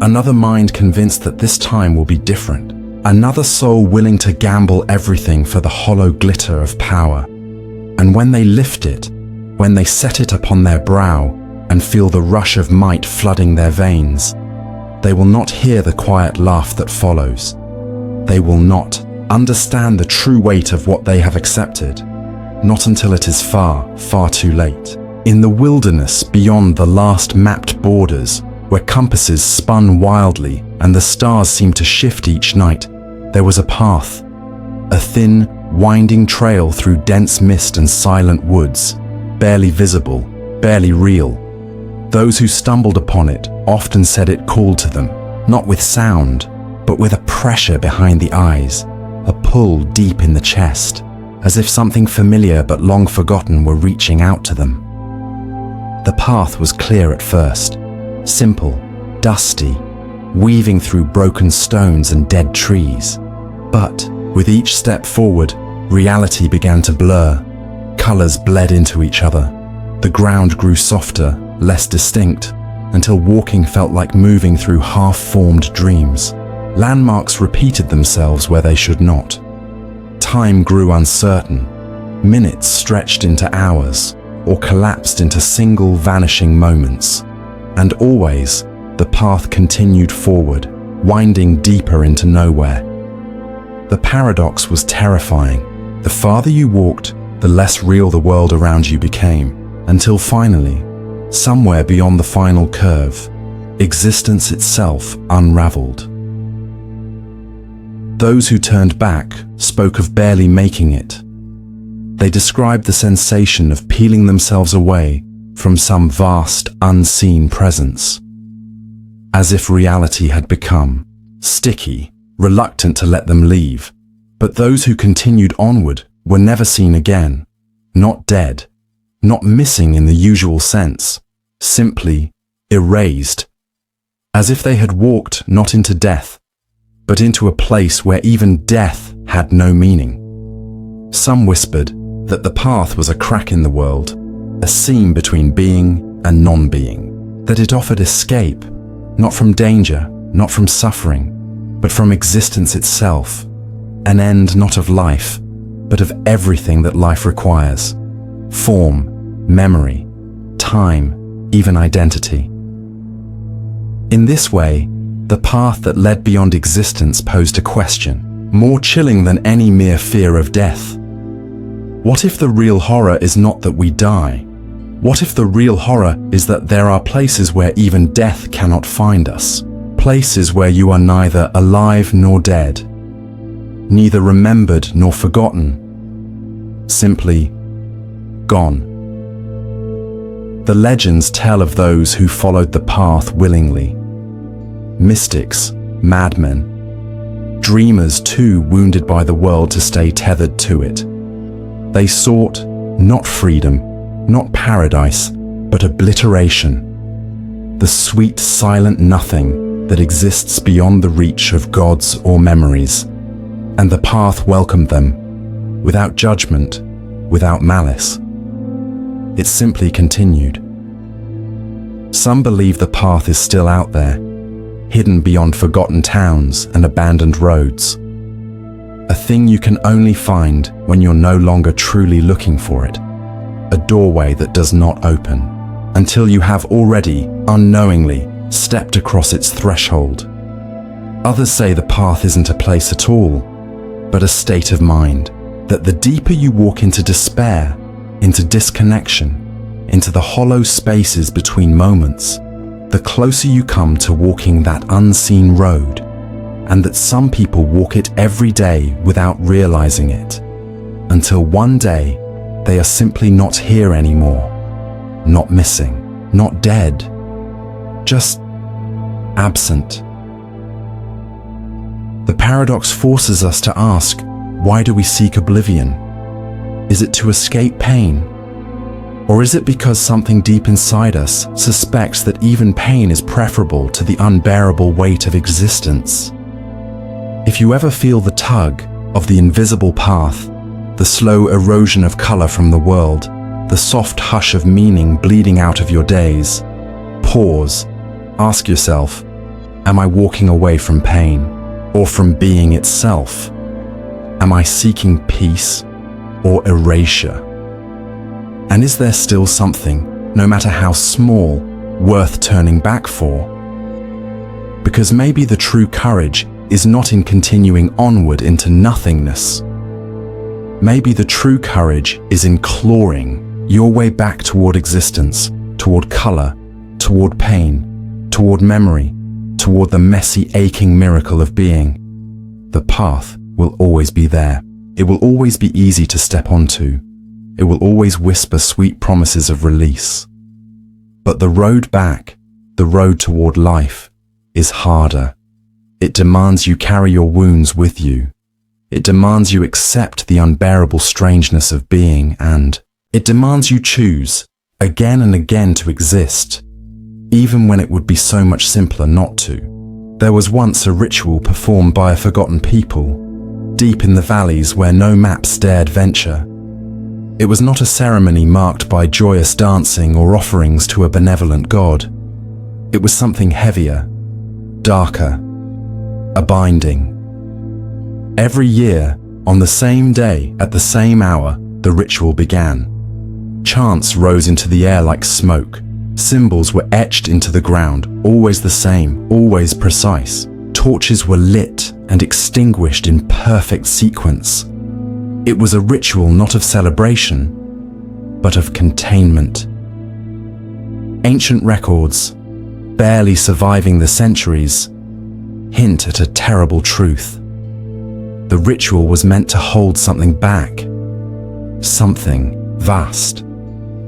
Another mind convinced that this time will be different. Another soul willing to gamble everything for the hollow glitter of power. And when they lift it, when they set it upon their brow and feel the rush of might flooding their veins, they will not hear the quiet laugh that follows. They will not understand the true weight of what they have accepted, not until it is far, far too late. In the wilderness beyond the last mapped borders, where compasses spun wildly and the stars seemed to shift each night, there was a path, a thin, winding trail through dense mist and silent woods, barely visible, barely real. Those who stumbled upon it often said it called to them, not with sound, but with a pressure behind the eyes, a pull deep in the chest, as if something familiar but long forgotten were reaching out to them. The path was clear at first, simple, dusty, weaving through broken stones and dead trees. But with each step forward, reality began to blur. Colors bled into each other. The ground grew softer, less distinct, until walking felt like moving through half-formed dreams. Landmarks repeated themselves where they should not. Time grew uncertain. Minutes stretched into hours, or collapsed into single vanishing moments. And always, the path continued forward, winding deeper into nowhere. The paradox was terrifying. The farther you walked, the less real the world around you became, until finally, somewhere beyond the final curve, existence itself unraveled. Those who turned back spoke of barely making it. They described the sensation of peeling themselves away from some vast, unseen presence, as if reality had become sticky, reluctant to let them leave. But those who continued onward were never seen again, not dead, not missing in the usual sense, simply erased, as if they had walked not into death, but into a place where even death had no meaning. Some whispered that the path was a crack in the world, a seam between being and non-being, that it offered escape, not from danger, not from suffering, but from existence itself, an end not of life, but of everything that life requires: form, memory, time, even identity. In this way, the path that led beyond existence posed a question, more chilling than any mere fear of death. What if the real horror is not that we die? What if the real horror is that there are places where even death cannot find us? Places where you are neither alive nor dead, neither remembered nor forgotten, simply gone. The legends tell of those who followed the path willingly. Mystics, madmen, dreamers too wounded by the world to stay tethered to it. They sought not freedom, not paradise, but obliteration, the sweet silent nothing that exists beyond the reach of gods or memories. And the path welcomed them, without judgment, without malice. It simply continued. Some believe the path is still out there, hidden beyond forgotten towns and abandoned roads. A thing you can only find when you're no longer truly looking for it. A doorway that does not open until you have already, unknowingly, stepped across its threshold. Others say the path isn't a place at all, but a state of mind, that the deeper you walk into despair, into disconnection, into the hollow spaces between moments, the closer you come to walking that unseen road, and that some people walk it every day without realizing it, until one day they are simply not here anymore, not missing, not dead, just absent. The paradox forces us to ask, Why do we seek oblivion? Is it to escape pain? Or is it because something deep inside us suspects that even pain is preferable to the unbearable weight of existence? If you ever feel the tug of the invisible path, the slow erosion of color from the world, the soft hush of meaning bleeding out of your days, pause, ask yourself, am I walking away from pain or from being itself? Am I seeking peace or erasure? And is there still something, no matter how small, worth turning back for? Because maybe the true courage is not in continuing onward into nothingness. Maybe the true courage is in clawing your way back toward existence, toward color, toward pain, toward memory, toward the messy, aching miracle of being. The path will always be there. It will always be easy to step onto. It will always whisper sweet promises of release. But the road back, the road toward life, is harder. It demands you carry your wounds with you. It demands you accept the unbearable strangeness of being, and it demands you choose, again and again, to exist, even when it would be so much simpler not to. There was once a ritual performed by a forgotten people, deep in the valleys where no maps dared venture. It was not a ceremony marked by joyous dancing or offerings to a benevolent god. It was something heavier, darker, a binding. Every year, on the same day, at the same hour, the ritual began. Chants rose into the air like smoke. Symbols were etched into the ground, always the same, always precise. Torches were lit and extinguished in perfect sequence. It was a ritual not of celebration, but of containment. Ancient records, barely surviving the centuries, hint at a terrible truth. The ritual was meant to hold something back, something vast,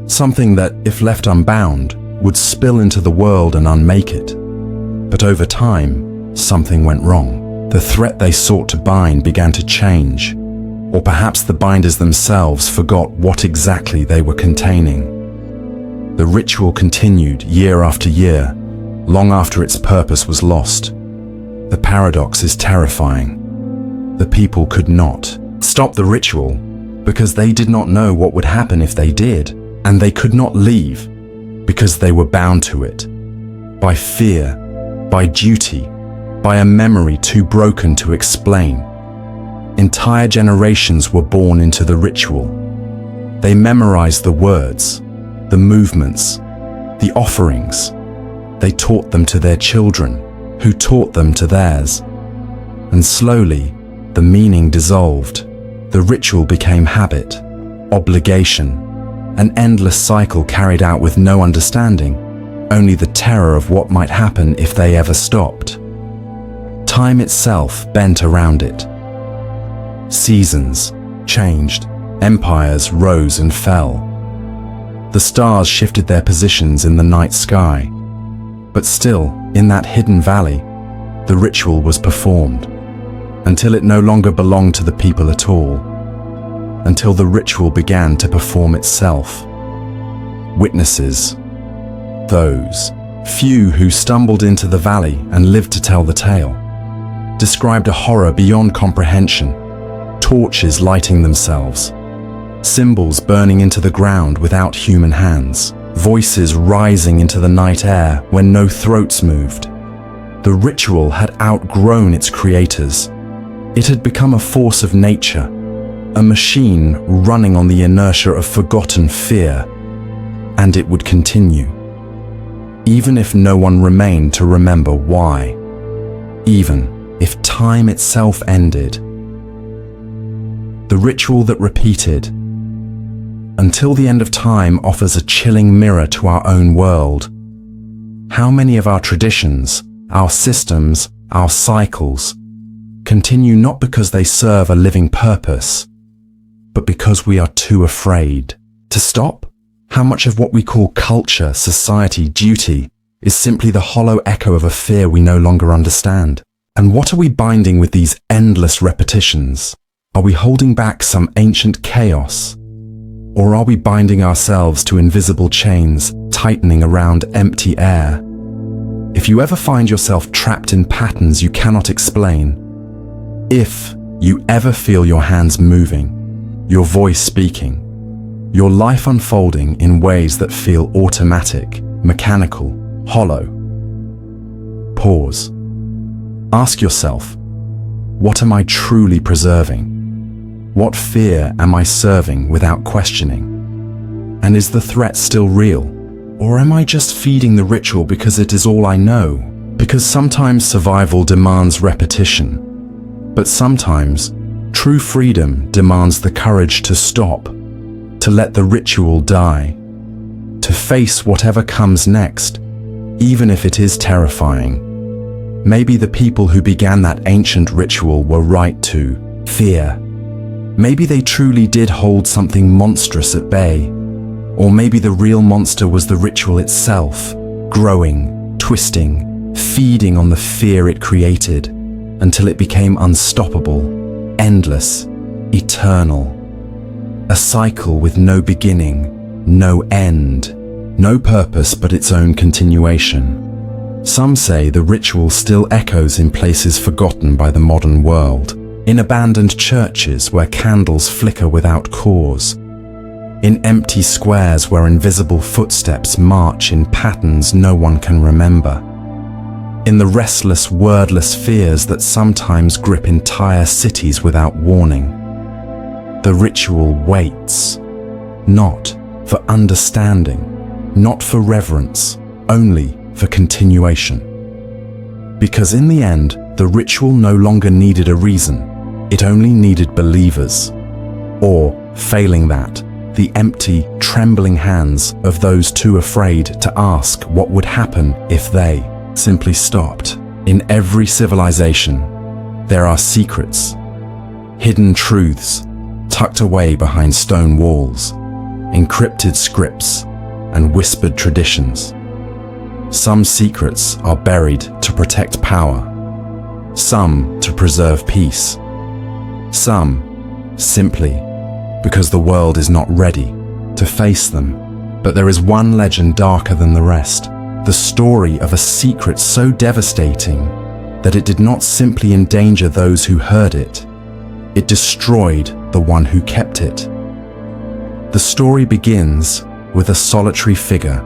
something that, if left unbound, would spill into the world and unmake it. But over time, something went wrong. The threat they sought to bind began to change. Or perhaps the binders themselves forgot what exactly they were containing. The ritual continued year after year, long after its purpose was lost. The paradox is terrifying. The people could not stop the ritual because they did not know what would happen if they did, and they could not leave because they were bound to it. By fear, by duty, by a memory too broken to explain. Entire generations were born into the ritual. They memorized the words, the movements, the offerings. They taught them to their children, who taught them to theirs. And slowly, the meaning dissolved. The ritual became habit, obligation, an endless cycle carried out with no understanding, only the terror of what might happen if they ever stopped. Time itself bent around it. Seasons changed, empires rose and fell. The stars shifted their positions in the night sky. But still, in that hidden valley, the ritual was performed, until it no longer belonged to the people at all, until the ritual began to perform itself. Witnesses, those few who stumbled into the valley and lived to tell the tale, described a horror beyond comprehension. Torches lighting themselves, symbols burning into the ground without human hands, voices rising into the night air when no throats moved. The ritual had outgrown its creators. It had become a force of nature, a machine running on the inertia of forgotten fear, and it would continue, even if no one remained to remember why, even if time itself ended. The ritual that repeated until the end of time offers a chilling mirror to our own world. How many of our traditions, our systems, our cycles continue not because they serve a living purpose, but because we are too afraid to stop? How much of what we call culture, society, duty is simply the hollow echo of a fear we no longer understand? And what are we binding with these endless repetitions? Are we holding back some ancient chaos? Or are we binding ourselves to invisible chains, tightening around empty air? If you ever find yourself trapped in patterns you cannot explain, if you ever feel your hands moving, your voice speaking, your life unfolding in ways that feel automatic, mechanical, hollow, pause. Ask yourself, what am I truly preserving? What fear am I serving without questioning? And is the threat still real? Or am I just feeding the ritual because it is all I know? Because sometimes survival demands repetition, but sometimes true freedom demands the courage to stop, to let the ritual die, to face whatever comes next, even if it is terrifying. Maybe the people who began that ancient ritual were right to fear. Maybe they truly did hold something monstrous at bay. Or maybe the real monster was the ritual itself, growing, twisting, feeding on the fear it created, until it became unstoppable, endless, eternal. A cycle with no beginning, no end, no purpose but its own continuation. Some say the ritual still echoes in places forgotten by the modern world, in abandoned churches where candles flicker without cause, in empty squares where invisible footsteps march in patterns no one can remember, in the restless, wordless fears that sometimes grip entire cities without warning. The ritual waits, not for understanding, not for reverence, only for continuation. Because in the end, the ritual no longer needed a reason. It only needed believers, or, failing that, the empty, trembling hands of those too afraid to ask what would happen if they simply stopped. In every civilization, there are secrets, hidden truths, tucked away behind stone walls, encrypted scripts, and whispered traditions. Some secrets are buried to protect power, some to preserve peace, some simply because the world is not ready to face them. But there is one legend darker than the rest, the story of a secret so devastating that it did not simply endanger those who heard it, it destroyed the one who kept it. The story begins with a solitary figure,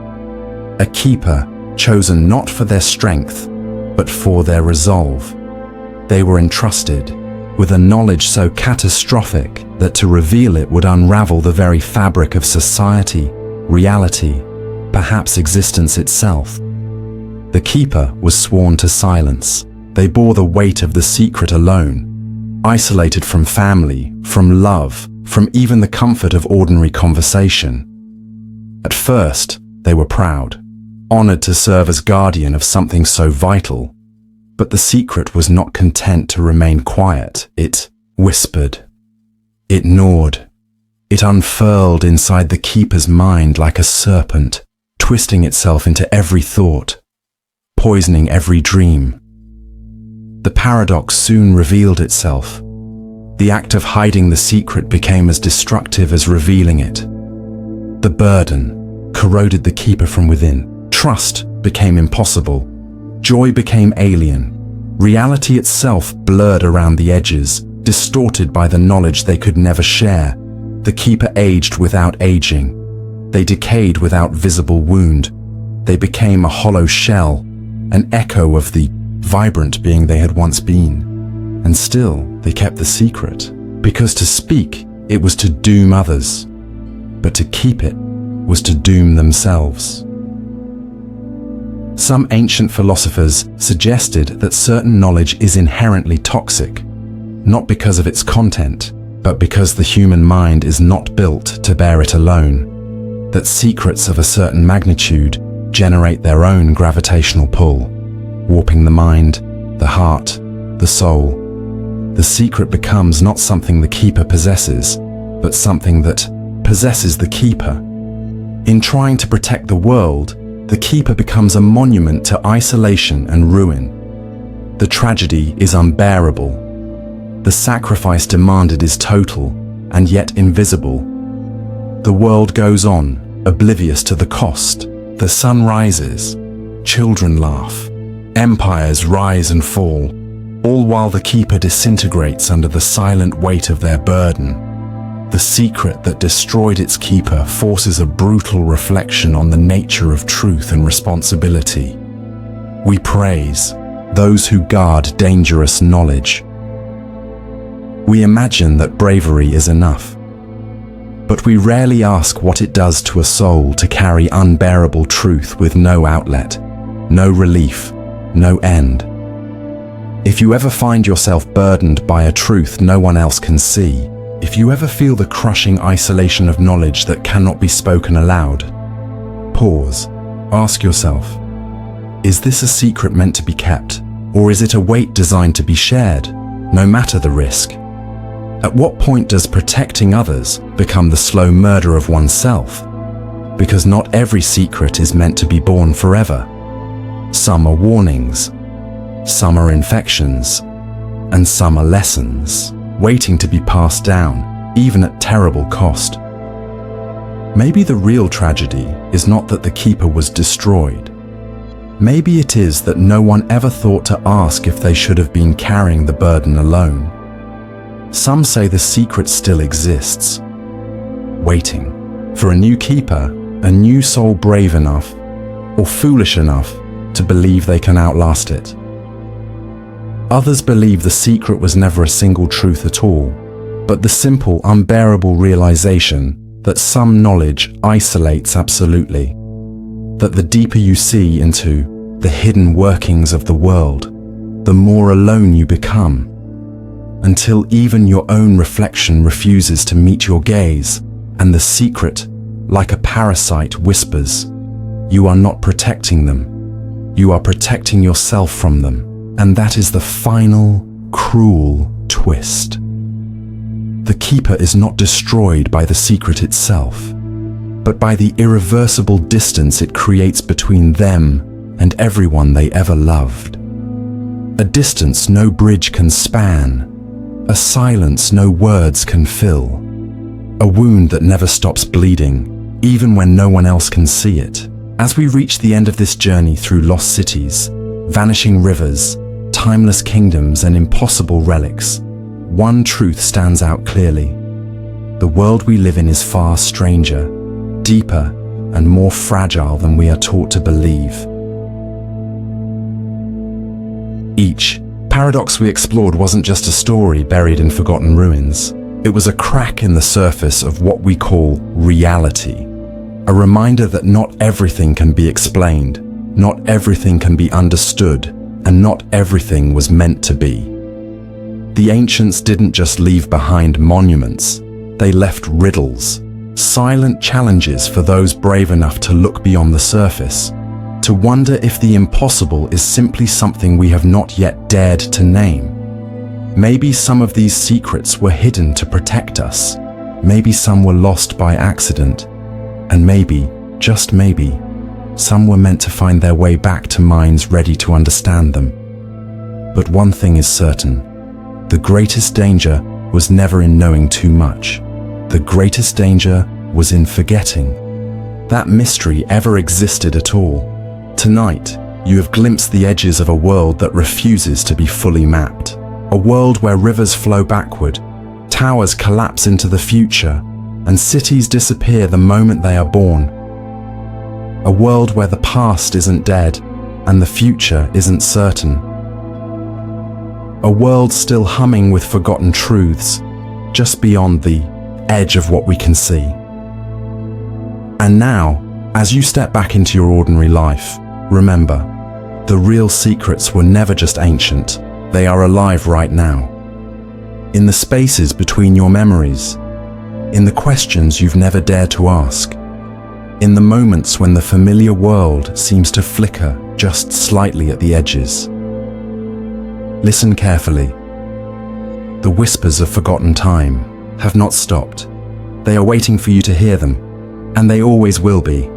a keeper chosen not for their strength, but for their resolve. They were entrusted with a knowledge so catastrophic that to reveal it would unravel the very fabric of society, reality, perhaps existence itself. The keeper was sworn to silence. They bore the weight of the secret alone, isolated from family, from love, from even the comfort of ordinary conversation. At first, they were proud, honored to serve as guardian of something so vital. But the secret was not content to remain quiet. It whispered. It gnawed. It unfurled inside the keeper's mind like a serpent, twisting itself into every thought, poisoning every dream. The paradox soon revealed itself. The act of hiding the secret became as destructive as revealing it. The burden corroded the keeper from within. Trust became impossible. Joy became alien. Reality itself blurred around the edges, distorted by the knowledge they could never share. The keeper aged without aging. They decayed without visible wound. They became a hollow shell, an echo of the vibrant being they had once been. And still, they kept the secret, because to speak, it was to doom others, but to keep it was to doom themselves. Some ancient philosophers suggested that certain knowledge is inherently toxic, not because of its content, but because the human mind is not built to bear it alone, that secrets of a certain magnitude generate their own gravitational pull, warping the mind, the heart, the soul. The secret becomes not something the keeper possesses, but something that possesses the keeper. In trying to protect the world, the keeper becomes a monument to isolation and ruin. The tragedy is unbearable. The sacrifice demanded is total and yet invisible. The world goes on, oblivious to the cost. The sun rises, children laugh, empires rise and fall, all while the keeper disintegrates under the silent weight of their burden. The secret that destroyed its keeper forces a brutal reflection on the nature of truth and responsibility. We praise those who guard dangerous knowledge. We imagine that bravery is enough, but we rarely ask what it does to a soul to carry unbearable truth with no outlet, no relief, no end. If you ever find yourself burdened by a truth no one else can see, if you ever feel the crushing isolation of knowledge that cannot be spoken aloud, pause, ask yourself, is this a secret meant to be kept, or is it a weight designed to be shared, no matter the risk? At what point does protecting others become the slow murder of oneself? Because not every secret is meant to be borne forever. Some are warnings, some are infections, and some are lessons, waiting to be passed down, even at terrible cost. Maybe the real tragedy is not that the keeper was destroyed. Maybe it is that no one ever thought to ask if they should have been carrying the burden alone. Some say the secret still exists, waiting for a new keeper, a new soul brave enough or foolish enough to believe they can outlast it. Others believe the secret was never a single truth at all, but the simple, unbearable realization that some knowledge isolates absolutely, that the deeper you see into the hidden workings of the world, the more alone you become, until even your own reflection refuses to meet your gaze, and the secret, like a parasite, whispers, you are not protecting them, you are protecting yourself from them. And that is the final, cruel twist. The keeper is not destroyed by the secret itself, but by the irreversible distance it creates between them and everyone they ever loved. A distance no bridge can span, a silence no words can fill, a wound that never stops bleeding, even when no one else can see it. As we reach the end of this journey through lost cities, vanishing rivers, timeless kingdoms and impossible relics, one truth stands out clearly. The world we live in is far stranger, deeper, and more fragile than we are taught to believe. Each paradox we explored wasn't just a story buried in forgotten ruins. It was a crack in the surface of what we call reality. A reminder that not everything can be explained, not everything can be understood, and not everything was meant to be. The ancients didn't just leave behind monuments, they left riddles, silent challenges for those brave enough to look beyond the surface, to wonder if the impossible is simply something we have not yet dared to name. Maybe some of these secrets were hidden to protect us, maybe some were lost by accident, and maybe, just maybe, some were meant to find their way back to minds ready to understand them. But one thing is certain, the greatest danger was never in knowing too much. The greatest danger was in forgetting that mystery ever existed at all. Tonight, you have glimpsed the edges of a world that refuses to be fully mapped. A world where rivers flow backward, towers collapse into the future, and cities disappear the moment they are born. A world where the past isn't dead and the future isn't certain. A world still humming with forgotten truths, just beyond the edge of what we can see. And now, as you step back into your ordinary life, remember, the real secrets were never just ancient, they are alive right now. In the spaces between your memories, in the questions you've never dared to ask, in the moments when the familiar world seems to flicker just slightly at the edges. Listen carefully. The whispers of forgotten time have not stopped. They are waiting for you to hear them, and they always will be.